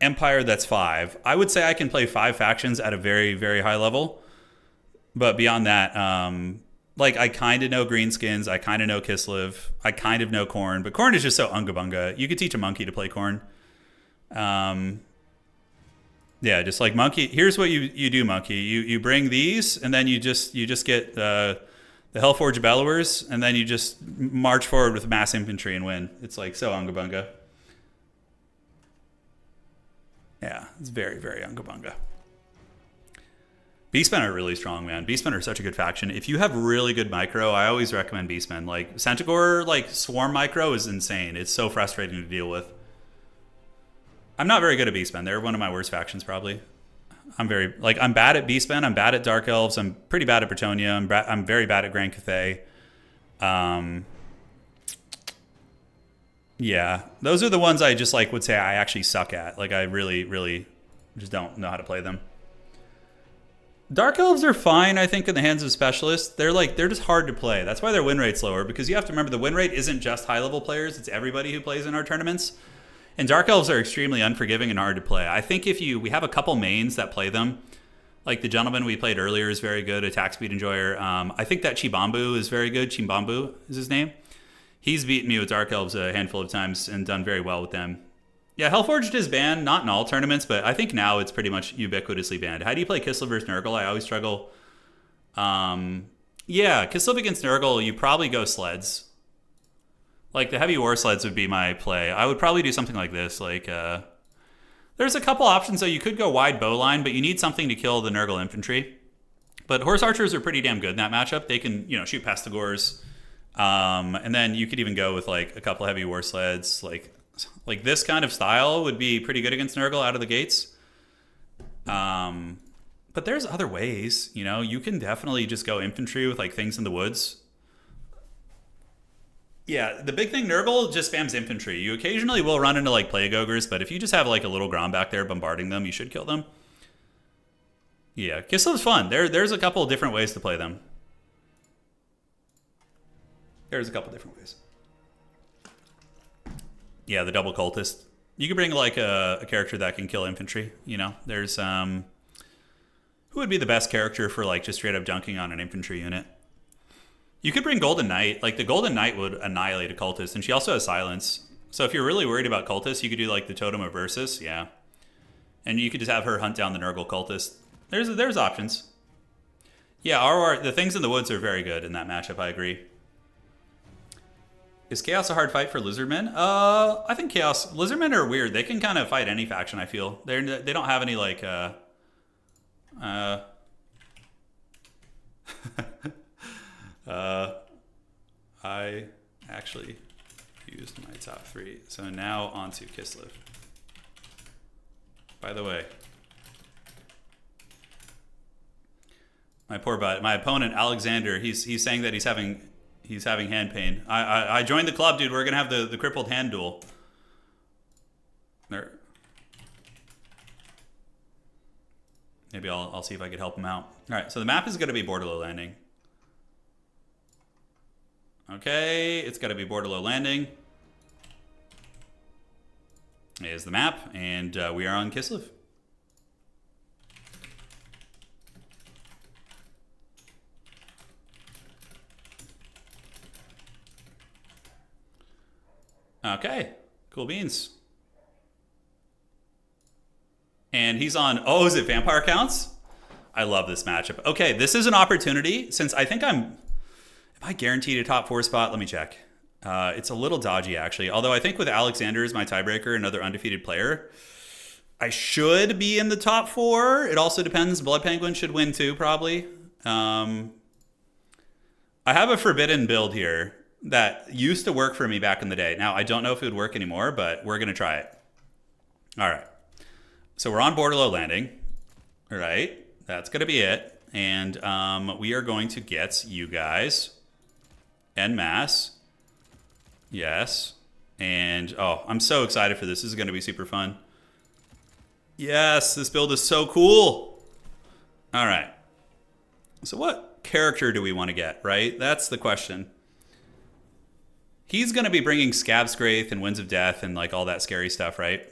Empire, that's 5. I would say I can play 5 factions at a very, very high level. But beyond that, like, I kind of know Greenskins. I kind of know Kislev. I kind of know Khorne. But Khorne is just so unga bunga. You could teach a monkey to play Khorne. Yeah, just like monkey. Here's what you do, monkey. You bring these, and then you just get the Hellforged Bellowers, and then you just march forward with mass infantry and win. It's like so unga bunga. Yeah, it's very, very unga bunga. Beastmen are really strong, man. Beastmen are such a good faction. If you have really good micro, I always recommend Beastmen. Like Centaur, like Swarm micro is insane. It's so frustrating to deal with. I'm not very good at Beastmen. They're one of my worst factions, probably. I'm bad at Beastmen. I'm bad at Dark Elves. I'm pretty bad at Bretonnia. I'm very bad at Grand Cathay. Yeah, those are the ones I just would say I actually suck at. Like I really, really just don't know how to play them. Dark Elves are fine, I think, in the hands of specialists. They're just hard to play. That's why their win rate's lower, because you have to remember the win rate isn't just high level players. It's everybody who plays in our tournaments. And Dark Elves are extremely unforgiving and hard to play. I think we have a couple mains that play them. Like the gentleman we played earlier is very good, Attack Speed Enjoyer. I think that Chibambu is very good. Chimbambu is his name. He's beaten me with Dark Elves a handful of times and done very well with them. Yeah, Hellforged is banned, not in all tournaments, but I think now it's pretty much ubiquitously banned. How do you play Kislev versus Nurgle? I always struggle. Yeah, Kislev against Nurgle, you probably go sleds. Like, the heavy war sleds would be my play. I would probably do something like this. Like, there's a couple options, though. You could go wide bow line, but you need something to kill the Nurgle infantry. But horse archers are pretty damn good in that matchup. They can, shoot past the gores. And then you could even go with, like, a couple heavy war sleds. Like this kind of style would be pretty good against Nurgle out of the gates. But there's other ways, You can definitely just go infantry with, like, things in the woods. Yeah, the big thing, Nurgle just spams infantry. You occasionally will run into, like, Plague Ogres, but if you just have, like, a little Grom back there bombarding them, you should kill them. Yeah, Kislev's fun. There's a couple of different ways to play them. There's a couple different ways. Yeah, the double cultist. You could bring, like, a character that can kill infantry, There's, who would be the best character for, like, just straight up dunking on an infantry unit? You could bring Golden Knight. Like, the Golden Knight would annihilate a cultist, and she also has silence. So if you're really worried about cultists, you could do, like, the Totem of Versus, yeah. And you could just have her hunt down the Nurgle cultist. There's options. Yeah, the things in the woods are very good in that matchup, I agree. Is Chaos a hard fight for Lizardmen? I think Lizardmen are weird. They can kind of fight any faction, I feel. They don't have any, like, I actually used my top 3. So now on to Kislev. By the way, my poor butt, my opponent Alexander, he's saying that he's having hand pain. I joined the club, dude. We're gonna have the crippled hand duel. There. Maybe I'll see if I could help him out. All right, so the map is gonna be Borderlow Landing. Okay, it's got to be Borderlow Landing. Here's the map, and we are on Kislev. Okay, cool beans. And he's on, is it Vampire Counts? I love this matchup. Okay, this is an opportunity, since I think am I guaranteed a top 4 spot? Let me check. It's a little dodgy, actually. Although I think with Alexander as my tiebreaker, another undefeated player, I should be in the top 4. It also depends. Blood Penguin should win too, probably. I have a forbidden build here that used to work for me back in the day. Now, I don't know if it would work anymore, but we're going to try it. All right. So we're on Borderlow Landing. All right. That's going to be it. And we are going to get you guys en masse. Yes. And, oh, I'm so excited for this. This is going to be super fun. Yes, this build is so cool. All right. So what character do we want to get, right? That's the question. He's going to be bringing Scab Scraith and Winds of Death and like all that scary stuff, right?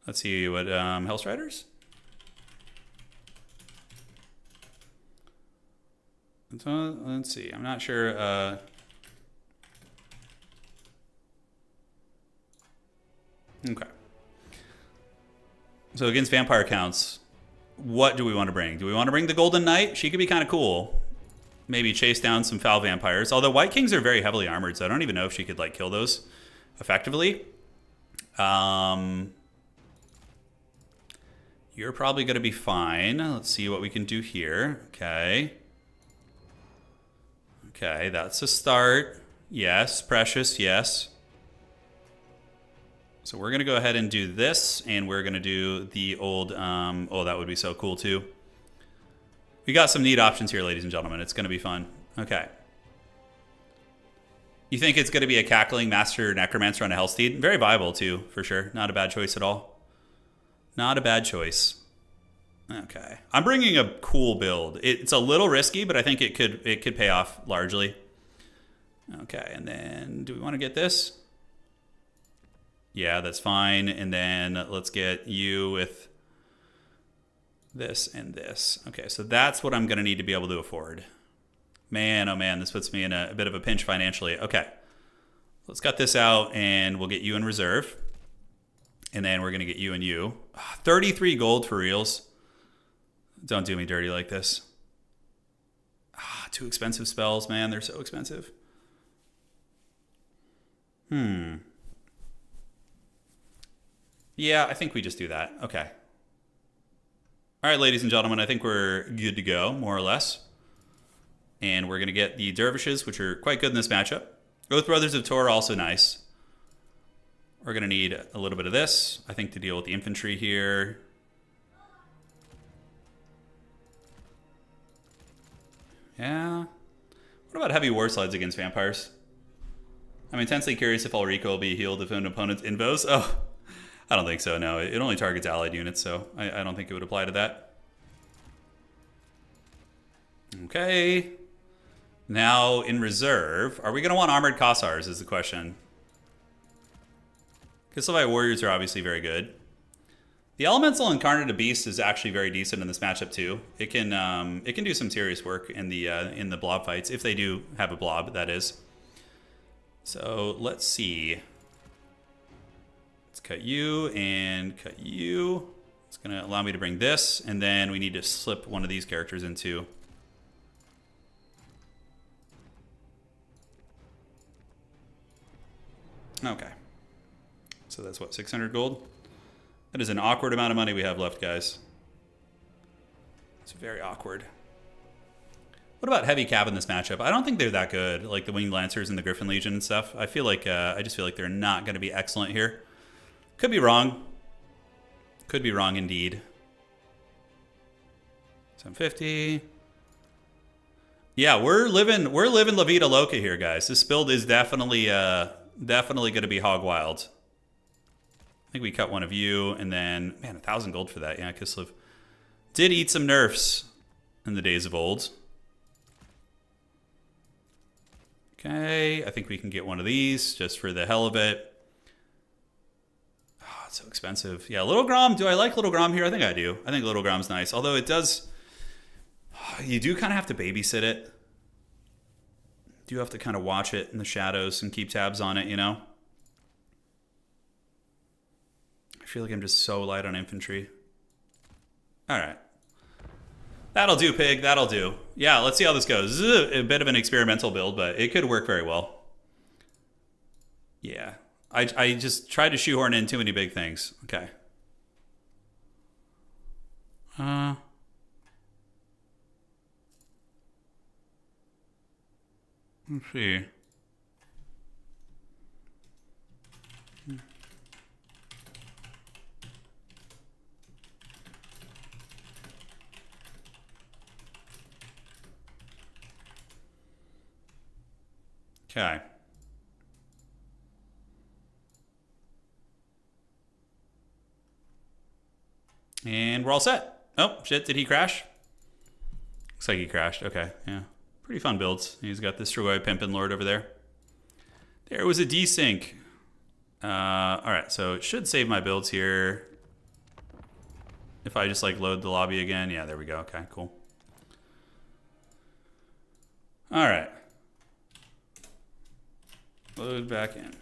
Let's see what Hellstriders. Let's see. I'm not sure. Okay. So against vampire counts, what do we want to bring? Do we want to bring the Golden Knight? She could be kind of cool. Maybe chase down some foul vampires. Although White Kings are very heavily armored, so I don't even know if she could like kill those effectively. You're probably going to be fine. Let's see what we can do here. Okay. Okay, that's a start. Yes, Precious, yes. So we're going to go ahead and do this, and we're going to do the old... oh, that would be so cool, too. We got some neat options here, ladies and gentlemen. It's going to be fun. Okay. You think it's going to be a Cackling Master Necromancer on a Hellsteed? Very viable, too, for sure. Not a bad choice at all. Not a bad choice. Okay. I'm bringing a cool build. It's a little risky, but I think it could pay off largely. Okay, and then do we want to get this? Yeah, that's fine. And then let's get you with this and this. Okay, so that's what I'm going to need to be able to afford. Man, oh man, this puts me in a bit of a pinch financially. Okay, let's cut this out and we'll get you in reserve. And then we're going to get you and you. 33 gold for reals. Don't do me dirty like this. Too expensive spells, man. They're so expensive. Yeah, I think we just do that. Okay. All right, ladies and gentlemen, I think we're good to go, more or less. And we're going to get the Dervishes, which are quite good in this matchup. Oath Brothers of Tor, also nice. We're going to need a little bit of this, I think, to deal with the infantry here. Yeah. What about heavy war slides against vampires? I'm intensely curious if Ulrico will be healed if an opponent's invos. Oh, I don't think so, no. It only targets allied units, so I don't think it would apply to that. Okay. Now, in reserve, are we going to want Armored Kossars is the question. Kislevi Warriors are obviously very good. The Elemental Incarnate Beast is actually very decent in this matchup too. It can do some serious work in the blob fights, if they do have a blob, that is. So let's see. Let's cut you and cut you. It's going to allow me to bring this, and then we need to slip one of these characters into. Okay. So that's what, 600 gold? That is an awkward amount of money we have left, guys. It's very awkward. What about heavy cab in this matchup? I don't think they're that good, like the Winged Lancers and the Griffin Legion and stuff. I feel like I just feel like they're not going to be excellent here. Could be wrong. Could be wrong indeed. 750. Yeah, we're living La Vida Loca here, guys. This build is definitely going to be hog wild. I think we cut one of you, and then, man, 1,000 gold for that. Yeah, Kislev did eat some nerfs in the days of old. Okay, I think we can get one of these just for the hell of it. Oh, it's so expensive. Yeah, Little Grom. Do I like Little Grom here? I think I do. I think Little Grom's nice. Although it does... You do kind of have to babysit it. You do have to kind of watch it in the shadows and keep tabs on it, you know? I feel like I'm just so light on infantry. All right. That'll do, Pig. That'll do. Yeah, let's see how this goes. This is a bit of an experimental build, but it could work very well. Yeah. I just tried to shoehorn in too many big things. Okay. Let's see. Okay. And we're all set. Oh, shit, did he crash? Looks like he crashed. Okay, yeah. Pretty fun builds. He's got the Strigoi Pimpin' Lord over there. There was a desync. Alright, so it should save my builds here. If I just like load the lobby again. Yeah, there we go. Okay, cool. Alright. Load back in.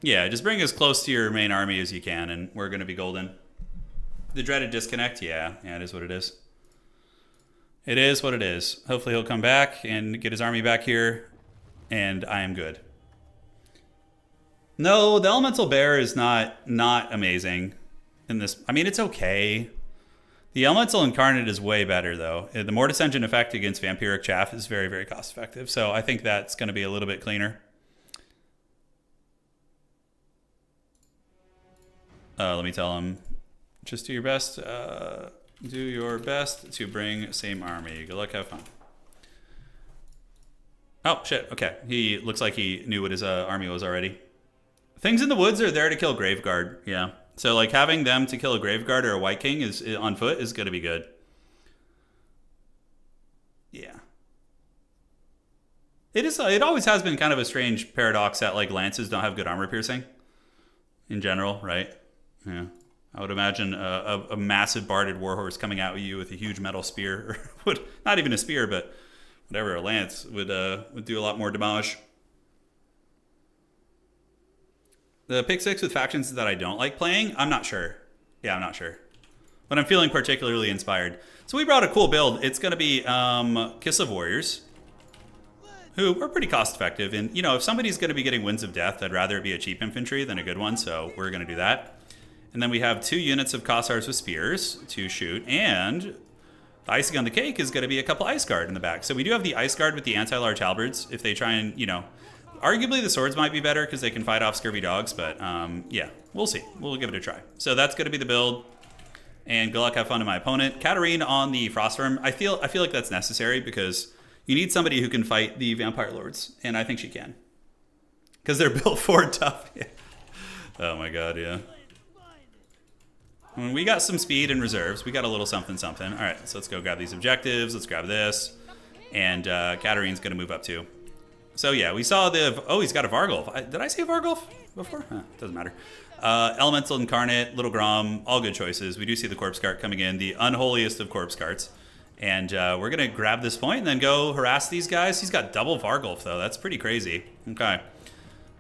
Yeah, just bring as close to your main army as you can, and we're going to be golden. The dreaded disconnect? Yeah, it is what it is. It is what it is. Hopefully he'll come back and get his army back here, and I am good. No, the Elemental Bear is not amazing in this. I mean, it's okay. The Elemental Incarnate is way better, though. The Mortis Engine effect against Vampiric Chaff is very, very cost-effective, so I think that's going to be a little bit cleaner. Let me tell him, just do your best. Do your best to bring same army. Good luck, have fun. Oh, shit. Okay. He looks like he knew what his army was already. Things in the woods are there to kill Graveguard. Yeah. So, like, having them to kill a Graveguard or a White King is on foot is going to be good. Yeah. It always has been kind of a strange paradox that, like, lances don't have good armor piercing. In general, right? Yeah. I would imagine a massive barded warhorse coming out at you with a huge metal spear, or not even a spear, but whatever, a lance would do a lot more damage. The pick 6 with factions that I don't like playing, I'm not sure. Yeah, I'm not sure. But I'm feeling particularly inspired. So we brought a cool build. It's going to be Kiss of Warriors, who are pretty cost effective. And, you know, if somebody's going to be getting Winds of Death, I'd rather it be a cheap infantry than a good one, so we're going to do that. And then we have 2 units of Kossars with spears to shoot, and the icing on the cake is going to be a couple Ice Guard in the back. So we do have the Ice Guard with the anti-large halberds. If they try and, you know, arguably the swords might be better because they can fight off scurvy dogs, but yeah, we'll see. We'll give it a try. So that's going to be the build, and good luck, have fun to my opponent. Katarine on the Frostworm. I feel like that's necessary because you need somebody who can fight the Vampire Lords, and I think she can. Because they're built for tough. Yeah. Oh my god, yeah. We got some speed and reserves. We got a little something. All right, so let's go grab these objectives. Let's grab this. And Katarine's going to move up too. So yeah, we saw the... Oh, he's got a Vargulf. Did I say Vargulf before? Doesn't matter. Elemental Incarnate, Little Grom, all good choices. We do see the Corpse Cart coming in, the unholiest of Corpse Carts. And we're going to grab this point and then go harass these guys. He's got double Vargulf, though. That's pretty crazy. Okay.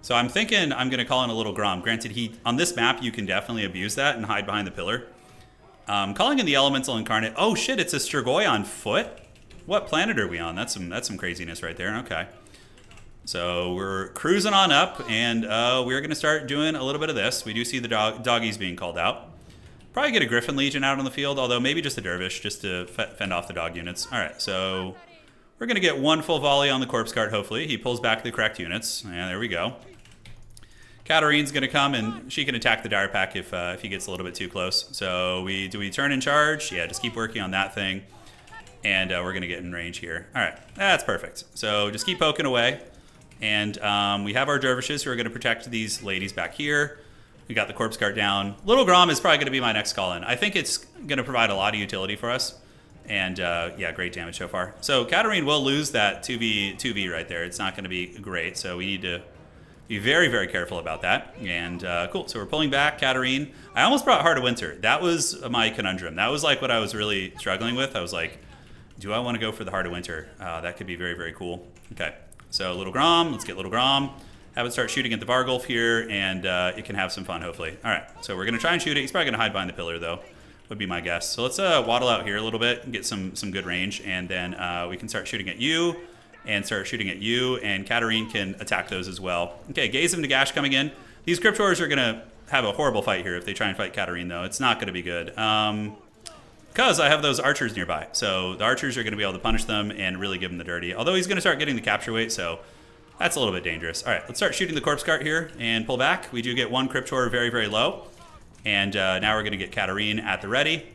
So I'm thinking I'm going to call in a Little Grom. Granted, on this map, you can definitely abuse that and hide behind the pillar. Calling in the Elemental Incarnate. Oh, shit, it's a Strigoi on foot? What planet are we on? That's some craziness right there. Okay. So we're cruising on up, and we're going to start doing a little bit of this. We do see the doggies being called out. Probably get a Griffin Legion out on the field, although maybe just a Dervish just to fend off the dog units. All right, so we're going to get one full volley on the Corpse Cart, hopefully. He pulls back the correct units, and there we go. Katarine's going to come, and she can attack the Dire Pack if he gets a little bit too close. So do we turn and charge? Yeah, just keep working on that thing, and we're going to get in range here. All right, that's perfect. So just keep poking away, and we have our Dervishes who are going to protect these ladies back here. We got the Corpse Cart down. Little Grom is probably going to be my next call-in. I think it's going to provide a lot of utility for us, and yeah, great damage so far. So Katarine will lose that 2v right there. It's not going to be great, so we need to be very, very careful about that. And cool, so we're pulling back Katarine. I almost brought Heart of Winter. That was my conundrum. That was like what I was really struggling with. I was like, do I want to go for the Heart of Winter? That could be very, very cool. Okay, so Little Grom, let's get Little Grom. Have it start shooting at the Vargulf here, and it can have some fun, hopefully. All right, so we're going to try and shoot it. He's probably going to hide behind the pillar, though. would be my guess. So let's waddle out here a little bit and get some good range, and then we can start shooting at you and start shooting at you, and Katarine can attack those as well. Okay, Gaze of Nagash coming in. These Cryptors are going to have a horrible fight here if they try and fight Katarine, though. It's not going to be good. Because I have those archers nearby. So the archers are going to be able to punish them and really give them the dirty. Although he's going to start getting the capture weight, so that's a little bit dangerous. All right, let's start shooting the corpse cart here and pull back. We do get one Cryptor very, very low. And now we're going to get Katarine at the ready.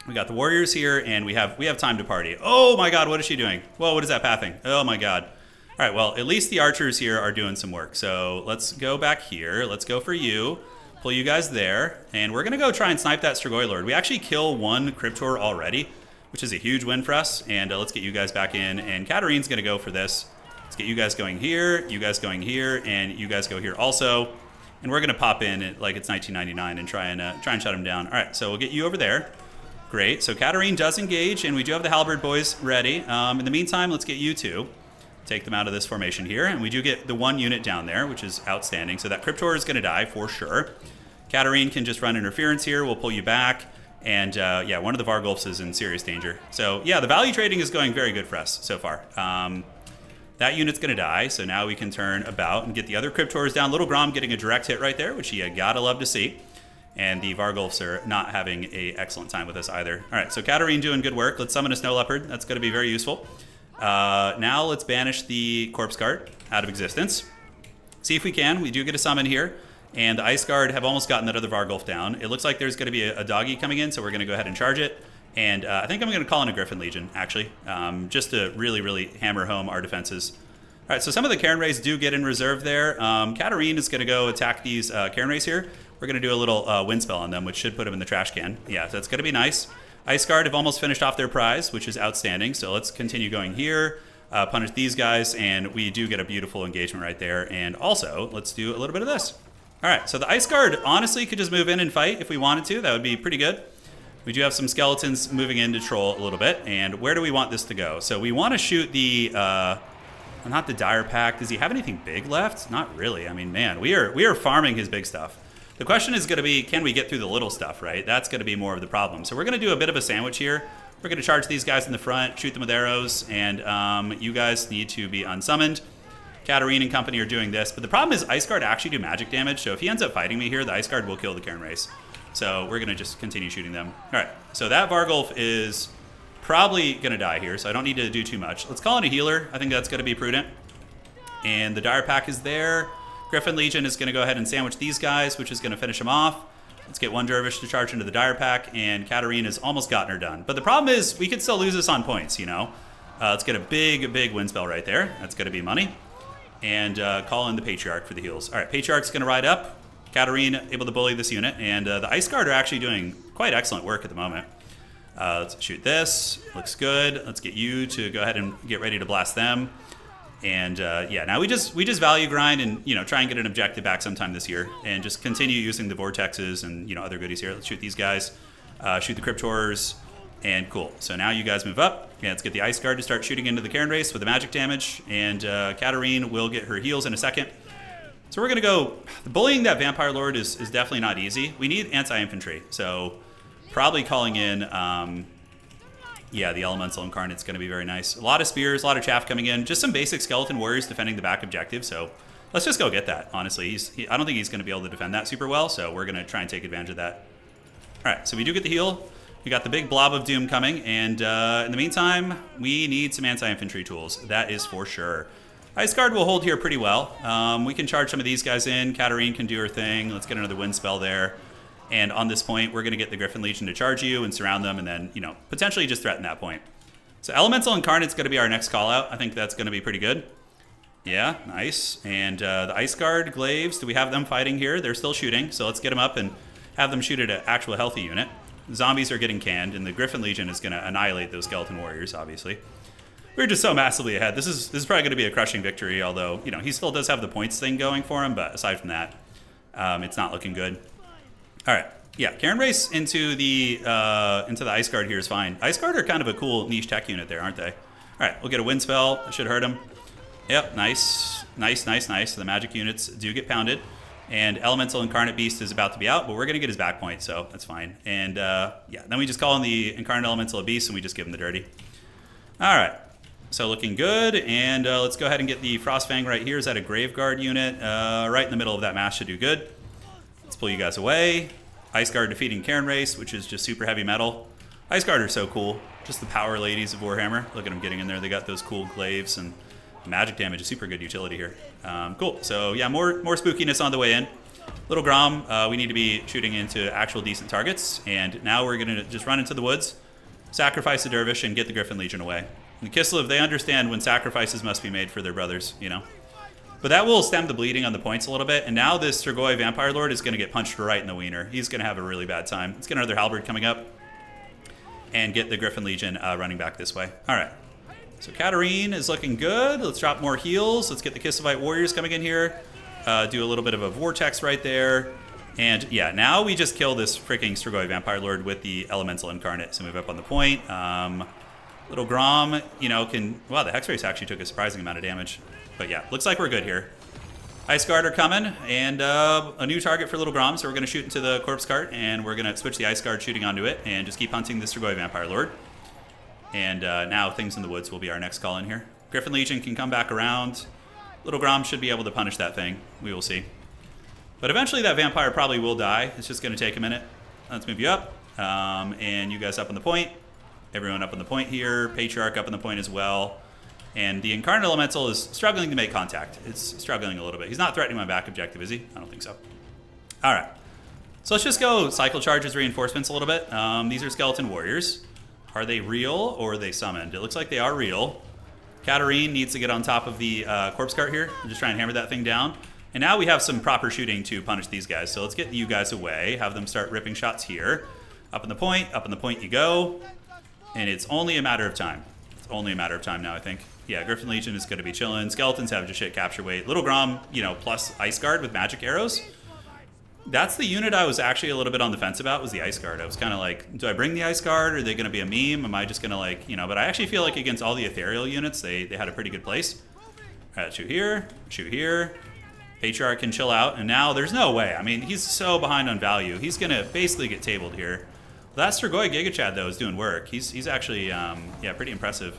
We got the warriors here, and we have time to party. Oh my god, what is she doing? Whoa, what is that pathing? Oh my god. All right, well, at least the archers here are doing some work. So let's go back here. Let's go for you. Pull you guys there. And we're going to go try and snipe that Strigoi Lord. We actually kill one Cryptor already, which is a huge win for us. And let's get you guys back in. And Katarine's going to go for this. Let's get you guys going here, you guys going here, and you guys go here also. And we're going to pop in like it's 1999 and try and shut him down. All right, so we'll get you over there. Great. So Katarine does engage, and we do have the Halberd boys ready. In the meantime, let's get you two. Take them out of this formation here, and we do get the one unit down there, which is outstanding. So that Cryptor is going to die for sure. Katarine can just run interference here. We'll pull you back. And yeah, one of the Vargulfs is in serious danger. So yeah, the value trading is going very good for us so far. That unit's going to die, so now we can turn about and get the other Cryptors down. Little Grom getting a direct hit right there, which you gotta love to see. And the Vargulfs are not having an excellent time with us either. All right, so Katarine doing good work. Let's summon a Snow Leopard. That's going to be very useful. Now let's banish the Corpse Cart out of existence. See if we can. We do get a summon here. And the Ice Guard have almost gotten that other Vargulf down. It looks like there's going to be a doggy coming in, so we're going to go ahead and charge it. And I think I'm going to call in a Griffin Legion, actually, just to really, really hammer home our defenses. All right, so some of the Cairn Rays do get in reserve there. Katarine is going to go attack these Cairn Rays here. We're going to do a little wind spell on them, which should put them in the trash can. Yeah, so that's going to be nice. Ice Guard have almost finished off their prize, which is outstanding. So let's continue going here, punish these guys, and we do get a beautiful engagement right there. And also, let's do a little bit of this. All right, so the Ice Guard honestly could just move in and fight if we wanted to. That would be pretty good. We do have some skeletons moving in to troll a little bit. And where do we want this to go? So we want to shoot the... not the Dire Pack. Does he have anything big left? Not really. I mean, man, we are farming his big stuff. The question is going to be, can we get through the little stuff, right? That's going to be more of the problem. So we're going to do a bit of a sandwich here. We're going to charge these guys in the front, shoot them with arrows, and you guys need to be unsummoned. Katarine and company are doing this, but the problem is Ice Guard actually do magic damage, so if he ends up fighting me here, the Ice Guard will kill the Cairn Race. So we're going to just continue shooting them. All right, so that Vargulf is probably going to die here, so I don't need to do too much. Let's call in a healer. I think that's going to be prudent. And the Dire Pack is there. Griffin Legion is going to go ahead and sandwich these guys, which is going to finish them off. Let's get one Dervish to charge into the Dire Pack, and Katarine has almost gotten her done. But the problem is we could still lose this on points, you know. Let's get a big wind spell right there. That's going to be money. And call in the Patriarch for the heals. All right, Patriarch's going to ride up. Katarine able to bully this unit, and the Ice Guard are actually doing quite excellent work at the moment. Let's shoot this. Looks good. Let's get you to go ahead and get ready to blast them. And yeah, now we just value grind and try and get an objective back sometime this year, and just continue using the vortexes and other goodies here. Let's shoot these guys, shoot the Cryptors, and cool. So now you guys move up. Yeah, let's get the Ice Guard to start shooting into the Cairn Race with the magic damage, and Katarine will get her heals in a second. So we're gonna go. Bullying that Vampire Lord is definitely not easy. We need anti-infantry, so probably calling in. Yeah, the Elemental Incarnate's going to be very nice. A lot of spears, a lot of chaff coming in. Just some basic skeleton warriors defending the back objective. So let's just go get that, honestly. I don't think he's going to be able to defend that super well, so we're going to try and take advantage of that. All right, so we do get the heal. We got the big blob of doom coming. And in the meantime, we need some anti-infantry tools. That is for sure. Ice Guard will hold here pretty well. We can charge some of these guys in. Katarine can do her thing. Let's get another wind spell there. And on this point, we're going to get the Griffin Legion to charge you and surround them, and then, potentially just threaten that point. So Elemental Incarnate's going to be our next call-out. I think that's going to be pretty good. Yeah, nice. And the Ice Guard, Glaives, do we have them fighting here? They're still shooting, so let's get them up and have them shoot at an actual healthy unit. Zombies are getting canned, and the Griffin Legion is going to annihilate those skeleton warriors, obviously. We're just so massively ahead. This is probably going to be a crushing victory, although, he still does have the points thing going for him, but aside from that, it's not looking good. All right, yeah, Cairn Race into the Ice Guard here is fine. Ice Guard are kind of a cool niche tech unit there, aren't they? All right, we'll get a wind spell. It should hurt him. Yep, nice. The magic units do get pounded. And Elemental Incarnate Beast is about to be out, but we're going to get his back point, so that's fine. And yeah, then we just call in the Incarnate Elemental Beast and we just give him the dirty. All right, so looking good. And let's go ahead and get the Frostfang right here. Is that a Graveguard unit? Right in the middle of that mass should do good. Let's pull you guys away. Ice Guard defeating Cairn Race, which is just super heavy metal. Ice Guard are so cool. Just the power ladies of Warhammer. Look at them getting in there. They got those cool glaives, and magic damage is super good utility here. Cool. So yeah, more spookiness on the way in. Little Grom, we need to be shooting into actual decent targets, and now we're going to just run into the woods, sacrifice the Dervish, and get the Griffin Legion away. And the Kislev, they understand when sacrifices must be made for their brothers, you know. But that will stem the bleeding on the points a little bit, and now this Strigoi Vampire Lord is going to get punched right in the wiener. He's going to have a really bad time. Let's get another Halberd coming up and get the Griffin Legion running back this way. All right. So Katarine is looking good. Let's drop more heals. Let's get the Kisevite Warriors coming in here. Do a little bit of a Vortex right there. And yeah, now we just kill this freaking Strigoi Vampire Lord with the Elemental Incarnate. So move up on the point. Little Grom, you know, can... Wow, the Hex Race actually took a surprising amount of damage. But yeah, looks like we're good here. Ice Guard are coming, and a new target for Little Grom, so we're going to shoot into the Corpse Cart, and we're going to switch the Ice Guard shooting onto it, and just keep hunting the Strigoi Vampire Lord. And now Things in the Woods will be our next call in here. Griffin Legion can come back around. Little Grom should be able to punish that thing. We will see. But eventually that vampire probably will die. It's just going to take a minute. Let's move you up, and you guys up on the point. Everyone up on the point here. Patriarch up on the point as well. And the Incarnate Elemental is struggling to make contact. It's struggling a little bit. He's not threatening my back objective, is he? I don't think so. All right. So let's just go Cycle Charges Reinforcements a little bit. These are Skeleton Warriors. Are they real or are they summoned? It looks like they are real. Katarine needs to get on top of the Corpse Cart here. I'm just trying to hammer that thing down. And now we have some proper shooting to punish these guys. So let's get you guys away. Have them start ripping shots here. Up in the point you go. And it's only a matter of time. It's only a matter of time now, I think. Yeah, Griffin Legion is going to be chilling. Skeletons have just shit capture weight. Little Grom, you know, plus Ice Guard with magic arrows. That's the unit I was actually a little bit on the fence about, was the Ice Guard. I was kind of like, do I bring the Ice Guard? Are they going to be a meme? Am I just going to like, you know, but I actually feel like against all the ethereal units, they had a pretty good place. All right, shoot here, shoot here. Patriarch can chill out, and now there's no way. I mean, he's so behind on value. He's going to basically get tabled here. That Strigoi Giga Chad, though, is doing work. He's actually, yeah, pretty impressive.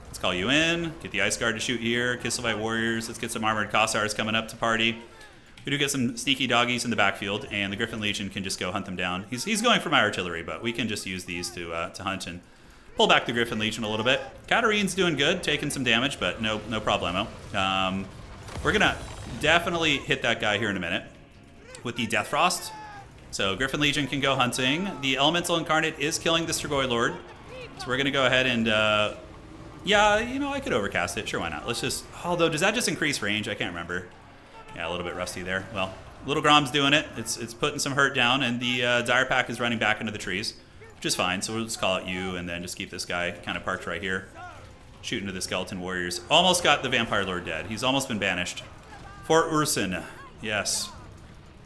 Let's call you in, get the Ice Guard to shoot here, Kislev Warriors, let's get some Armored Kossars coming up to party. We do get some sneaky doggies in the backfield, and the Griffin Legion can just go hunt them down. He's going for my artillery, but we can just use these to hunt and pull back the Griffin Legion a little bit. Katarine's doing good, taking some damage, but no problemo. We're going to definitely hit that guy here in a minute with the Death Frost. So Griffin Legion can go hunting. The Elemental Incarnate is killing the Strigoi Lord. So we're going to go ahead and... yeah, you know, I could overcast it. Sure, why not? Let's just... Although, does that just increase range? I can't remember. Yeah, a little bit rusty there. Well, Little Grom's doing it. It's putting some hurt down, and the Dire Pack is running back into the trees, which is fine. So we'll just call it you, and then just keep this guy kind of parked right here. Shoot into the Skeleton Warriors. Almost got the Vampire Lord dead. He's almost been banished. Fort Ursin. Yes.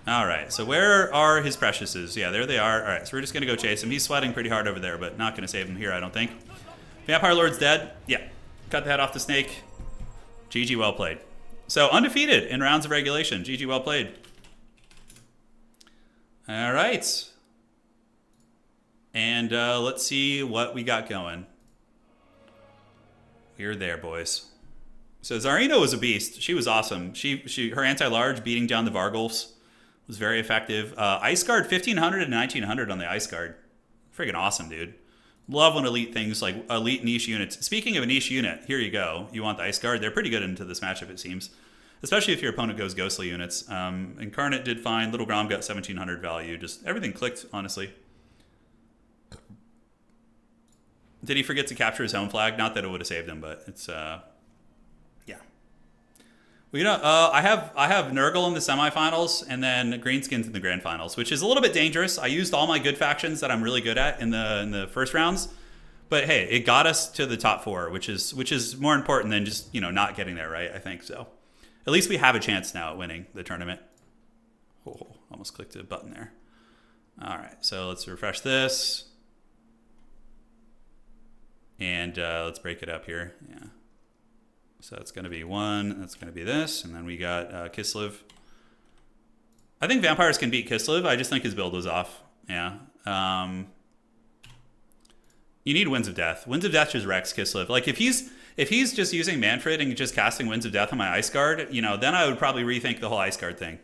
All right, so where are his preciouses? Yeah, there they are. All right, so we're just going to go chase him. He's sweating pretty hard over there, but not going to save him here, I don't think. Vampire Lord's dead. Yeah. Cut the head off the snake. GG, well played. So undefeated in rounds of regulation. GG, well played. All right. And let's see what we got going. We're there, boys. So Zarina was a beast. She was awesome. Her anti-large beating down the Vargulfs was very effective. Ice Guard 1500 and 1900 on the Ice Guard. Friggin' awesome, dude. Love when elite things like elite niche units. Speaking of a niche unit, here you go. You want the Ice Guard. They're pretty good into this matchup, it seems. Especially if your opponent goes ghostly units. Incarnate did fine. Little Grom got 1700 value. Just everything clicked, honestly. Did he forget to capture his home flag? Not that it would have saved him, but it's yeah. Well, you know, I have Nurgle in the semifinals and then Greenskins in the grand finals, which is a little bit dangerous. I used all my good factions that I'm really good at in the first rounds, but hey, it got us to the top 4, which is more important than just, you know, not getting there, right? I think so. At least we have a chance now at winning the tournament. Oh, almost clicked a button there. All right, so let's refresh this. And let's break it up here. Yeah. So it's going to be 1. That's going to be this. And then we got Kislev. I think vampires can beat Kislev. I just think his build was off. Yeah. You need Winds of Death. Winds of Death just wrecks Kislev. Like if he's just using Manfred and just casting Winds of Death on my Ice Guard, you know, then I would probably rethink the whole Ice Guard thing.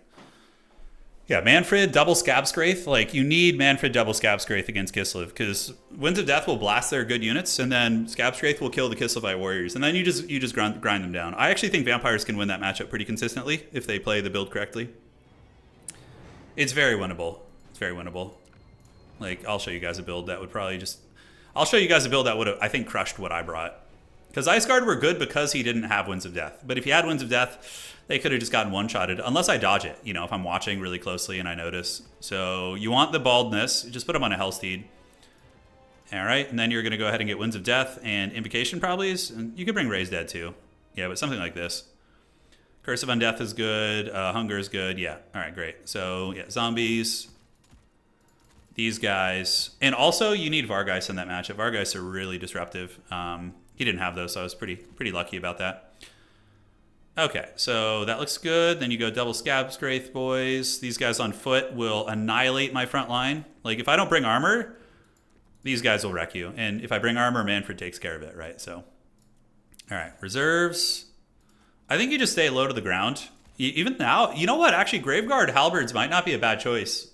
Yeah, Manfred, double Scab Scraith. Like, you need Manfred double Scab Scraith against Kislev, because Winds of Death will blast their good units, and then Scab Scraith will kill the Kislevite warriors, and then you just grind them down. I actually think vampires can win that matchup pretty consistently if they play the build correctly. It's very winnable. It's very winnable. Like, I'll show you guys a build that would probably just... I'll show you guys a build that would have, I think, crushed what I brought. Because Ice Guard were good because he didn't have Winds of Death. But if he had Winds of Death, they could have just gotten one-shotted. Unless I dodge it, you know, if I'm watching really closely and I notice. So you want the baldness. Just put him on a Hellsteed. All right, and then you're going to go ahead and get Winds of Death and Invocation probably is. And you could bring Raise Dead too. Yeah, but something like this. Curse of Undeath is good. Hunger is good. Yeah, all right, great. So, yeah, zombies. These guys. And also, you need Vargeist in that matchup. Vargeist are really disruptive. He didn't have those, so I was pretty lucky about that. Okay, so that looks good. Then you go double Scab Scraith, boys. These guys on foot will annihilate my front line. Like, if I don't bring armor, these guys will wreck you. And if I bring armor, Manfred takes care of it, right? So, all right, reserves. I think you just stay low to the ground. Even now, you know what? Actually, Graveguard Halberds might not be a bad choice.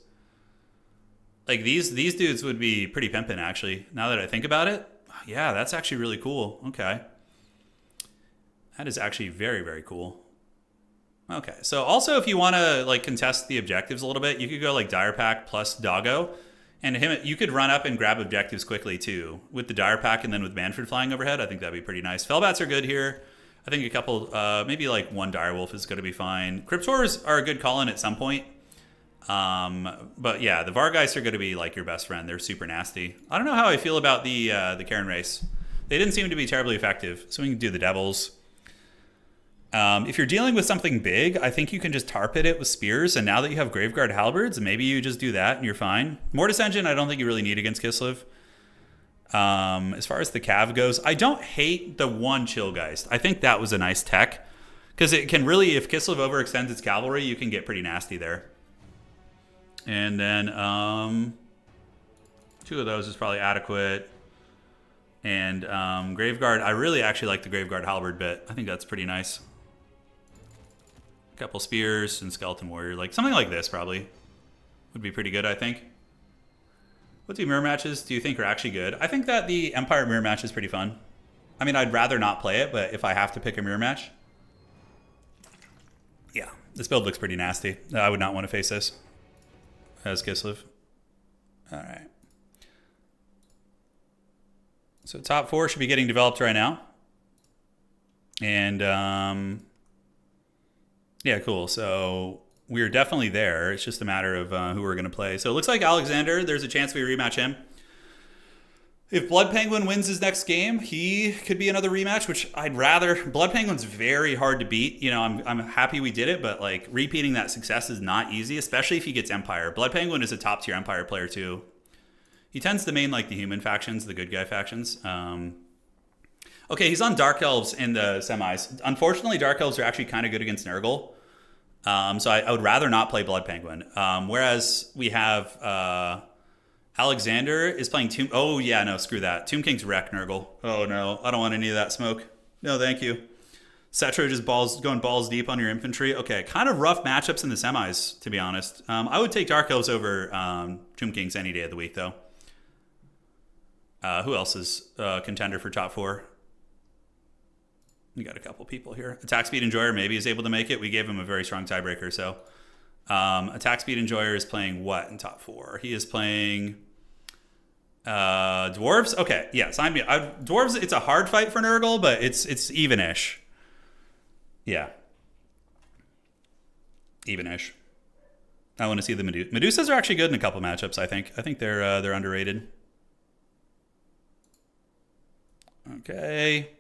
Like, these dudes would be pretty pimpin', actually, now that I think about it. Yeah, that's actually really cool. Okay. That is actually very, very cool. Okay, so also if you want to like contest the objectives a little bit, you could go like Dire Pack plus Doggo. And you could run up and grab objectives quickly too. With the Dire Pack and then with Manfred flying overhead, I think that'd be pretty nice. Fellbats are good here. I think a couple, maybe like one Direwolf is going to be fine. Cryptors are a good call-in at some point. But yeah, the Vargeist are going to be like your best friend. They're super nasty. I don't know how I feel about the Karen race. They didn't seem to be terribly effective. So we can do the Devils. If you're dealing with something big, I think you can just tar pit it with spears. And now that you have Graveguard Halberds, maybe you just do that and you're fine. Mortis Engine, I don't think you really need against Kislev. As far as the Cav goes, I don't hate the one Chillgeist. I think that was a nice tech. Because it can really, if Kislev overextends its cavalry, you can get pretty nasty there. And then 2 of those is probably adequate. And Graveguard, I really actually like the Graveguard Halberd bit. I think that's pretty nice. A couple spears and Skeleton Warrior. Like something like this probably would be pretty good, I think. What two mirror matches do you think are actually good? I think that the Empire mirror match is pretty fun. I mean, I'd rather not play it, but if I have to pick a mirror match. Yeah, this build looks pretty nasty. I would not want to face this as Kislev. All right. So top 4 should be getting developed right now. And yeah, cool. So we're definitely there. It's just a matter of who we're going to play. So it looks like Alexander, there's a chance we rematch him. If Blood Penguin wins his next game, he could be another rematch, which I'd rather. Blood Penguin's very hard to beat. You know, I'm happy we did it, but like repeating that success is not easy, especially if he gets Empire. Blood Penguin is a top tier Empire player too. He tends to main like the human factions, the good guy factions. Okay, he's on Dark Elves in the semis. Unfortunately, Dark Elves are actually kind of good against Nurgle. So I would rather not play Blood Penguin. Whereas we have Alexander is playing Tomb... Oh, yeah, no, screw that. Tomb King's wreck Nurgle. Oh, no, I don't want any of that smoke. No, thank you. Setro just going balls deep on your infantry. Okay, kind of rough matchups in the semis, to be honest. I would take Dark Elves over Tomb Kings any day of the week, though. Who else is contender for top 4? We got a couple people here. Attack Speed Enjoyer maybe is able to make it. We gave him a very strong tiebreaker, so... Attack Speed Enjoyer is playing what in top 4? He is playing Dwarves. Okay, yeah, sign me. Dwarves, it's a hard fight for Nurgle, but it's even-ish. Yeah. Even-ish. I want to see the Medusas are actually good in a couple matchups, I think. I think they're underrated. Okay.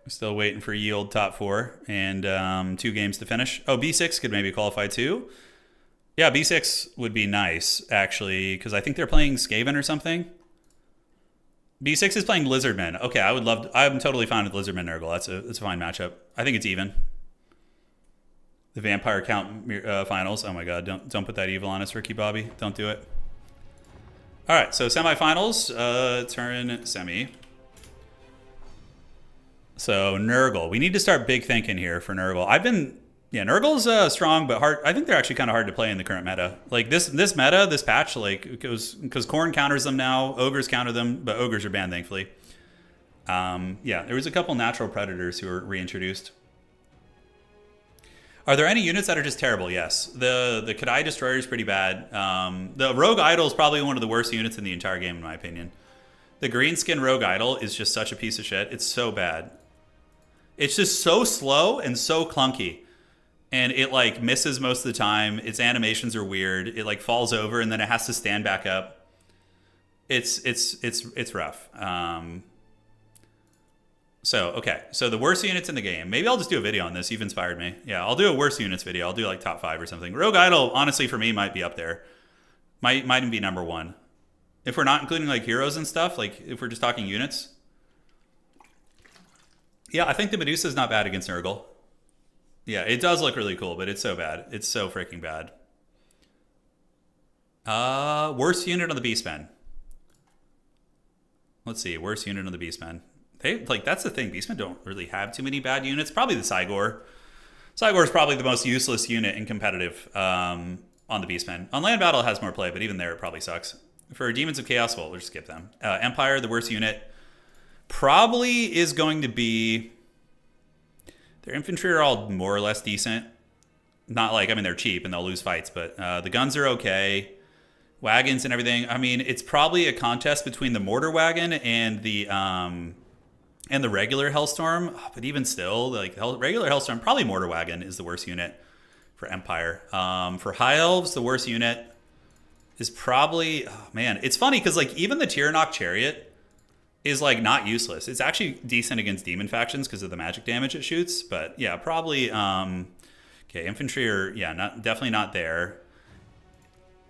Still waiting for Yield top 4 and 2 games to finish. Oh, B6 could maybe qualify too. Yeah, B6 would be nice, actually, because I think they're playing Skaven or something. B6 is playing Lizardmen. Okay, I'm totally fine with Lizardmen Nurgle. That's a fine matchup. I think it's even. The Vampire Count finals. Oh my god, don't put that evil on us, Ricky Bobby. Don't do it. All right, so semifinals, Turin semi. So Nurgle, we need to start big thinking here for Nurgle. Nurgle's strong but hard. I think they're actually kind of hard to play in the current meta. Like this meta, this patch, like because Khorne counters them now, ogres counter them, but ogres are banned thankfully. Yeah, there was a couple natural predators who were reintroduced. Are there any units that are just terrible? Yes. The Kadai Destroyer is pretty bad. The Rogue Idol is probably one of the worst units in the entire game, in my opinion. The Greenskin Rogue Idol is just such a piece of shit. It's so bad. It's just so slow and so clunky. And it, like, misses most of the time. Its animations are weird. It, like, falls over and then it has to stand back up. It's rough. So the worst units in the game. Maybe I'll just do a video on this. You've inspired me. Yeah, I'll do a worst units video. I'll do like top 5 or something. Rogue Idol, honestly, for me, might be up there. Might even be number 1. If we're not including like heroes and stuff, like if we're just talking units. Yeah, I think the Medusa's not bad against Nurgle. Yeah, it does look really cool, but it's so bad. It's so freaking bad. Worst unit on the Beastmen. Let's see, worst unit on the Beastmen. That's the thing. Beastmen don't really have too many bad units. Probably the Cygor. Cygor is probably the most useless unit in competitive on the Beastmen. On Land Battle it has more play, but even there it probably sucks. For Demons of Chaos, we'll just skip them. Empire, the worst unit, probably is going to be... Their infantry are all more or less decent. Not like, I mean, they're cheap and they'll lose fights, but the guns are okay. Wagons and everything. I mean, it's probably a contest between the Mortar Wagon and the regular Hellstorm, but even still, like regular Hellstorm, probably Mortar Wagon is the worst unit for Empire. For High Elves, the worst unit is probably, oh man, it's funny because like even the Tyrannok Chariot is like not useless. It's actually decent against demon factions because of the magic damage it shoots. But yeah, probably okay, infantry are definitely not there.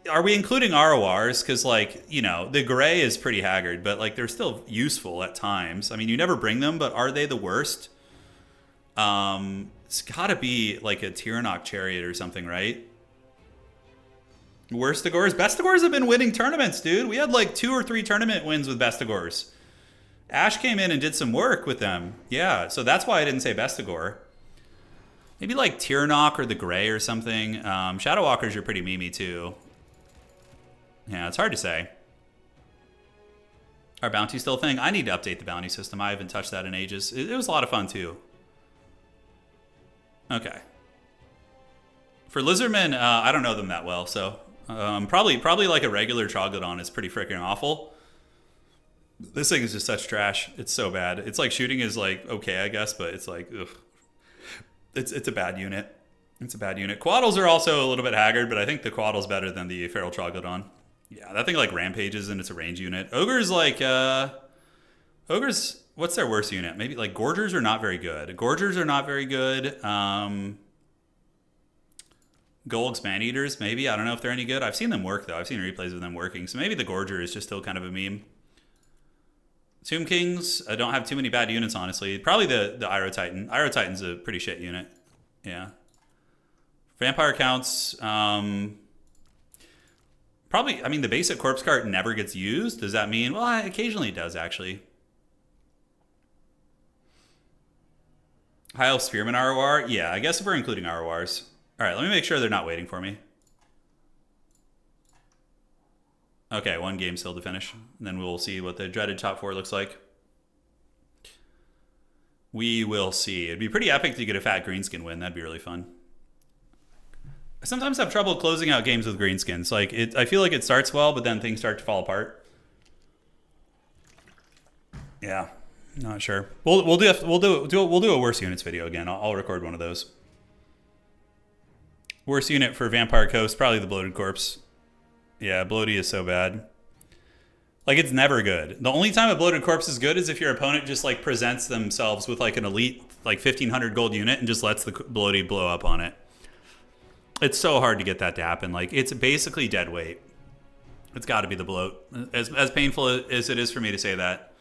Are we including RORs? Because, like, you know, the gray is pretty haggard, but, like, they're still useful at times. I mean, you never bring them, but are they the worst? It's got to be, like, a Tyrannok Chariot or something, right? Worstigors? Bestigors have been winning tournaments, dude. We had, like, 2 or 3 tournament wins with Bestigors. Ash came in and did some work with them. Yeah, so that's why I didn't say Bestigor. Maybe, like, Tyrannok or the gray or something. Shadowwalkers are pretty memey, too. Yeah, it's hard to say. Our bounty still a thing? I need to update the bounty system. I haven't touched that in ages. It was a lot of fun, too. Okay. For Lizardmen, I don't know them that well, so... probably like a regular Troglodon is pretty freaking awful. This thing is just such trash. It's so bad. It's like shooting is like, okay, I guess, but it's like, ugh. It's a bad unit. It's a bad unit. Quaddles are also a little bit haggard, but I think the Quaddle's better than the Feral Troglodon. Yeah, that thing like rampages and it's a range unit. Ogres like Ogres, what's their worst unit? Maybe like Gorgers are not very good. Gorgers are not very good. Golgs Maneaters, maybe. I don't know if they're any good. I've seen them work though. I've seen replays of them working. So maybe the Gorger is just still kind of a meme. Tomb Kings, I don't have too many bad units, honestly. Probably the Iro Titan. Iro Titan's a pretty shit unit. Yeah. Vampire counts, probably, I mean, the basic corpse cart never gets used. Does that mean? Well, occasionally it does, actually. High Elf Spearman ROR? Yeah, I guess if we're including RORs. All right, let me make sure they're not waiting for me. Okay, 1 game still to finish. And then we'll see what the dreaded top 4 looks like. We will see. It'd be pretty epic to get a fat greenskin win. That'd be really fun. I sometimes have trouble closing out games with greenskins. Like I feel like it starts well, but then things start to fall apart. Yeah, not sure. We'll do a worst units video again. I'll record one of those. Worst unit for Vampire Coast, probably the Bloated Corpse. Yeah, Bloaty is so bad. Like it's never good. The only time a Bloated Corpse is good is if your opponent just like presents themselves with like an elite like 1500 gold unit and just lets the Bloaty blow up on it. It's so hard to get that to happen. Like, it's basically dead weight. It's got to be the bloat. As painful as it is for me to say that.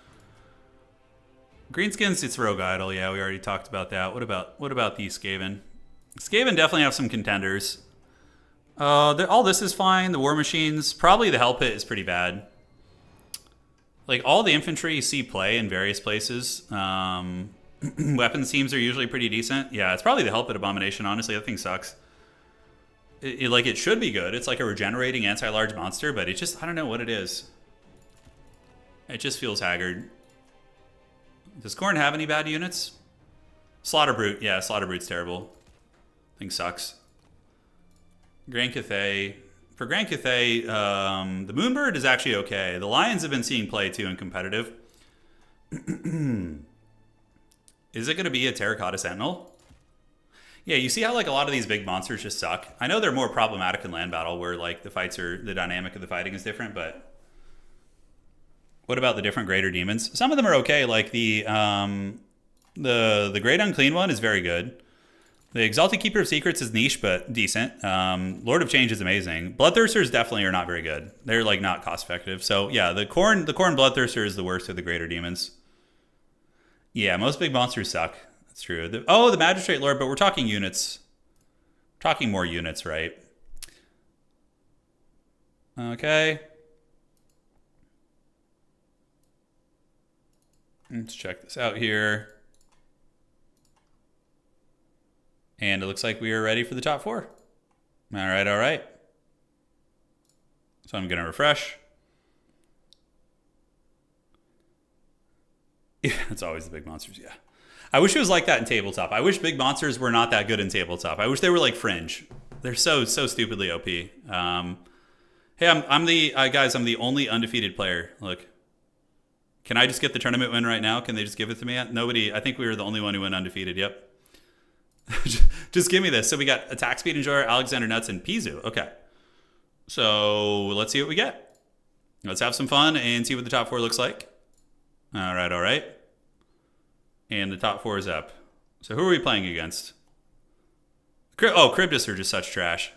Greenskins, it's Rogue Idol. Yeah, we already talked about that. What about the Skaven? Skaven definitely have some contenders. All this is fine. The war machines, probably the hell pit is pretty bad. Like all the infantry you see play in various places. Weapons teams are usually pretty decent. Yeah, it's probably the hell pit abomination. Honestly, that thing sucks. It should be good. It's like a regenerating anti-large monster, but it just, I don't know what it is. It just feels haggard. Does Khorne have any bad units? Slaughter Brute. Yeah, Slaughter Brute's terrible. Thing sucks. Grand Cathay. For Grand Cathay, the Moonbird is actually okay. The Lions have been seeing play too in competitive. Is it going to be a Terracotta Sentinel? Yeah, you see how like a lot of these big monsters just suck? I know they're more problematic in land battle where like the dynamic of the fighting is different, but what about the different greater demons? Some of them are okay, like the Great Unclean one is very good. The Exalted Keeper of Secrets is niche, but decent. Lord of Change is amazing. Bloodthirsters definitely are not very good. They're like not cost effective. So yeah, the Khorne Bloodthirster is the worst of the greater demons. Yeah, most big monsters suck. That's true. The Magistrate Lord, but we're talking units. We're talking more units, right? Okay. Let's check this out here. And it looks like we are ready for the top 4. All right, all right. So I'm going to refresh. Yeah, it's always the big monsters, yeah. I wish it was like that in tabletop. I wish big monsters were not that good in tabletop. I wish they were like Fringe. They're so stupidly OP. Hey, I'm the only undefeated player. Look. Can I just get the tournament win right now? Can they just give it to me? Nobody. I think we were the only one who went undefeated. Yep. Just give me this. So we got Attack Speed Enjoyer, Alexander Nuts, and Pizu. Okay. So let's see what we get. Let's have some fun and see what the top 4 looks like. All right, all right. And the top 4 is up. So who are we playing against? Cryptus are just such trash.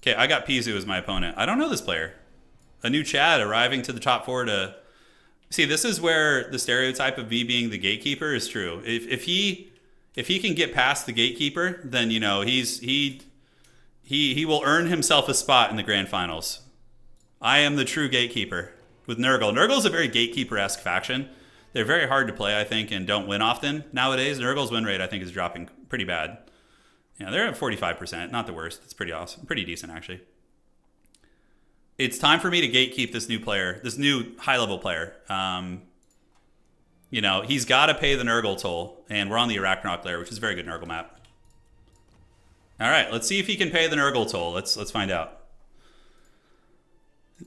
Okay, I got Pizu as my opponent. I don't know this player. A new Chad arriving to the top 4 to... See, this is where the stereotype of me being the gatekeeper is true. If he can get past the gatekeeper, then you know he will earn himself a spot in the grand finals. I am the true gatekeeper with Nurgle. Nurgle's a very gatekeeper-esque faction. They're very hard to play, I think, and don't win often nowadays. Nurgle's win rate, I think, is dropping pretty bad. Yeah, they're at 45%. Not the worst. It's pretty awesome. Pretty decent, actually. It's time for me to gatekeep this new player, this new high-level player. You know, he's got to pay the Nurgle toll, and we're on the Arachnarok layer, which is a very good Nurgle map. All right, let's see if he can pay the Nurgle toll. Let's find out.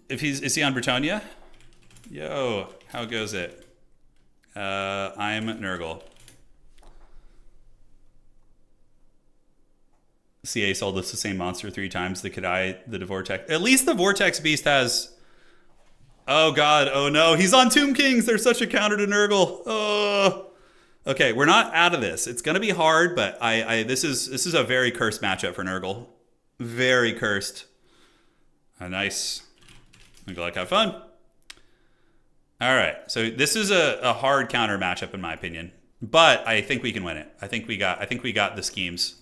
Is he on Bretonia? Yo, how goes it? I'm Nurgle. CA sold us the same monster 3 times. The Kadai, the Vortex. At least the Vortex Beast has... Oh, God. Oh, no. He's on Tomb Kings. They're such a counter to Nurgle. Oh. Okay, we're not out of this. It's going to be hard, but this is a very cursed matchup for Nurgle. Very cursed. Nice. I'm glad have fun. All right. So this is a hard counter matchup, in my opinion. But I think we can win it. I think we got the schemes.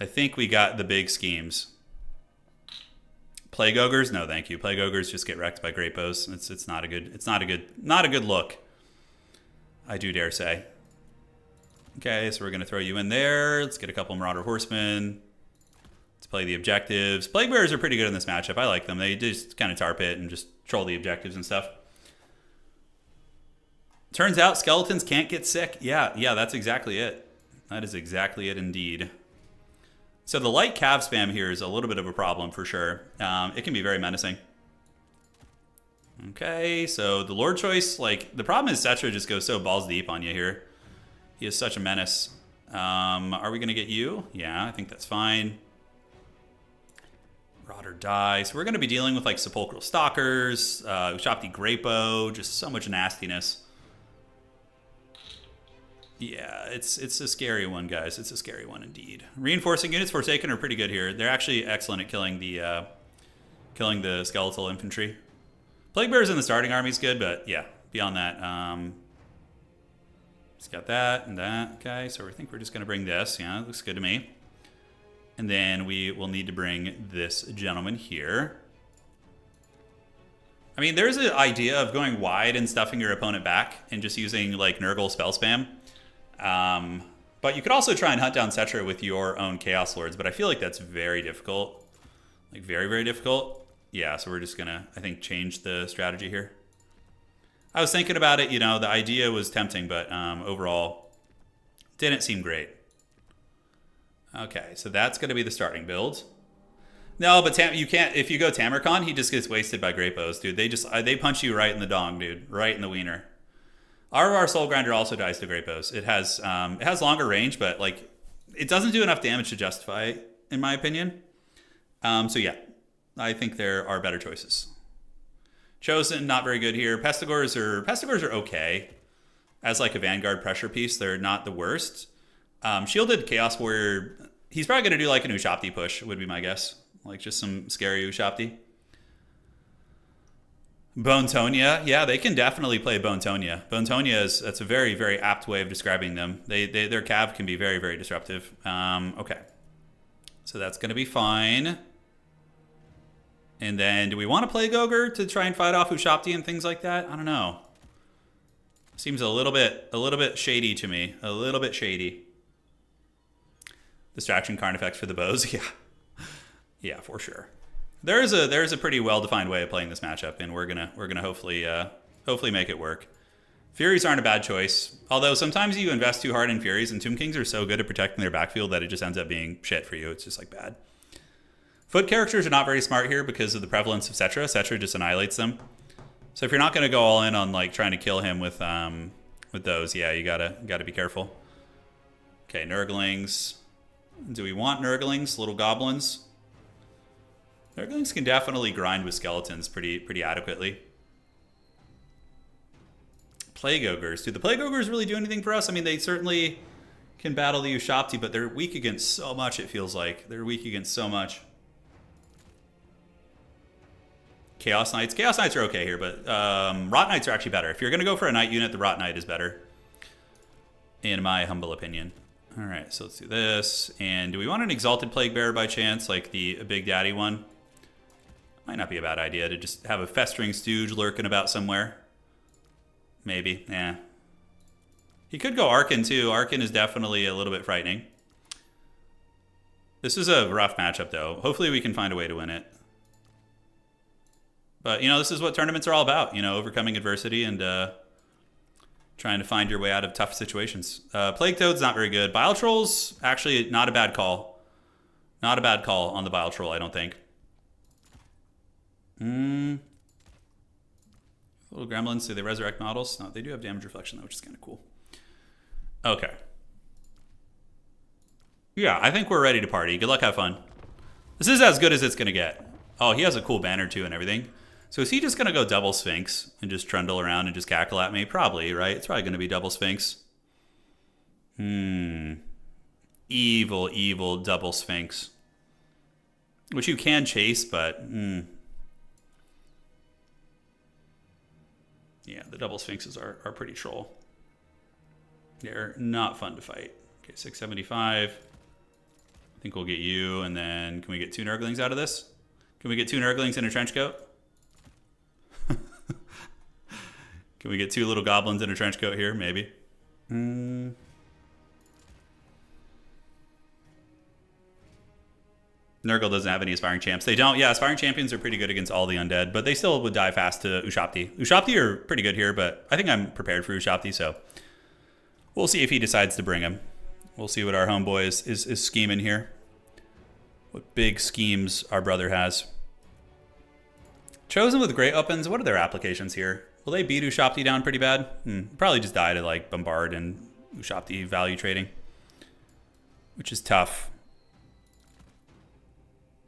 I think we got the big schemes. Plague Ogres? No, thank you. Plague Ogres just get wrecked by Great Bows. It's not a good look. I do dare say. Okay, so we're gonna throw you in there. Let's get a couple Marauder Horsemen. Let's play the objectives. Plague Bearers are pretty good in this matchup. I like them. They just kind of tarp it and just troll the objectives and stuff. Turns out skeletons can't get sick. Yeah, that's exactly it. That is exactly it indeed. So the light cav spam here is a little bit of a problem for sure. It can be very menacing. Okay, so the Lord Choice, like, the problem is Cetra just goes so balls deep on you here. He is such a menace. Are we going to get you? Yeah, I think that's fine. Rot or Die. So we're going to be dealing with, like, Sepulchral Stalkers, Ushapti Greatbow, just so much nastiness. Yeah, it's a scary one, guys. It's a scary one indeed. Reinforcing units, Forsaken, are pretty good here. They're actually excellent at killing the skeletal infantry. Plague Bearers in the starting army is good, but yeah, beyond that, Just got that and that. Okay, so I think we're just going to bring this. Yeah, it looks good to me. And then we will need to bring this gentleman here. I mean, there's an idea of going wide and stuffing your opponent back and just using like Nurgle spell spam. But you could also try and hunt down Cetra with your own Chaos Lords, but I feel like that's very difficult. Like very, very difficult. Yeah, so we're just gonna, I think, change the strategy here. I was thinking about it, you know, the idea was tempting, but overall, didn't seem great. Okay, so that's gonna be the starting build. No, but you can't. If you go Tamarcon, he just gets wasted by Great Bows, dude. They punch you right in the dong, dude, right in the wiener. Our Soul Grinder also dies to Great Bows. It has longer range, but like it doesn't do enough damage to justify it, in my opinion. So yeah, I think there are better choices. Chosen, not very good here. Pestigors are okay as like a Vanguard pressure piece. They're not the worst. Shielded Chaos Warrior, he's probably gonna do like an Ushapti push, would be my guess. Like just some scary Ushapti. Bonetonia, yeah, they can definitely play Bonetonia. Bonetonia that's a very, very apt way of describing them. Their cav can be very, very disruptive. Okay, so that's gonna be fine. And then, do we want to play Gogre to try and fight off Ushapti and things like that? I don't know. Seems a little bit shady to me. A little bit shady. Distraction Carnifex for the bows, yeah. Yeah, for sure. There's a pretty well-defined way of playing this matchup, and we're gonna hopefully make it work. Furies aren't a bad choice, although sometimes you invest too hard in Furies, and Tomb Kings are so good at protecting their backfield that it just ends up being shit for you. It's just like bad. Foot characters are not very smart here because of the prevalence of Cetra. Cetra just annihilates them. So if you're not gonna go all in on like trying to kill him with those, yeah, you gotta be careful. Okay, Nurglings. Do we want Nurglings? Little goblins. Nurglings can definitely grind with skeletons pretty adequately. Plague Ogres. Do the Plague Ogres really do anything for us? I mean, they certainly can battle the Ushapti, but they're weak against so much, it feels like. They're weak against so much. Chaos Knights. Chaos Knights are okay here, but Rot Knights are actually better. If you're going to go for a Knight unit, the Rot Knight is better, in my humble opinion. All right, so let's do this. And do we want an Exalted Plague Bearer by chance, like the Big Daddy one? Might not be a bad idea to just have a Festering Stooge lurking about somewhere. Maybe, yeah. He could go Arkin too. Arkin is definitely a little bit frightening. This is a rough matchup though. Hopefully we can find a way to win it. But, you know, this is what tournaments are all about, you know, overcoming adversity and trying to find your way out of tough situations. Plague Toad's not very good. Bile Troll's actually not a bad call. Not a bad call on the Bile Troll, I don't think. Little gremlins, do they resurrect models? No, they do have damage reflection, though, which is kind of cool. Okay. Yeah, I think we're ready to party. Good luck, have fun. This is as good as it's going to get. Oh, he has a cool banner, too, and everything. So is he just going to go double Sphinx and just trundle around and just cackle at me? Probably, right? It's probably going to be double Sphinx. Evil, evil double Sphinx. Which you can chase, but... Yeah, the double Sphinxes are pretty troll. They're not fun to fight. Okay, 675. I think we'll get you, and then can we get 2 Nurglings out of this? Can we get 2 Nurglings in a trench coat? Can we get 2 little goblins in a trench coat here? Maybe. Nurgle doesn't have any Aspiring Champs. They don't. Yeah, Aspiring Champions are pretty good against all the undead, but they still would die fast to Ushapti. Ushapti are pretty good here, but I think I'm prepared for Ushapti, so we'll see if he decides to bring him. We'll see what our homeboy is scheming here. What big schemes our brother has. Chosen with Great Opens, what are their applications here? Will they beat Ushapti down pretty bad? Probably just die to like Bombard and Ushapti value trading, which is tough.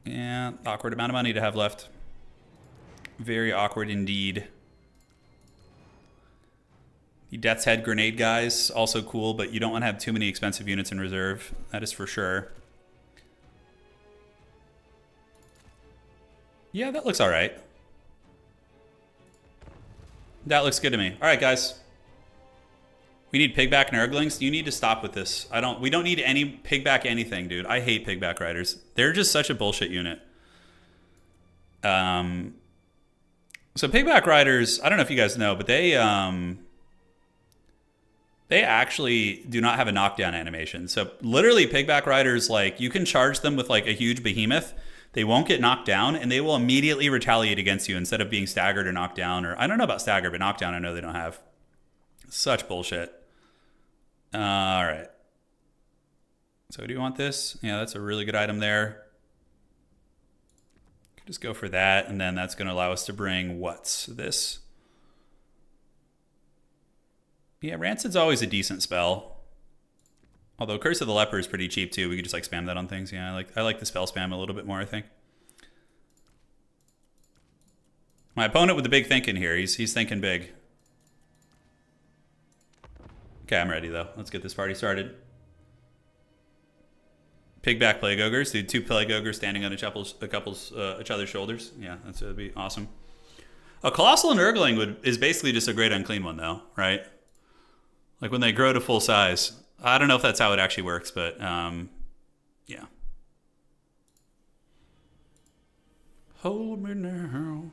Yeah, awkward amount of money to have left. Very awkward indeed. The Death's Head Grenade guys, also cool, but you don't want to have too many expensive units in reserve. That is for sure. Yeah, that looks all right. That looks good to me. All right, guys. We need pigback Nurglings. You need to stop with this. We don't need any pigback anything, dude. I hate pigback riders. They're just such a bullshit unit. So pigback riders, I don't know if you guys know, but they actually do not have a knockdown animation. So literally pigback riders, like you can charge them with like a huge behemoth. They won't get knocked down and they will immediately retaliate against you instead of being staggered or knocked down. Or I don't know about stagger, but knockdown I know they don't have. Such bullshit. All right. So do you want this? Yeah, that's a really good item there. Just go for that, and then that's going to allow us to bring what's this? Yeah, Rancid's always a decent spell. Although Curse of the Leper is pretty cheap too. We could just like spam that on things. Yeah, I like the spell spam a little bit more, I think. My opponent with the big thinking here. He's thinking big. Okay, I'm ready though. Let's get this party started. Pigback Plague Ogres. Dude, 2 Plague Ogres standing on each other's shoulders. Yeah, that'd be awesome. A Colossal Nurgling is basically just a great unclean one though, right? Like when they grow to full size. I don't know if that's how it actually works, but yeah. Hold me now.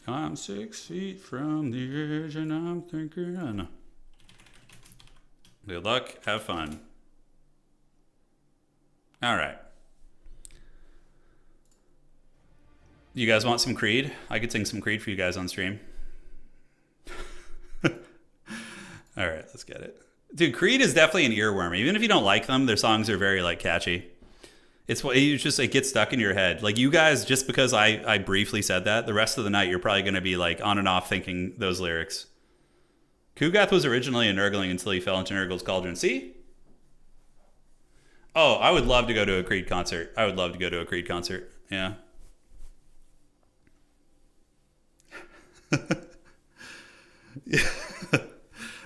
I'm 6 feet from the edge and I'm thinking. Good luck. Have fun. All right. You guys want some Creed? I could sing some Creed for you guys on stream. All right, let's get it. Dude, Creed is definitely an earworm. Even if you don't like them, their songs are very like catchy. It's just it gets stuck in your head. Like you guys, just because I briefly said that, the rest of the night you're probably going to be like on and off thinking those lyrics. Kugath was originally a Nurgling until he fell into Nurgle's Cauldron. See? Oh, I would love to go to a Creed concert. I would love to go to a Creed concert. Yeah.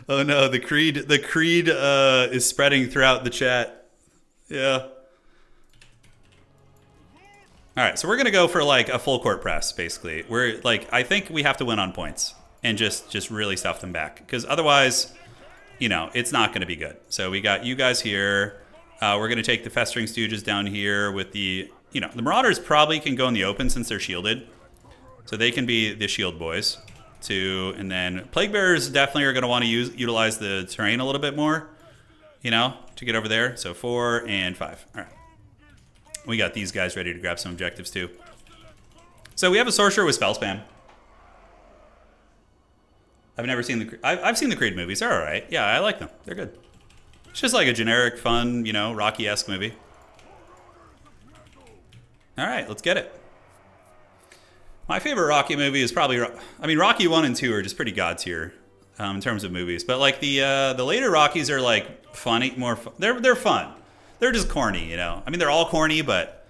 Oh no, the Creed is spreading throughout the chat. Yeah. All right, so we're gonna go for like a full court press, basically. We're like, I think we have to win on points and just really stuff them back, because otherwise, you know, it's not gonna be good. So we got you guys here. We're gonna take the Festering Stooges down here with the, you know, the Marauders probably can go in the open since they're shielded, so they can be the shield boys. Too, and then Plague Bearers definitely are gonna want to utilize the terrain a little bit more, you know, to get over there. So 4 and 5. All right. We got these guys ready to grab some objectives too. So we have a sorcerer with spell spam. I've never seen the... I've seen the Creed movies. They're all right. Yeah, I like them. They're good. It's just like a generic, fun, you know, Rocky-esque movie. All right, let's get it. My favorite Rocky movie is probably... I mean, Rocky 1 and 2 are just pretty god tier in terms of movies. But like the later Rockies are like funny, more... They're fun. They're just corny, you know. I mean, they're all corny, but...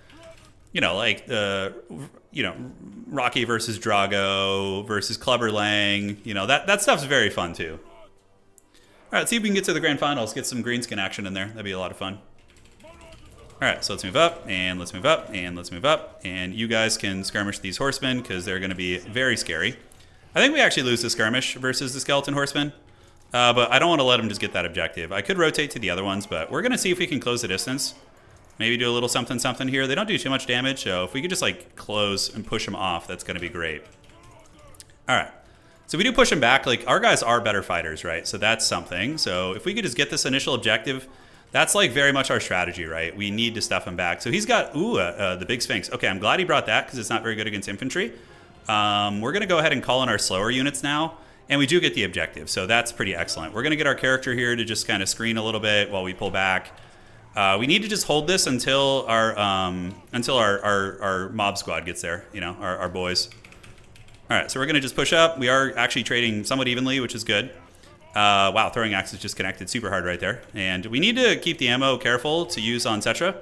You know, like you know, Rocky versus Drago versus Clubber Lang. You know, that stuff's very fun too. All right, see if we can get to the grand finals. Get some greenskin action in there. That'd be a lot of fun. All right, so let's move up, and let's move up, and let's move up. And you guys can skirmish these horsemen because they're going to be very scary. I think we actually lose the skirmish versus the skeleton horsemen. But I don't want to let them just get that objective. I could rotate to the other ones, but we're going to see if we can close the distance. Maybe do a little something here. They don't do too much damage, so if we could just like close and push them off, that's going to be great. All right. So we do push them back. Like, our guys are better fighters, right? So that's something. So if we could just get this initial objective, that's like very much our strategy, right? We need to stuff him back. So he's got, the Big Sphinx. Okay, I'm glad he brought that because it's not very good against infantry. We're going to go ahead and call in our slower units now. And we do get the objective, so that's pretty excellent. We're going to get our character here to just kind of screen a little bit while we pull back. We need to just hold this until our mob squad gets there, you know, our boys. All right, so we're going to just push up. We are actually trading somewhat evenly, which is good. Wow, throwing axe is just connected super hard right there. And we need to keep the ammo careful to use on Cetra.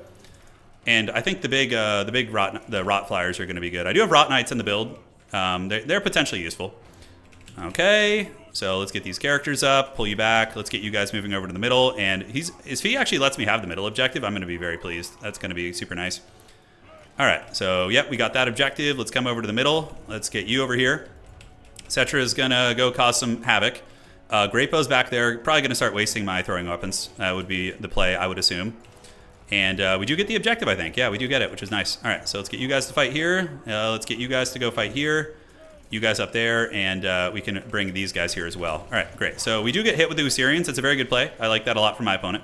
And I think the rot flyers are going to be good. I do have rot knights in the build. They're potentially useful. Okay, so let's get these characters up, pull you back. Let's get you guys moving over to the middle. And if he actually lets me have the middle objective, I'm going to be very pleased. That's going to be super nice. All right, so yep, we got that objective. Let's come over to the middle. Let's get you over here. Cetra is going to go cause some havoc. Great Bow's back there. Probably going to start wasting my throwing weapons. That would be the play, I would assume. And we do get the objective, I think. Yeah, we do get it, which is nice. All right, so let's get you guys to fight here. Let's get you guys to go fight here. You guys up there, and we can bring these guys here as well. All right, great. So we do get hit with the Usirians. It's a very good play. I like that a lot from my opponent.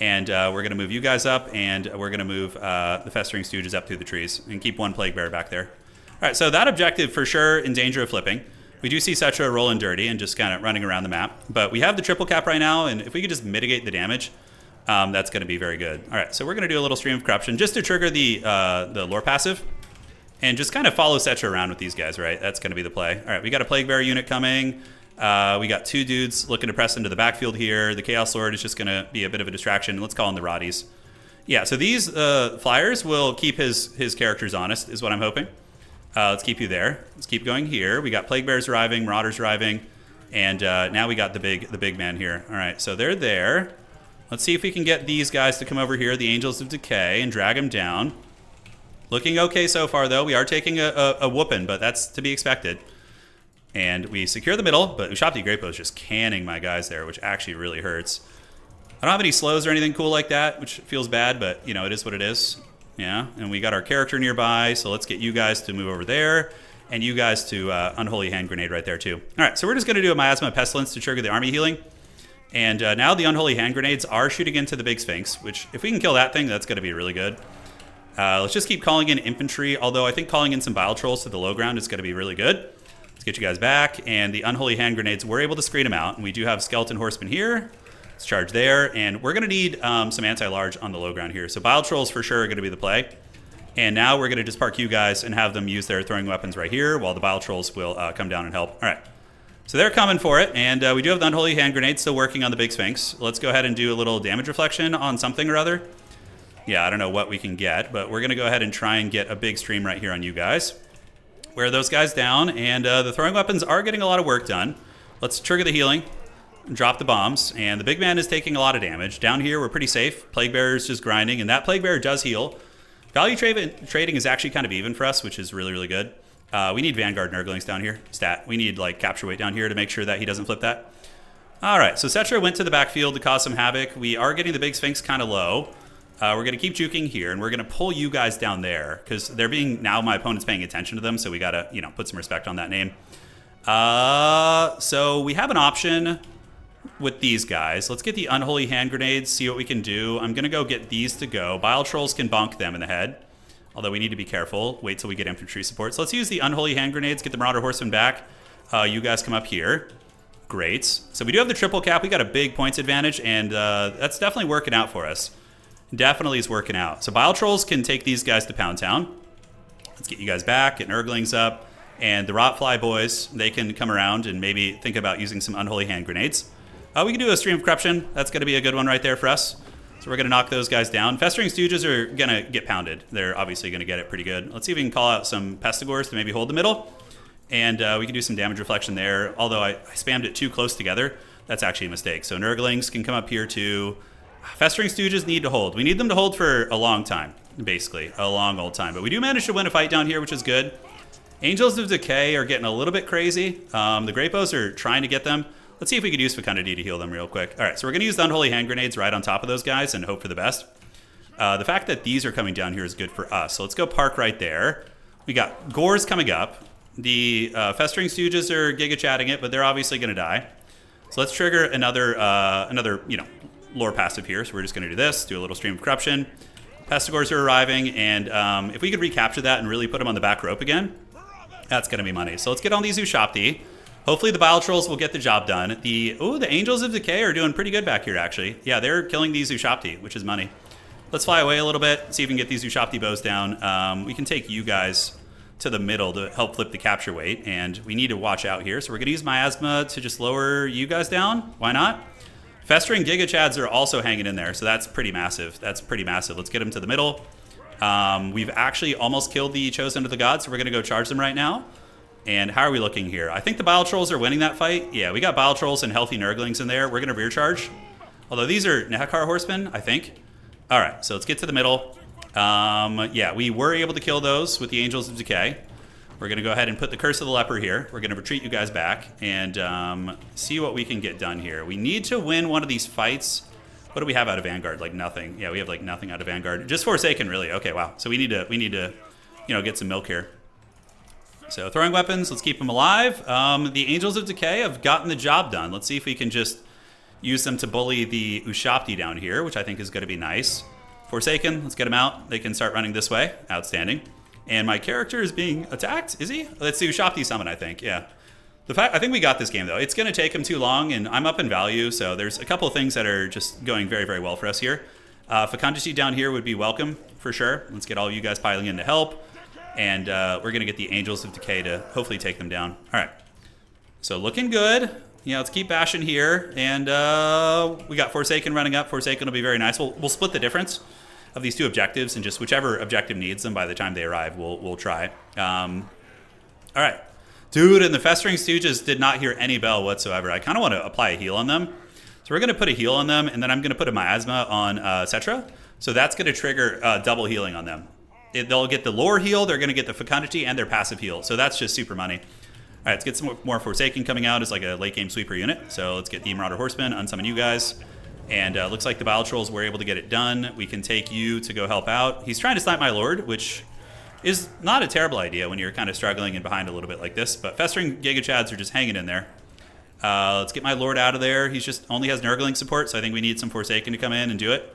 And we're going to move you guys up, and we're going to move the Festering Stooges up through the trees and keep one Plague Bearer back there. All right, so that objective for sure in danger of flipping. We do see Cetra rolling dirty and just kind of running around the map. But we have the triple cap right now, and if we could just mitigate the damage, that's going to be very good. All right, so we're going to do a little Stream of Corruption just to trigger the lore passive. And just kind of follow Cetra around with these guys, right? That's going to be the play. All right, we got a Plague Bearer unit coming. We got 2 dudes looking to press into the backfield here. The Chaos Lord is just going to be a bit of a distraction. Let's call in the Roddies. Yeah, so these flyers will keep his characters honest, is what I'm hoping. Let's keep you there. Let's keep going here. We got Plague Bears arriving, Marauders arriving, and now we got the big man here. All right, so they're there. Let's see if we can get these guys to come over here, the Angels of Decay, and drag them down. Looking okay so far, though. We are taking a whooping, but that's to be expected. And we secure the middle, but Ushabti Greatbow is just canning my guys there, which actually really hurts. I don't have any slows or anything cool like that, which feels bad, but, you know, it is what it is. Yeah, and we got our character nearby, so let's get you guys to move over there, and you guys to Unholy Hand Grenade right there, too. All right, so we're just going to do a Miasma Pestilence to trigger the army healing. And now the Unholy Hand Grenades are shooting into the Big Sphinx, which, if we can kill that thing, that's going to be really good. Let's just keep calling in infantry, although I think calling in some Bile Trolls to the low ground is going to be really good. Let's get you guys back, and the Unholy Hand Grenades, we're able to screen them out, and we do have Skeleton Horsemen here. Let's charge there, and we're going to need some anti-large on the low ground here. So Bile Trolls for sure are going to be the play. And now we're going to just park you guys and have them use their throwing weapons right here, while the Bile Trolls will come down and help. All right, so they're coming for it, and we do have the Unholy Hand Grenades still working on the Big Sphinx. Let's go ahead and do a little damage reflection on something or other. Yeah, I don't know what we can get, but we're going to go ahead and try and get a big stream right here on you guys. Wear those guys down, and the throwing weapons are getting a lot of work done. Let's trigger the healing, drop the bombs, and the big man is taking a lot of damage. Down here, we're pretty safe. Plague Bearer is just grinding, and that Plague Bearer does heal. Value trading is actually kind of even for us, which is really, really good. We need Vanguard Nurglings down here. Stat. We need, like, capture weight down here to make sure that he doesn't flip that. All right, so Cetra went to the backfield to cause some havoc. We are getting the Big Sphinx kind of low. We're going to keep juking here, and we're going to pull you guys down there, because they're being, now my opponent's paying attention to them, so we got to, you know, put some respect on that name. So we have an option with these guys. Let's get the Unholy Hand Grenades, see what we can do. I'm going to go get these to go. Bile Trolls can bonk them in the head, although we need to be careful. Wait till we get infantry support. So let's use the Unholy Hand Grenades, get the Marauder Horsemen back. You guys come up here. Great. So we do have the triple cap. We got a big points advantage, and that's definitely working out for us. Definitely is working out. So Bile Trolls can take these guys to Pound Town. Let's get you guys back, get Nurglings up, and the Rotfly boys, they can come around and maybe think about using some Unholy Hand Grenades. We can do a Stream of Corruption. That's going to be a good one right there for us. So we're going to knock those guys down. Festering Stooges are going to get pounded. They're obviously going to get it pretty good. Let's see if we can call out some Pestigores to maybe hold the middle. And we can do some damage reflection there. Although I spammed it too close together, that's actually a mistake. So Nurglings can come up here too. Festering Stooges need to hold. We need them to hold for a long time, basically. A long old time. But we do manage to win a fight down here, which is good. Angels of Decay are getting a little bit crazy. The Great Bows are trying to get them. Let's see if we could use Fecundity to heal them real quick. All right, so we're going to use the Unholy Hand Grenades right on top of those guys and hope for the best. The fact that these are coming down here is good for us. So let's go park right there. We got Gores coming up. The Festering Stooges are giga-chatting it, but they're obviously going to die. So let's trigger another lore passive here. So we're just going to do this, do a little Stream of Corruption. Pestigores are arriving, and if we could recapture that and really put them on the back rope again, that's going to be money. So let's get on these Ushabti. Hopefully the Bile Trolls will get the job done. The Angels of Decay are doing pretty good back here, actually. Yeah, they're killing these Ushabti, which is money. Let's fly away a little bit, see if we can get these Ushabti bows down. We can take you guys to the middle to help flip the capture weight, and we need to watch out here. So we're going to use Miasma to just lower you guys down. Why not? Festering Giga Chads are also hanging in there, so that's pretty massive. That's pretty massive. Let's get them to the middle. We've actually almost killed the Chosen of the Gods, so we're going to go charge them right now. And how are we looking here? I think the Bile Trolls are winning that fight. Yeah, we got Bile Trolls and healthy Nurglings in there. We're going to rear charge. Although these are Nehekar Horsemen, I think. All right, so let's get to the middle. Yeah, we were able to kill those with the Angels of Decay. We're We're going to go ahead and put the Curse of the Leper here. We're going to retreat you guys back and see what we can get done here. We need to win one of these fights. What do we have out of Vanguard? Like nothing. Yeah, we have like nothing out of Vanguard. Just Forsaken, really. Okay, wow. So we need to, you know, get some milk here. So throwing weapons, let's keep them alive. The Angels of Decay have gotten the job done. Let's see if we can just use them to bully the Ushabti down here, which I think is going to be nice. Forsaken, let's get them out. They can start running this way. Outstanding. And my character is being attacked. Is he? Let's do Ushabti summon, I think. Yeah. I think we got this game, though. It's going to take him too long, and I'm up in value, so there's a couple of things that are just going very, very well for us here. Fecundity down here would be welcome, for sure. Let's get all you guys piling in to help. And we're going to get the Angels of Decay to hopefully take them down. All right. So looking good. Yeah, let's keep bashing here. And we got Forsaken running up. Forsaken will be very nice. We'll split the difference of these two objectives, and just whichever objective needs them by the time they arrive, we'll try. All right. Dude, and the Festering Stooges did not hear any bell whatsoever. I kind of want to apply a heal on them. So we're going to put a heal on them, and then I'm going to put a miasma on Cetra. So that's going to trigger double healing on them. They'll get the lore heal, they're going to get the Fecundity, and their passive heal. So that's just super money. All right, let's get some more Forsaken coming out as like a late game sweeper unit. So let's get the Marauder Horsemen, unsummon you guys. And looks like the Bile Trolls were able to get it done. We can take you to go help out. He's trying to snipe my Lord, which is not a terrible idea when you're kind of struggling and behind a little bit like this. But Festering Giga Chads are just hanging in there. Let's get my Lord out of there. He's just only has Nurgling support, so I think we need some Forsaken to come in and do it.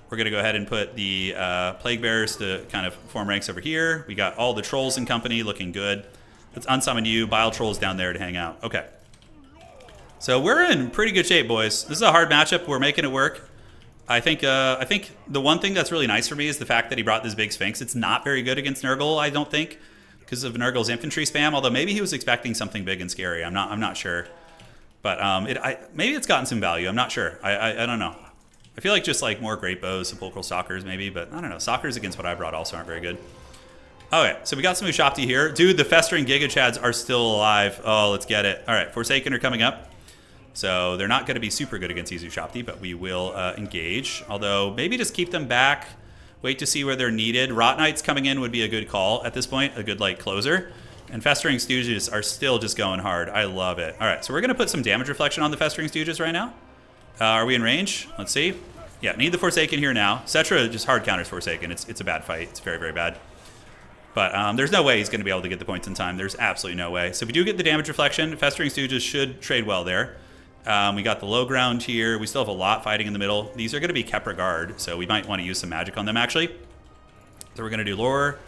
We're going to go ahead and put the Plague Bearers to kind of form ranks over here. We got all the Trolls in company looking good. Let's unsummon you. Bile Trolls down there to hang out. Okay. So we're in pretty good shape, boys. This is a hard matchup. We're making it work. I think the one thing that's really nice for me is the fact that he brought this big Sphinx. It's not very good against Nurgle, I don't think, because of Nurgle's infantry spam. Although maybe he was expecting something big and scary. I'm not sure. But maybe it's gotten some value. I'm not sure. I don't know. I feel like just like more Great Bows, Sepulchral Stalkers maybe, but I don't know. Stalkers against what I brought also aren't very good. Okay, so we got some Ushabti here. Dude, the Festering Giga Chads are still alive. Oh, let's get it. All right, Forsaken are coming up. So they're not going to be super good against these Ushabti, but we will engage. Although maybe just keep them back, wait to see where they're needed. Rot Knights coming in would be a good call at this point, a good like closer. And Festering Stooges are still just going hard. I love it. All right, so we're going to put some damage reflection on the Festering Stooges right now. Are we in range? Let's see. Yeah, need the Forsaken here now. Cetra just hard counters Forsaken. It's a bad fight. It's very, very bad. But there's no way he's going to be able to get the points in time. There's absolutely no way. So if we do get the damage reflection, Festering Stooges should trade well there. We got the low ground here. We still have a lot fighting in the middle. These are going to be Kepra Guard, so we might want to use some magic on them, actually. So we're going to do lore,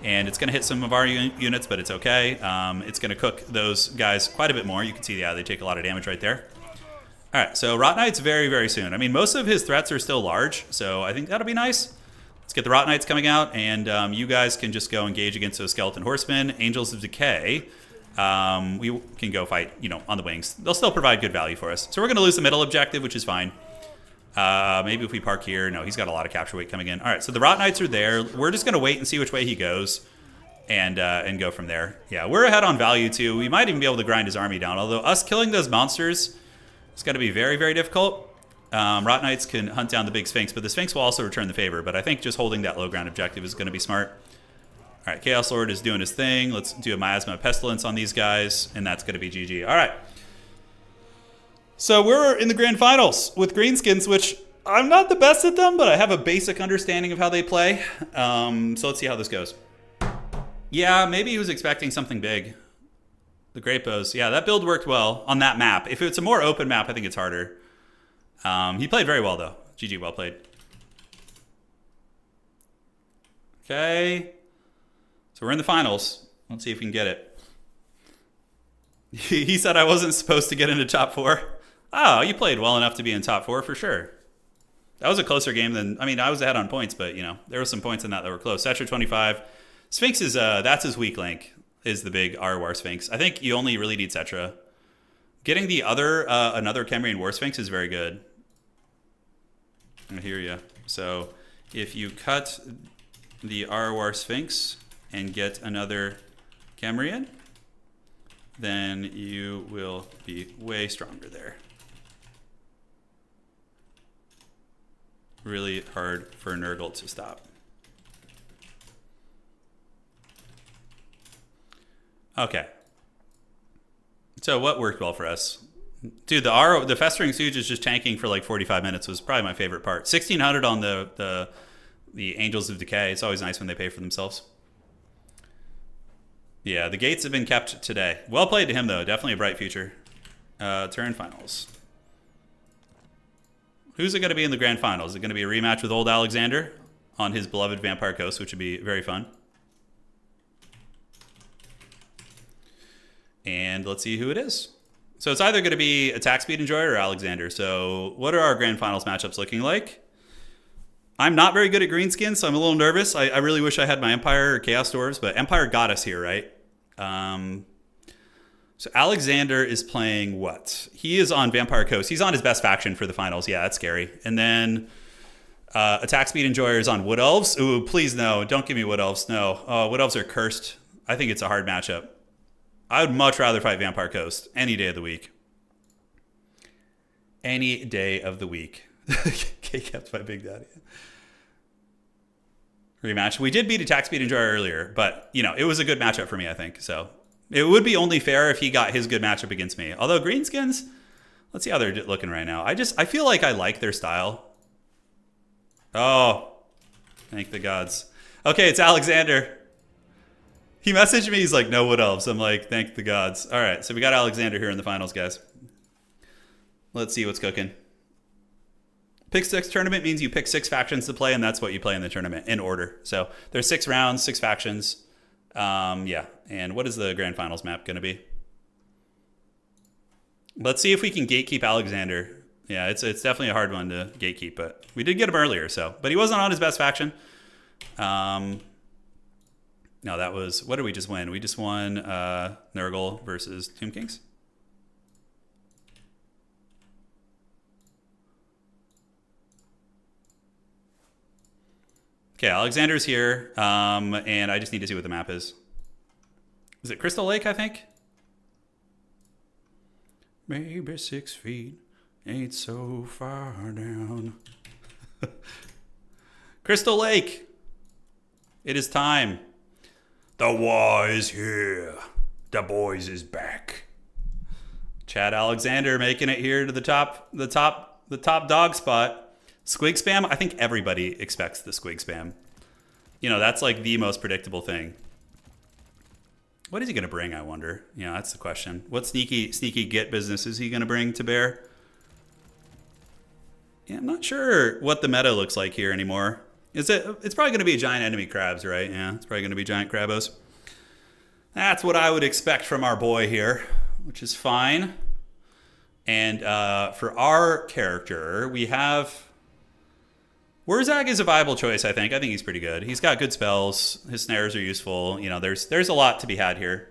and it's going to hit some of our units, but it's okay. It's going to cook those guys quite a bit more. You can see, yeah, they take a lot of damage right there. All right, so Rot Knights very, very soon. I mean, most of his threats are still large, so I think that'll be nice. Let's get the Rot Knights coming out, and you guys can just go engage against those Skeleton Horsemen. Angels of Decay. We can go fight, on the wings. They'll still provide good value for us. So we're going to lose the middle objective, which is fine. Maybe if we park here. No, he's got a lot of capture weight coming in. All right, so the Rot Knights are there. We're just going to wait and see which way he goes and go from there. Yeah, we're ahead on value, too. We might even be able to grind his army down, although us killing those monsters is going to be very, very difficult. Rot Knights can hunt down the big Sphinx, but the Sphinx will also return the favor. But I think just holding that low ground objective is going to be smart. All right, Chaos Lord is doing his thing. Let's do a Miasma Pestilence on these guys, and that's going to be GG. All right. So we're in the Grand Finals with Greenskins, which I'm not the best at them, but I have a basic understanding of how they play. So let's see how this goes. Yeah, maybe he was expecting something big. The Great Bows. Yeah, that build worked well on that map. If it's a more open map, I think it's harder. He played very well, though. GG, well played. Okay. So we're in the finals. Let's see if we can get it. He said I wasn't supposed to get into top 4. Oh, you played well enough to be in top 4 for sure. That was a closer game than, I was ahead on points, but there were some points in that were close. Cetra 25. Sphinx is, that's his weak link, is the big Arwar Sphinx. I think you only really need Cetra. Getting the other, another Cambrian War Sphinx is very good. I hear you. So if you cut the Arwar Sphinx and get another Cambrian, then you will be way stronger there. Really hard for Nurgle to stop. Okay. So what worked well for us? Dude, the Festering Siege is just tanking for like 45 minutes was probably my favorite part. 1600 on the Angels of Decay. It's always nice when they pay for themselves. Yeah, the gates have been kept today. Well played to him, though. Definitely a bright future. Turin finals. Who's it going to be in the grand finals? Is it going to be a rematch with old Alexander on his beloved Vampire Coast, which would be very fun? And let's see who it is. So it's either going to be Attack Speed Enjoyer or Alexander. So what are our grand finals matchups looking like? I'm not very good at greenskin, so I'm a little nervous. I really wish I had my Empire or Chaos Dwarves, but Empire got us here, right? So Alexander is playing what? He is on Vampire Coast. He's on his best faction for the finals. Yeah, that's scary. And then Attack Speed Enjoyer is on Wood Elves. Ooh, please no. Don't give me Wood Elves. No. Wood Elves are cursed. I think it's a hard matchup. I would much rather fight Vampire Coast any day of the week. Any day of the week. K-Kept by Big Daddy. Rematch. We did beat Attack Speed Enjoyer earlier, but, you know, it was a good matchup for me, I think. So it would be only fair if he got his good matchup against me. Although Greenskins, let's see how they're looking right now. I feel like I like their style. Oh, thank the gods. Okay, it's Alexander. He messaged me. He's like, no Wood Elves. I'm like, thank the gods. All right, so we got Alexander here in the finals, guys. Let's see what's cooking. Pick 6 tournament means you pick 6 factions to play, and that's what you play in the tournament in order. So there's 6 rounds, 6 factions. Yeah, and what is the grand finals map going to be? Let's see if we can gatekeep Alexander. Yeah, it's definitely a hard one to gatekeep, but we did get him earlier, so. But he wasn't on his best faction. No, that was, what did we just win? We just won Nurgle versus Tomb Kings. Okay, Alexander's here, and I just need to see what the map is. Is it Crystal Lake, I think? Maybe 6 feet ain't so far down. Crystal Lake! It is time. The war is here. The boys is back. Chad Alexander making it here to the top dog spot. Squig spam, I think everybody expects the squig spam. You know, that's like the most predictable thing. What is he going to bring, I wonder? Yeah, that's the question. What sneaky get business is he going to bring to bear? Yeah, I'm not sure what the meta looks like here anymore. It's probably going to be giant enemy crabs, right? Yeah, it's probably going to be giant crabos. That's what I would expect from our boy here, which is fine. And for our character, we have... Wurzag is a viable choice, I think. I think he's pretty good. He's got good spells. His snares are useful. You know, there's a lot to be had here.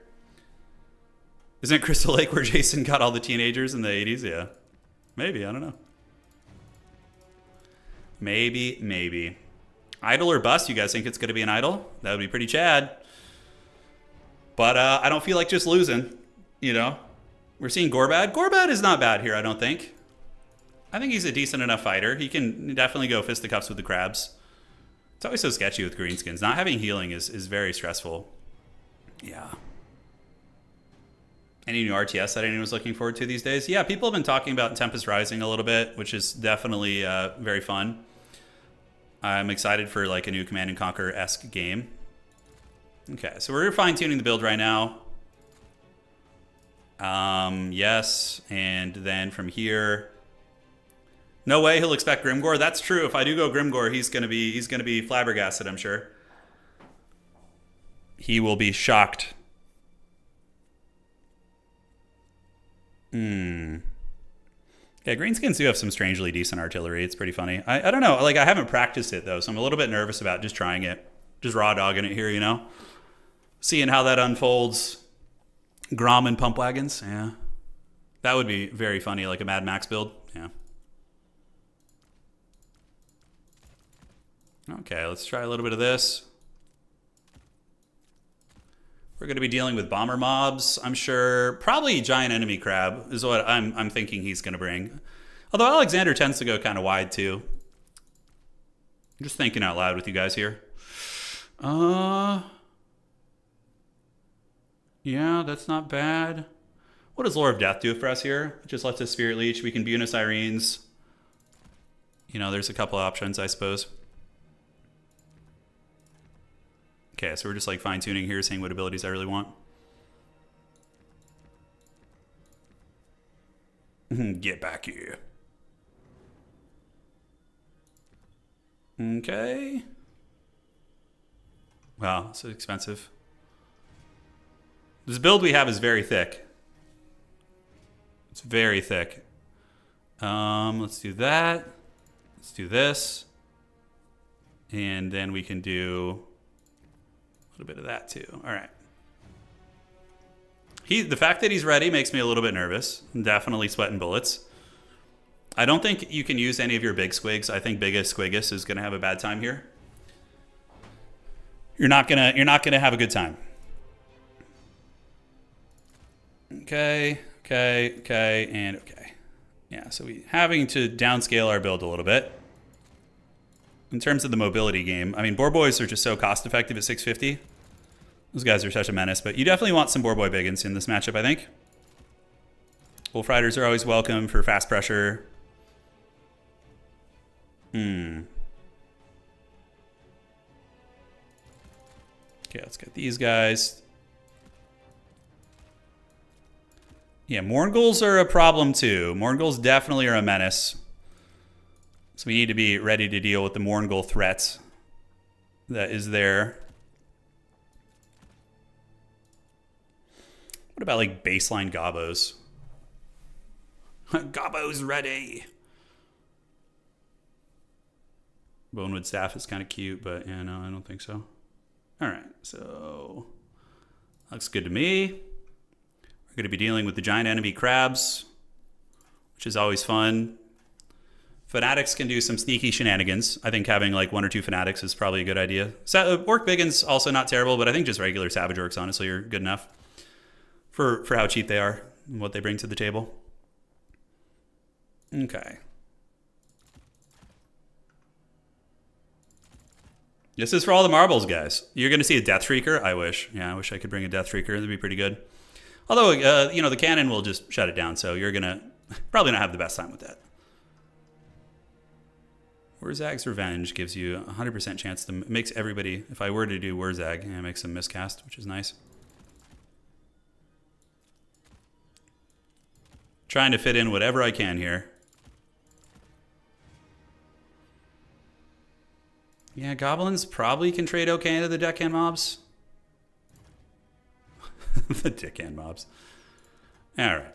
Isn't it Crystal Lake where Jason got all the teenagers in the 80s? Yeah. Maybe, I don't know. Maybe. Idol or bust? You guys think it's going to be an idol? That would be pretty Chad. But I don't feel like just losing, you know. We're seeing Gorbad. Gorbad is not bad here, I don't think. I think he's a decent enough fighter. He can definitely go fisticuffs with the crabs. It's always so sketchy with greenskins. Not having healing is very stressful. Yeah. Any new RTS that anyone's looking forward to these days? Yeah, people have been talking about Tempest Rising a little bit, which is definitely very fun. I'm excited for like a new Command & Conquer-esque game. Okay, so we're fine-tuning the build right now. Yes, and then from here... No way he'll expect Grimgore. That's true. If I do go Grimgore, he's gonna be flabbergasted, I'm sure. He will be shocked. Yeah, greenskins do have some strangely decent artillery. It's pretty funny. I don't know. Like, I haven't practiced it, though, so I'm a little bit nervous about just trying it. Just raw dogging it here, you know? Seeing how that unfolds. Grom and pump wagons, yeah. That would be very funny, like a Mad Max build, yeah. Okay, let's try a little bit of this. We're going to be dealing with bomber mobs, I'm sure. Probably giant enemy crab is what I'm thinking he's going to bring. Although Alexander tends to go kind of wide too. I'm just thinking out loud with you guys here. Yeah, that's not bad. What does Lore of Death do for us here? It just lets us Spirit Leech. We can Buenos Aires. You know, there's a couple options, I suppose. Okay, so we're just like fine-tuning here, seeing what abilities I really want. Get back here. Okay. Wow, so expensive. This build we have is very thick. It's very thick. Let's do that. Let's do this. And then we can do a little bit of that too. All right. The fact that he's ready makes me a little bit nervous. I'm definitely sweating bullets. I don't think you can use any of your big squigs. I think biggest Squigus is gonna have a bad time here. You're not gonna have a good time. Okay, and okay. Yeah, so we having to downscale our build a little bit. In terms of the mobility game, I mean, Boar Boys are just so cost effective at 650. Those guys are such a menace, but you definitely want some Boar Boy Biggins in this matchup, I think. Wolf Riders are always welcome for fast pressure. Okay, let's get these guys. Yeah, Morghuls are a problem too. Morghuls definitely are a menace. So we need to be ready to deal with the Morghuls threats that is there. What about like baseline Gobos? Gobos ready. Bonewood Staff is kind of cute, but yeah, no, I don't think so. All right, so looks good to me. We're going to be dealing with the giant enemy crabs, which is always fun. Fanatics can do some sneaky shenanigans. I think having like 1 or 2 Fanatics is probably a good idea. Orc Biggins also not terrible, but I think just regular Savage Orcs honestly are good enough for how cheap they are and what they bring to the table. Okay. This is for all the marbles, guys. You're going to see a Death Shrieker? I wish. Yeah, I wish I could bring a Death Shrieker. That'd be pretty good. Although, you know, the cannon will just shut it down, so you're going to probably not have the best time with that. Wurzag's Revenge gives you a 100% chance to... Makes everybody... If I were to do Wurzag, it makes them miscast, which is nice. Trying to fit in whatever I can here. Yeah, goblins probably can trade okay into the deckhand mobs. The deckhand mobs. All right.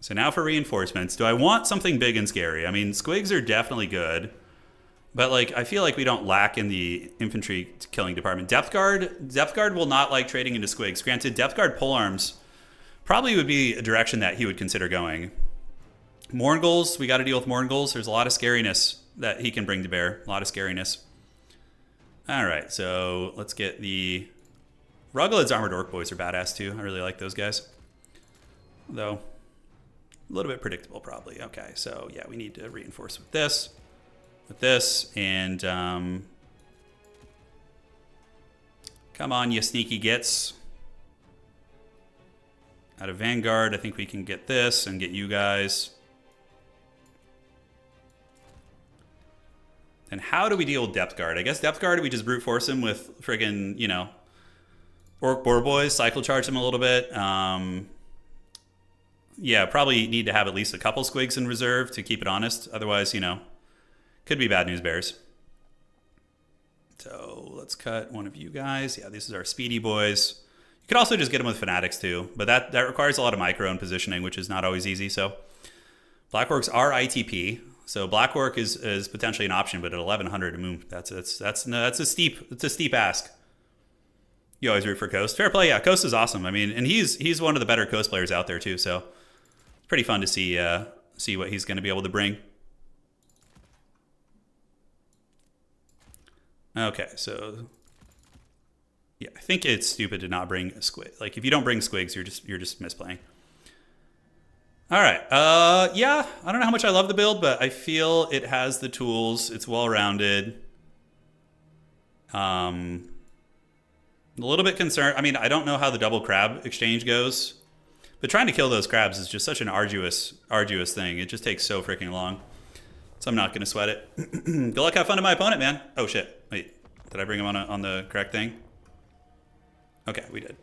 So now for reinforcements. Do I want something big and scary? I mean, squigs are definitely good. But like, I feel like we don't lack in the infantry killing department. Depth Guard will not like trading into squigs. Granted, Depth Guard polearms probably would be a direction that he would consider going. Morghuls, we got to deal with Morghuls. There's a lot of scariness that he can bring to bear. A lot of scariness. All right, so let's get the... Ruggled's Armored Orc Boys are badass too. I really like those guys. Though, a little bit predictable probably. Okay, so yeah, we need to reinforce with this, and come on, you sneaky gits. Out of Vanguard, I think we can get this and get you guys. And how do we deal with Depth Guard? I guess Depth Guard, we just brute force him with friggin', you know, Orc Boar Boys, cycle charge him a little bit. Yeah, probably need to have at least a couple squigs in reserve to keep it honest. Otherwise, you know, could be bad news bears. So let's cut one of you guys. Yeah, this is our speedy boys. You could also just get them with Fanatics too, but that requires a lot of micro and positioning, which is not always easy. So Black Orcs are ITP. So Black Orc is potentially an option, but at 1100, that's a steep ask. You always root for Coast. Fair play, yeah. Coast is awesome. I mean, and he's one of the better Coast players out there too. So it's pretty fun to see what he's going to be able to bring. Okay, so yeah, I think it's stupid to not bring a squig. Like if you don't bring squigs, you're just misplaying. All right. Yeah, I don't know how much I love the build, but I feel it has the tools. It's well-rounded. A little bit concerned. I mean, I don't know how the double crab exchange goes, but trying to kill those crabs is just such an arduous thing. It just takes so freaking long. So I'm not going to sweat it. Good luck, have fun to my opponent, man. Oh, shit. Wait, did I bring him on the correct thing? Okay, we did.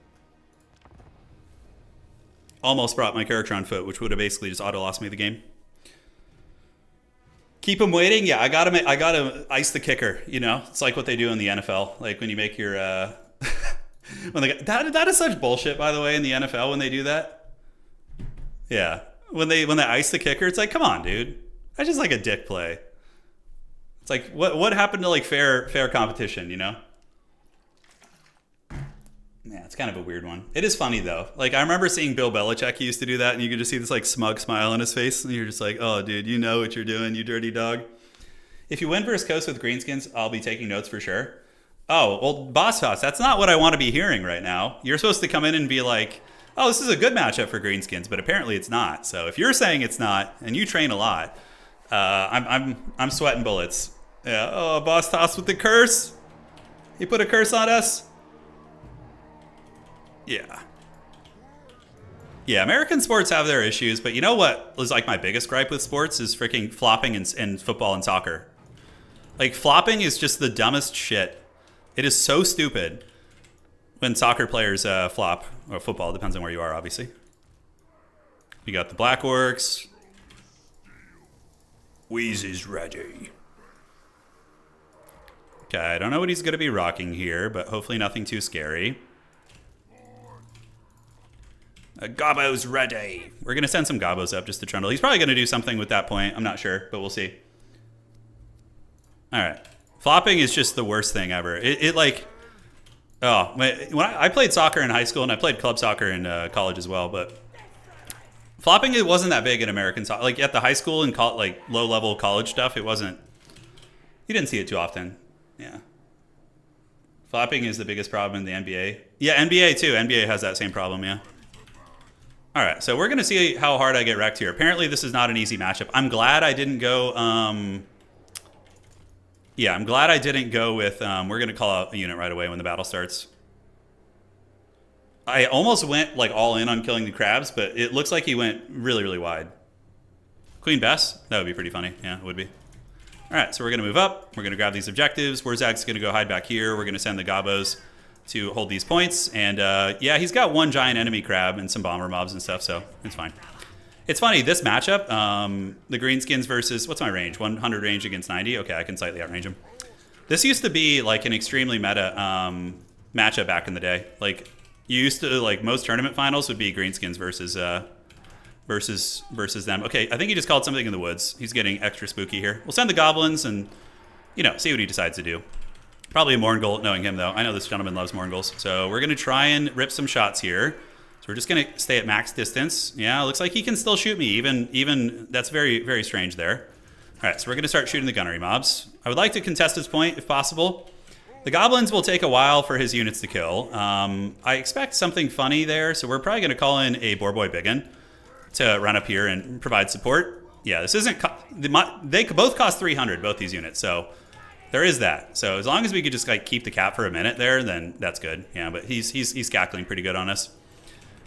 Almost brought my character on foot, which would have basically just auto-lost me the game. Keep him waiting? Yeah, I gotta ice the kicker, you know? It's like what they do in the NFL. Like when you make your... when that is such bullshit, by the way, in the NFL when they do that. Yeah. When they ice the kicker, it's like, come on, dude. That's just like a dick play. It's like, what happened to like fair competition, you know? Yeah, it's kind of a weird one. It is funny though. Like I remember seeing Bill Belichick, he used to do that, and you could just see this like smug smile on his face, and you're just like, oh dude, you know what you're doing, you dirty dog. If you win versus Coast with greenskins, I'll be taking notes for sure. Oh, well, Boss Toss, that's not what I want to be hearing right now. You're supposed to come in and be like, oh, this is a good matchup for greenskins, but apparently it's not. So if you're saying it's not, and you train a lot, I'm sweating bullets. Yeah. Oh, Boss Toss with the curse. He put a curse on us. Yeah. Yeah, American sports have their issues, but you know what was like my biggest gripe with sports is freaking flopping in football and soccer. Like flopping is just the dumbest shit. It is so stupid when soccer players flop, or football, depends on where you are, obviously. We got the Black Orcs. Wheezy's ready. Okay, I don't know what he's going to be rocking here, but hopefully nothing too scary. Gobbo's ready. We're going to send some Gobbos up just to trundle. He's probably going to do something with that point. I'm not sure, but we'll see. All right. Flopping is just the worst thing ever. It like... Oh, when I played soccer in high school, and I played club soccer in college as well, but... Flopping, it wasn't that big in American soccer. Like, at the high school and like low-level college stuff, it wasn't... You didn't see it too often. Yeah. Flopping is the biggest problem in the NBA. Yeah, NBA too. NBA has that same problem, yeah. All right, so we're going to see how hard I get wrecked here. Apparently, this is not an easy matchup. I'm glad I didn't go... Yeah, I'm glad I didn't go with... we're going to call out a unit right away when the battle starts. I almost went like all in on killing the crabs, but it looks like he went really, really wide. Queen Bess? That would be pretty funny. Yeah, it would be. All right, so we're going to move up. We're going to grab these objectives. Wurzag's going to go hide back here. We're going to send the Gobbos to hold these points. And yeah, he's got one giant enemy crab and some bomber mobs and stuff, so it's fine. It's funny, this matchup, the greenskins versus, what's my range? 100 range against 90? Okay, I can slightly outrange him. This used to be like an extremely meta matchup back in the day. Like, you used to, like, most tournament finals would be greenskins versus them. Okay, I think he just called something in the woods. He's getting extra spooky here. We'll send the goblins and, you know, see what he decides to do. Probably a Morngul, knowing him, though. I know this gentleman loves Mornguls. So we're going to try and rip some shots here. So we're just going to stay at max distance. Yeah, looks like he can still shoot me. Even that's very, very strange there. All right, so we're going to start shooting the gunnery mobs. I would like to contest his point, if possible. The goblins will take a while for his units to kill. I expect something funny there, so we're probably going to call in a Boarboy Biggin to run up here and provide support. Yeah, this isn't... They both cost 300, both these units, so there is that. So as long as we could just like keep the cap for a minute there, then that's good. Yeah, but he's cackling pretty good on us.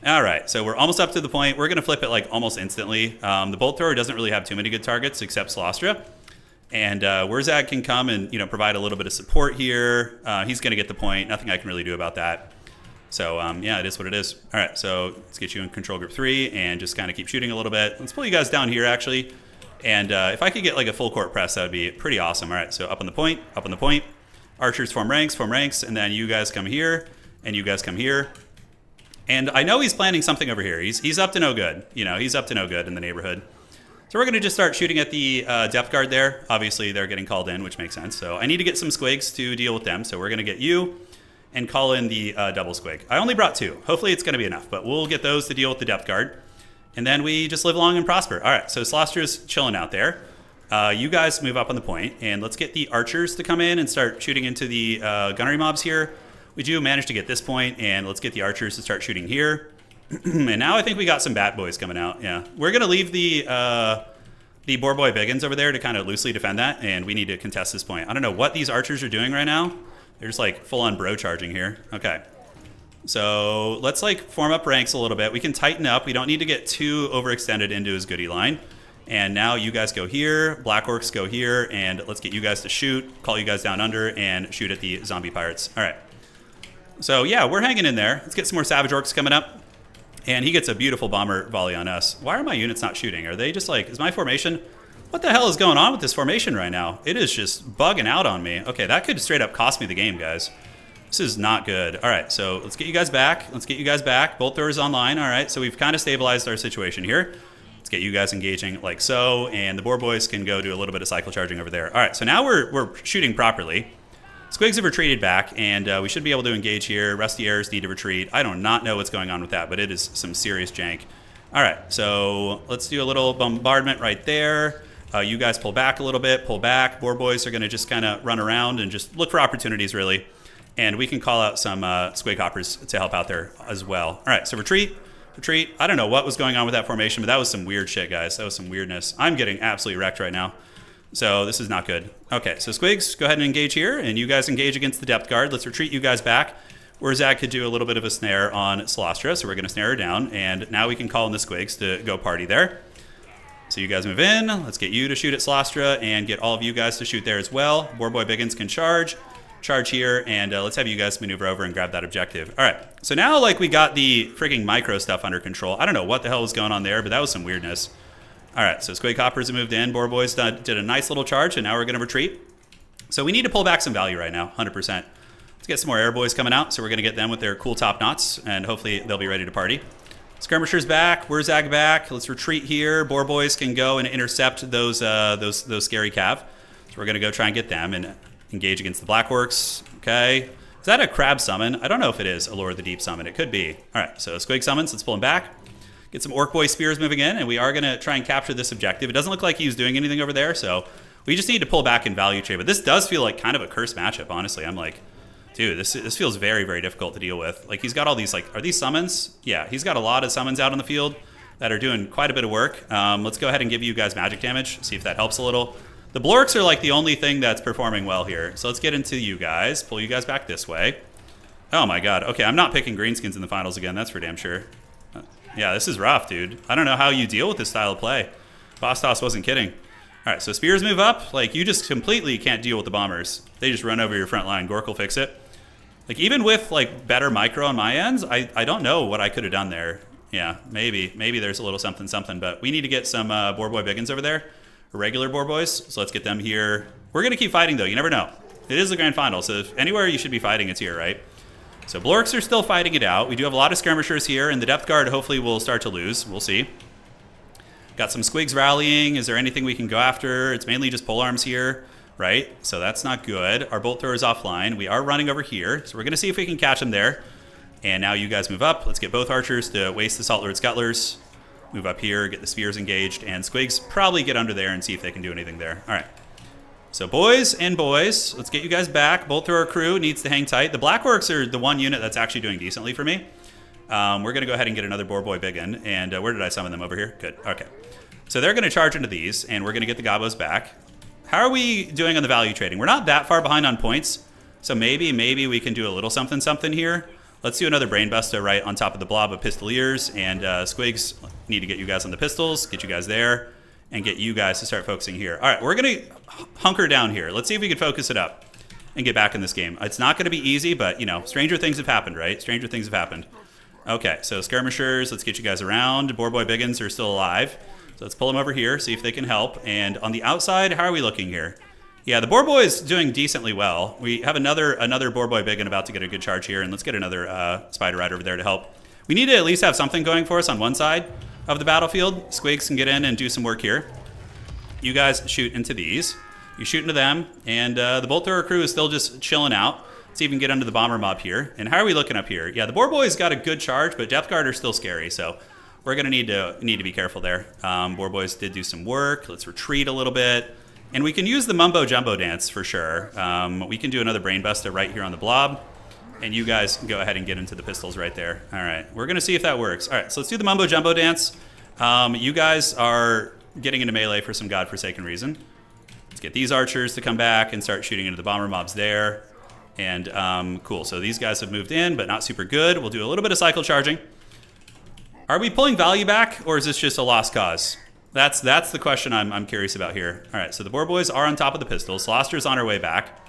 All right, so we're almost up to the point. We're going to flip it like almost instantly. The bolt thrower doesn't really have too many good targets except Slostra. And Wurzag can come and, you know, provide a little bit of support here. He's going to get the point. Nothing I can really do about that. So, yeah, it is what it is. All right, so let's get you in control group 3 and just kind of keep shooting a little bit. Let's pull you guys down here, actually. And if I could get like a full court press, that would be pretty awesome. All right, so up on the point, up on the point. Archers form ranks, and then you guys come here, and you guys come here. And I know he's planning something over here. He's up to no good. You know, he's up to no good in the neighborhood. So we're going to just start shooting at the depth guard there. Obviously, they're getting called in, which makes sense. So I need to get some squigs to deal with them. So we're going to get you and call in the double squig. I only brought 2. Hopefully it's going to be enough, but we'll get those to deal with the depth guard. And then we just live long and prosper. All right, so Slostra's chilling out there. You guys move up on the point, and let's get the archers to come in and start shooting into the gunnery mobs here. We do manage to get this point, and let's get the archers to start shooting here. And now I think we got some bat boys coming out. Yeah, we're gonna leave the Boarboy Biggins over there to kind of loosely defend that, and we need to contest this point. I don't know what these archers are doing right now. They're just like full on bro charging here. Okay, So let's like form up ranks a little bit. We can tighten up. We don't need to get too overextended into his goodie line. And now you guys go here, Black Orcs go here, and let's get you guys to shoot, call you guys down under, and shoot at the zombie pirates. All right. So yeah, we're hanging in there. Let's get some more Savage Orcs coming up. And he gets a beautiful bomber volley on us. Why are my units not shooting? Are they just like, is my formation? What the hell is going on with this formation right now? It is just bugging out on me. Okay, that could straight up cost me the game, guys. This is not good. All right, so let's get you guys back. Let's get you guys back. Bolt throwers online. All right, so we've kind of stabilized our situation here. Let's get you guys engaging like so, and the boar boys can go do a little bit of cycle charging over there. All right, so now we're shooting properly. Squigs have retreated back, and we should be able to engage here. Rusty Arrows need to retreat. I do not know what's going on with that, but it is some serious jank. All right, so let's do a little bombardment right there. You guys pull back a little bit, pull back. Boar boys are going to just kind of run around and just look for opportunities, really. And we can call out some squig hoppers to help out there as well. All right, so retreat. Retreat. I don't know what was going on with that formation, but that was some weird shit, guys. That was some weirdness. I'm getting absolutely wrecked right now. So this is not good. Okay, so Squigs, go ahead and engage here, and you guys engage against the depth guard. Let's retreat you guys back. Warzag could do a little bit of a snare on Celestra, so we're going to snare her down, and now we can call in the Squigs to go party there. So you guys move in. Let's get you to shoot at Celestra and get all of you guys to shoot there as well. Boarboy Biggins can charge here, and let's have you guys maneuver over and grab that objective. All right, so now like we got the freaking micro stuff under control. I don't know what the hell was going on there, but that was some weirdness. All right, so Squig Hoppers have moved in. Boar Boys did a nice little charge, and now we're going to retreat. So we need to pull back some value right now, 100%. Let's get some more Air Boys coming out, so we're going to get them with their cool top knots, and hopefully they'll be ready to party. Skirmishers back, Wurzag back. Let's retreat here. Boar Boys can go and intercept those scary cav. So we're going to go try and get them and engage against the Black Orcs. Okay. Is that a crab summon? I don't know if it is a Lord of the Deep summon. It could be. All right, so Squig summons. Let's pull him back. Get some Orc Boy spears moving in, and we are going to try and capture this objective. It doesn't look like he's doing anything over there, so we just need to pull back in value trade. But this does feel like kind of a cursed matchup, honestly. I'm like, dude, this feels very, very difficult to deal with. Like, he's got all these, like, are these summons? Yeah, he's got a lot of summons out on the field that are doing quite a bit of work. Let's go ahead and give you guys magic damage, see if that helps a little. The Blorks are, like, the only thing that's performing well here. So let's get into you guys, pull you guys back this way. Oh, my God. Okay, I'm not picking greenskins in the finals again. That's for damn sure. Yeah, this is rough, dude. I don't know how you deal with this style of play. Bostos wasn't kidding. All right, so spears move up. Like, you just completely can't deal with the bombers. They just run over your front line. Gork will fix it. Like, even with, like, better micro on my ends, I don't know what I could have done there. Yeah, maybe there's a little something, but we need to get some Boar Boy Biggins over there. Regular Boar Boys, so let's get them here. We're going to keep fighting, though. You never know. It is the grand final, so if anywhere you should be fighting, it's here, right? So Blorks are still fighting it out. We do have a lot of skirmishers here, and the depth guard hopefully will start to lose. We'll see. Got some Squigs rallying. Is there anything we can go after? It's mainly just polearms here, right? So that's not good. Our bolt thrower is offline. We are running over here, so we're going to see if we can catch them there. And now you guys move up. Let's get both archers to waste the Salt Lord Scuttlers. Move up here, get the spears engaged, and Squigs probably get under there and see if they can do anything there. All right. So boys and boys, let's get you guys back. Bolt thrower crew needs to hang tight. The Black Orcs are the one unit that's actually doing decently for me. We're going to go ahead and get another Boar Boy Biggin. And where did I summon them? Over here? Good. Okay. So they're going to charge into these, and we're going to get the Gobos back. How are we doing on the value trading? We're not that far behind on points, so maybe we can do a little something here. Let's do another Brainbuster right on top of the blob of Pistoliers, and Squigs need to get you guys on the pistols, get you guys there, and get you guys to start focusing here. All right, we're going to hunker down here. Let's see if we can focus it up and get back in this game. It's not going to be easy, but, you know, stranger things have happened, right? Stranger things have happened. Okay, so skirmishers, let's get you guys around. Boar Boy Biggins are still alive. So let's pull them over here, see if they can help. And on the outside, how are we looking here? Yeah, the Boar Boy is doing decently well. We have another Boar Boy Biggin about to get a good charge here, and let's get another Spider Rider over there to help. We need to at least have something going for us on one side of the battlefield. Squigs can get in and do some work here. You guys shoot into these. You shoot into them, and the Bolt Thrower crew is still just chilling out. Let's even get under the Bomber Mob here. And how are we looking up here? Yeah, the Boar Boy's got a good charge, but Depth Guard are still scary, so we're going to need to be careful there. Boar Boys did do some work. Let's retreat a little bit. And we can use the Mumbo Jumbo Dance for sure. We can do another Brainbuster right here on the blob. And you guys can go ahead and get into the pistols right there. All right, we're going to see if that works. All right, so let's do the Mumbo Jumbo Dance. You guys are getting into melee for some godforsaken reason. Let's get these archers to come back and start shooting into the bomber mobs there. And cool, so these guys have moved in, but not super good. We'll do a little bit of cycle charging. Are we pulling value back, or is this just a lost cause? That's the question I'm curious about here. All right, so the boar boys are on top of the pistols. Sloster's on our way back.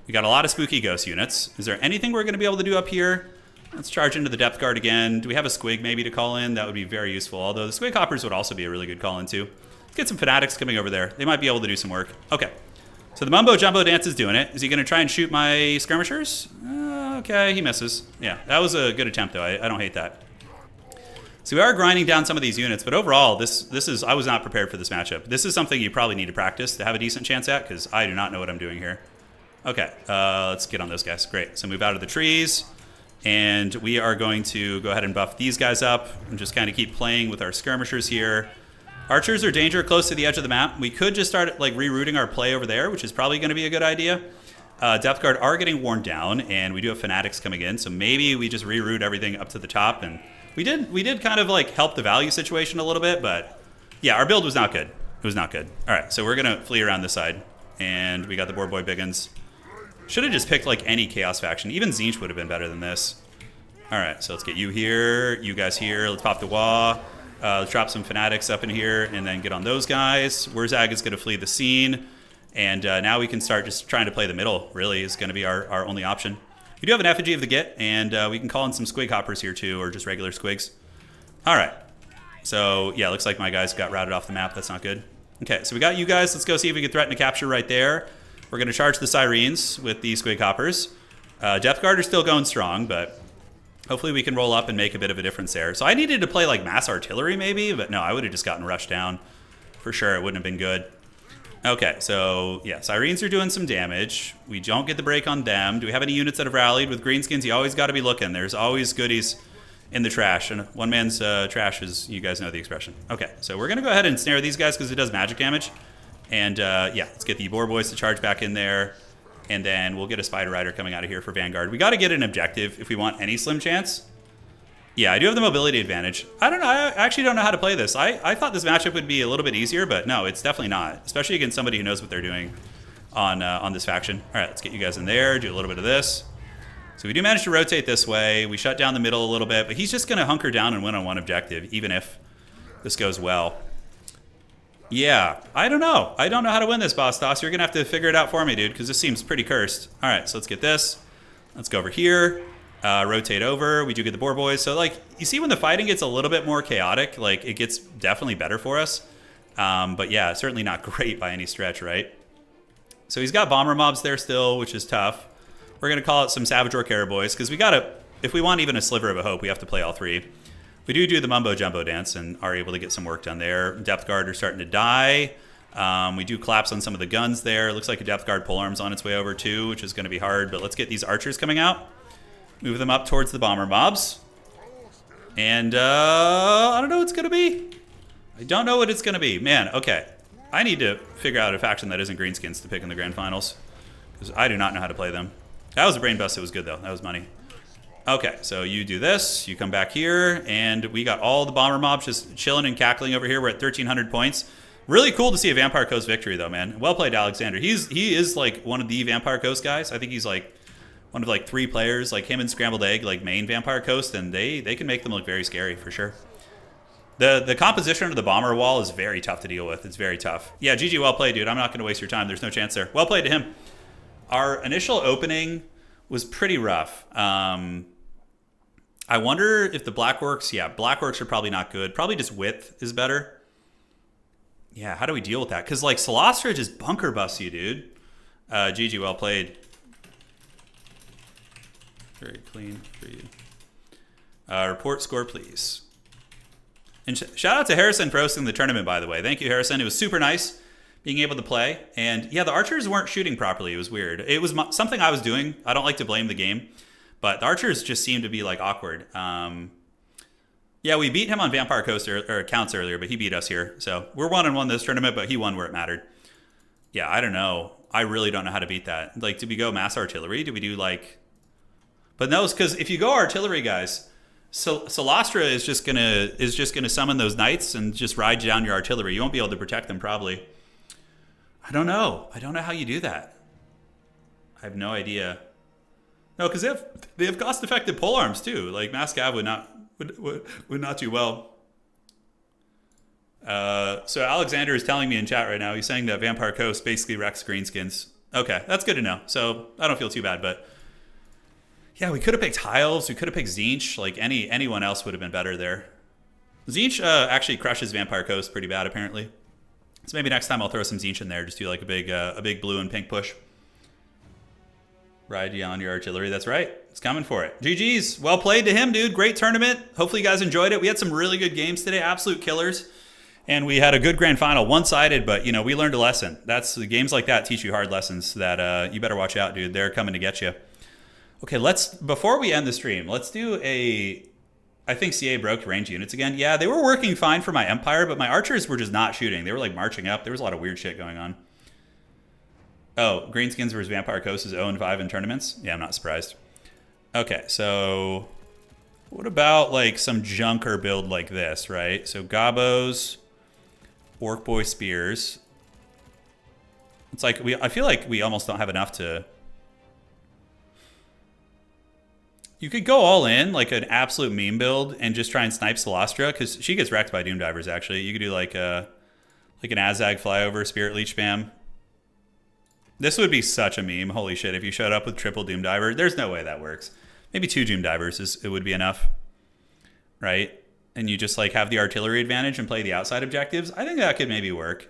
We got a lot of spooky ghost units. Is there anything we're going to be able to do up here? Let's charge into the depth guard again. Do we have a squig maybe to call in? That would be very useful, although the squig hoppers would also be a really good call in too. Let's get some fanatics coming over there. They might be able to do some work. Okay. So the Mumbo Jumbo Dance is doing it. Is he going to try and shoot my skirmishers? Okay, he misses. Yeah, that was a good attempt, though. I don't hate that. So we are grinding down some of these units, but overall, this is I was not prepared for this matchup. This is something you probably need to practice to have a decent chance at, because I do not know what I'm doing here. Okay, let's get on those guys. Great. So move out of the trees, and we are going to go ahead and buff these guys up and just kind of keep playing with our skirmishers here. Archers are danger close to the edge of the map. We could just start like rerouting our play over there, which is probably going to be a good idea. Depth guard are getting worn down, and we do have fanatics coming in, so maybe we just reroute everything up to the top. And we did kind of like help the value situation a little bit, but yeah, our build was not good. It was not good. All right, so we're gonna flee around this side, and we got the boar boy biggins. Should have just picked like any chaos faction. Even Tzeentch would have been better than this. All right, so let's get you here, you guys here. Let's pop the wah. Let's drop some fanatics up in here and then get on those guys. Wurzag is going to flee the scene. And now we can start just trying to play the middle, really, is going to be our only option. We do have an effigy of the Git, and we can call in some squig hoppers here too, or just regular squigs. All right. So, yeah, looks like my guys got routed off the map. That's not good. Okay, so we got you guys. Let's go see if we can threaten a capture right there. We're going to charge the Sirens with the squig hoppers. Depth Guard are still going strong, but hopefully we can roll up and make a bit of a difference there. So I needed to play like mass artillery maybe, but no, I would have just gotten rushed down. For sure, it wouldn't have been good. Okay, so yeah, Sirens are doing some damage. We don't get the break on them. Do we have any units that have rallied? With greenskins, you always got to be looking. There's always goodies in the trash, and one man's trash is, you guys know the expression. Okay, so we're going to go ahead and snare these guys because it does magic damage. And yeah, let's get the boar boys to charge back in there. And then we'll get a Spider Rider coming out of here for Vanguard. We got to get an objective if we want any slim chance. Yeah, I do have the mobility advantage. I don't know. I actually don't know how to play this. I thought this matchup would be a little bit easier, but no, it's definitely not. Especially against somebody who knows what they're doing on this faction. All right, let's get you guys in there, do a little bit of this. So we do manage to rotate this way. We shut down the middle a little bit, but he's just going to hunker down and win on one objective, even if this goes well. Yeah, I don't know. I don't know how to win this, Boss Doss. You're going to have to figure it out for me, dude, because this seems pretty cursed. All right, so let's get this. Let's go over here. Rotate over. We do get the boar boys. So, like, you see when the fighting gets a little bit more chaotic, like, it gets definitely better for us. But, yeah, certainly not great by any stretch, right? So he's got bomber mobs there still, which is tough. We're going to call it some Savage Orc boys, because we got to, if we want even a sliver of a hope, we have to play all three. We do the Mumbo Jumbo Dance and are able to get some work done there. Depth Guard are starting to die. We do collapse on some of the guns there. It looks like a Depth Guard polearm's on its way over too, which is going to be hard. But let's get these archers coming out. Move them up towards the bomber mobs. And I don't know what it's going to be. I don't know what it's going to be. Man, okay. I need to figure out a faction that isn't greenskins to pick in the grand finals, because I do not know how to play them. That was a brain bust. It was good, though. That was money. Okay, so you do this, you come back here, and we got all the bomber mobs just chilling and cackling over here. We're at 1,300 points. Really cool to see a Vampire Coast victory, though, man. Well played, Alexander. He is like one of the Vampire Coast guys. I think he's like one of like 3 players, like him and Scrambled Egg, like main Vampire Coast, and they can make them look very scary for sure. The composition of the bomber wall is very tough to deal with. It's very tough. Yeah, GG, well played, dude. I'm not going to waste your time. There's no chance there. Well played to him. Our initial opening was pretty rough. I wonder if the Black Orcs, yeah, Black Orcs are probably not good. Probably just width is better. Yeah, how do we deal with that? Because, like, Celostra just bunker busts you, dude. GG, well played. Very clean for you. Report score, please. And shout out to Harrison for hosting the tournament, by the way. Thank you, Harrison. It was super nice being able to play. And, yeah, the archers weren't shooting properly. It was weird. It was something I was doing. I don't like to blame the game. But the archers just seemed to be, like, awkward. Yeah, we beat him on Vampire Coast or accounts earlier, but he beat us here. So we're 1-1 this tournament, but he won where it mattered. Yeah, I don't know. I really don't know how to beat that. Like, did we go mass artillery? Did we do, like... But no, because if you go artillery, guys, Celostra is just gonna summon those knights and just ride down your artillery. You won't be able to protect them, probably. I don't know. I don't know how you do that. I have no idea. No, because they have cost effective pole arms too. Like Mass Gav would not do well. So Alexander is telling me in chat right now. He's saying that Vampire Coast basically wrecks greenskins. Okay, that's good to know. So I don't feel too bad, but yeah, we could have picked Hiles. We could have picked Zinch. Like anyone else would have been better there. Zinch actually crushes Vampire Coast pretty bad apparently. So maybe next time I'll throw some Zinch in there. Just do like a big blue and pink push. Ride you on your artillery. That's right. It's coming for it. GG's. Well played to him, dude. Great tournament. Hopefully you guys enjoyed it. We had some really good games today. Absolute killers. And we had a good grand final. One-sided, but, you know, we learned a lesson. That's the games like that teach you hard lessons that you better watch out, dude. They're coming to get you. Okay, before we end the stream, let's do I think CA broke range units again. Yeah, they were working fine for my Empire, but my archers were just not shooting. They were, like, marching up. There was a lot of weird shit going on. Oh, Greenskins versus Vampire Coast is 0-5 in tournaments? Yeah, I'm not surprised. Okay, so what about, like, some junker build like this, right? So Gabos... Orc Boy Spears. It's like I feel like we almost don't have enough to... You could go all in, like an absolute meme build, and just try and snipe Celastra, because she gets wrecked by Doom Divers, actually. You could do like an Azag flyover, Spirit Leech spam. This would be such a meme. Holy shit, if you showed up with triple Doom Diver. There's no way that works. Maybe 2 Doom Divers it would be enough. Right? And you just like have the artillery advantage and play the outside objectives. I think that could maybe work.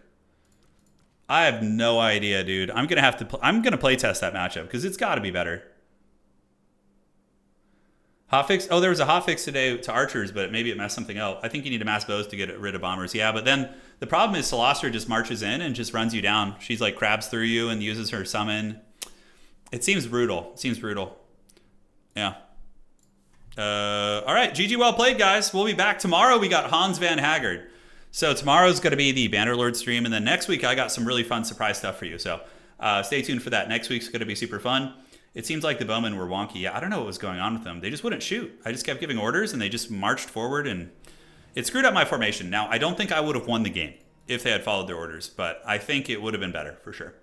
I have no idea, dude. I'm gonna play test that matchup because it's got to be better. Hotfix. Oh, there was a hotfix today to archers, but maybe it messed something up. I think you need to mass bows to get rid of bombers. Yeah, but then the problem is Celastra just marches in and just runs you down. She's like crabs through you and uses her summon. It seems brutal. Yeah. All right, GG, well played, guys. We'll be back tomorrow. We got Hans Van Haggard. So tomorrow's going to be the Bannerlord stream, and then next week I got some really fun surprise stuff for you. So stay tuned for that. Next week's going to be super fun. It seems like the bowmen were wonky. Yeah, I don't know what was going on with them. They just wouldn't shoot. I just kept giving orders, and they just marched forward, and it screwed up my formation. Now, I don't think I would have won the game if they had followed their orders, but I think it would have been better for sure.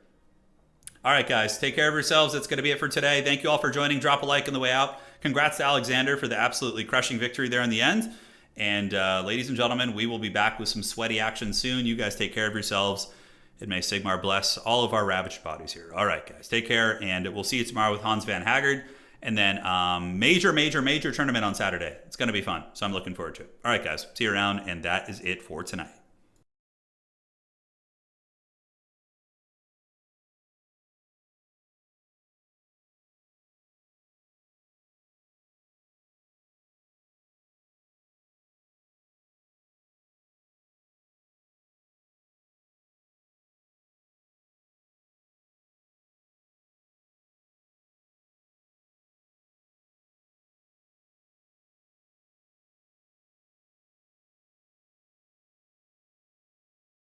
All right, guys, take care of yourselves. That's going to be it for today. Thank you all for joining. Drop a like on the way out. Congrats to Alexander for the absolutely crushing victory there in the end. And ladies and gentlemen, we will be back with some sweaty action soon. You guys take care of yourselves. And may Sigmar bless all of our ravaged bodies here. All right, guys, take care. And we'll see you tomorrow with Hans Van Haggard. And then major tournament on Saturday. It's going to be fun. So I'm looking forward to it. All right, guys, see you around. And that is it for tonight.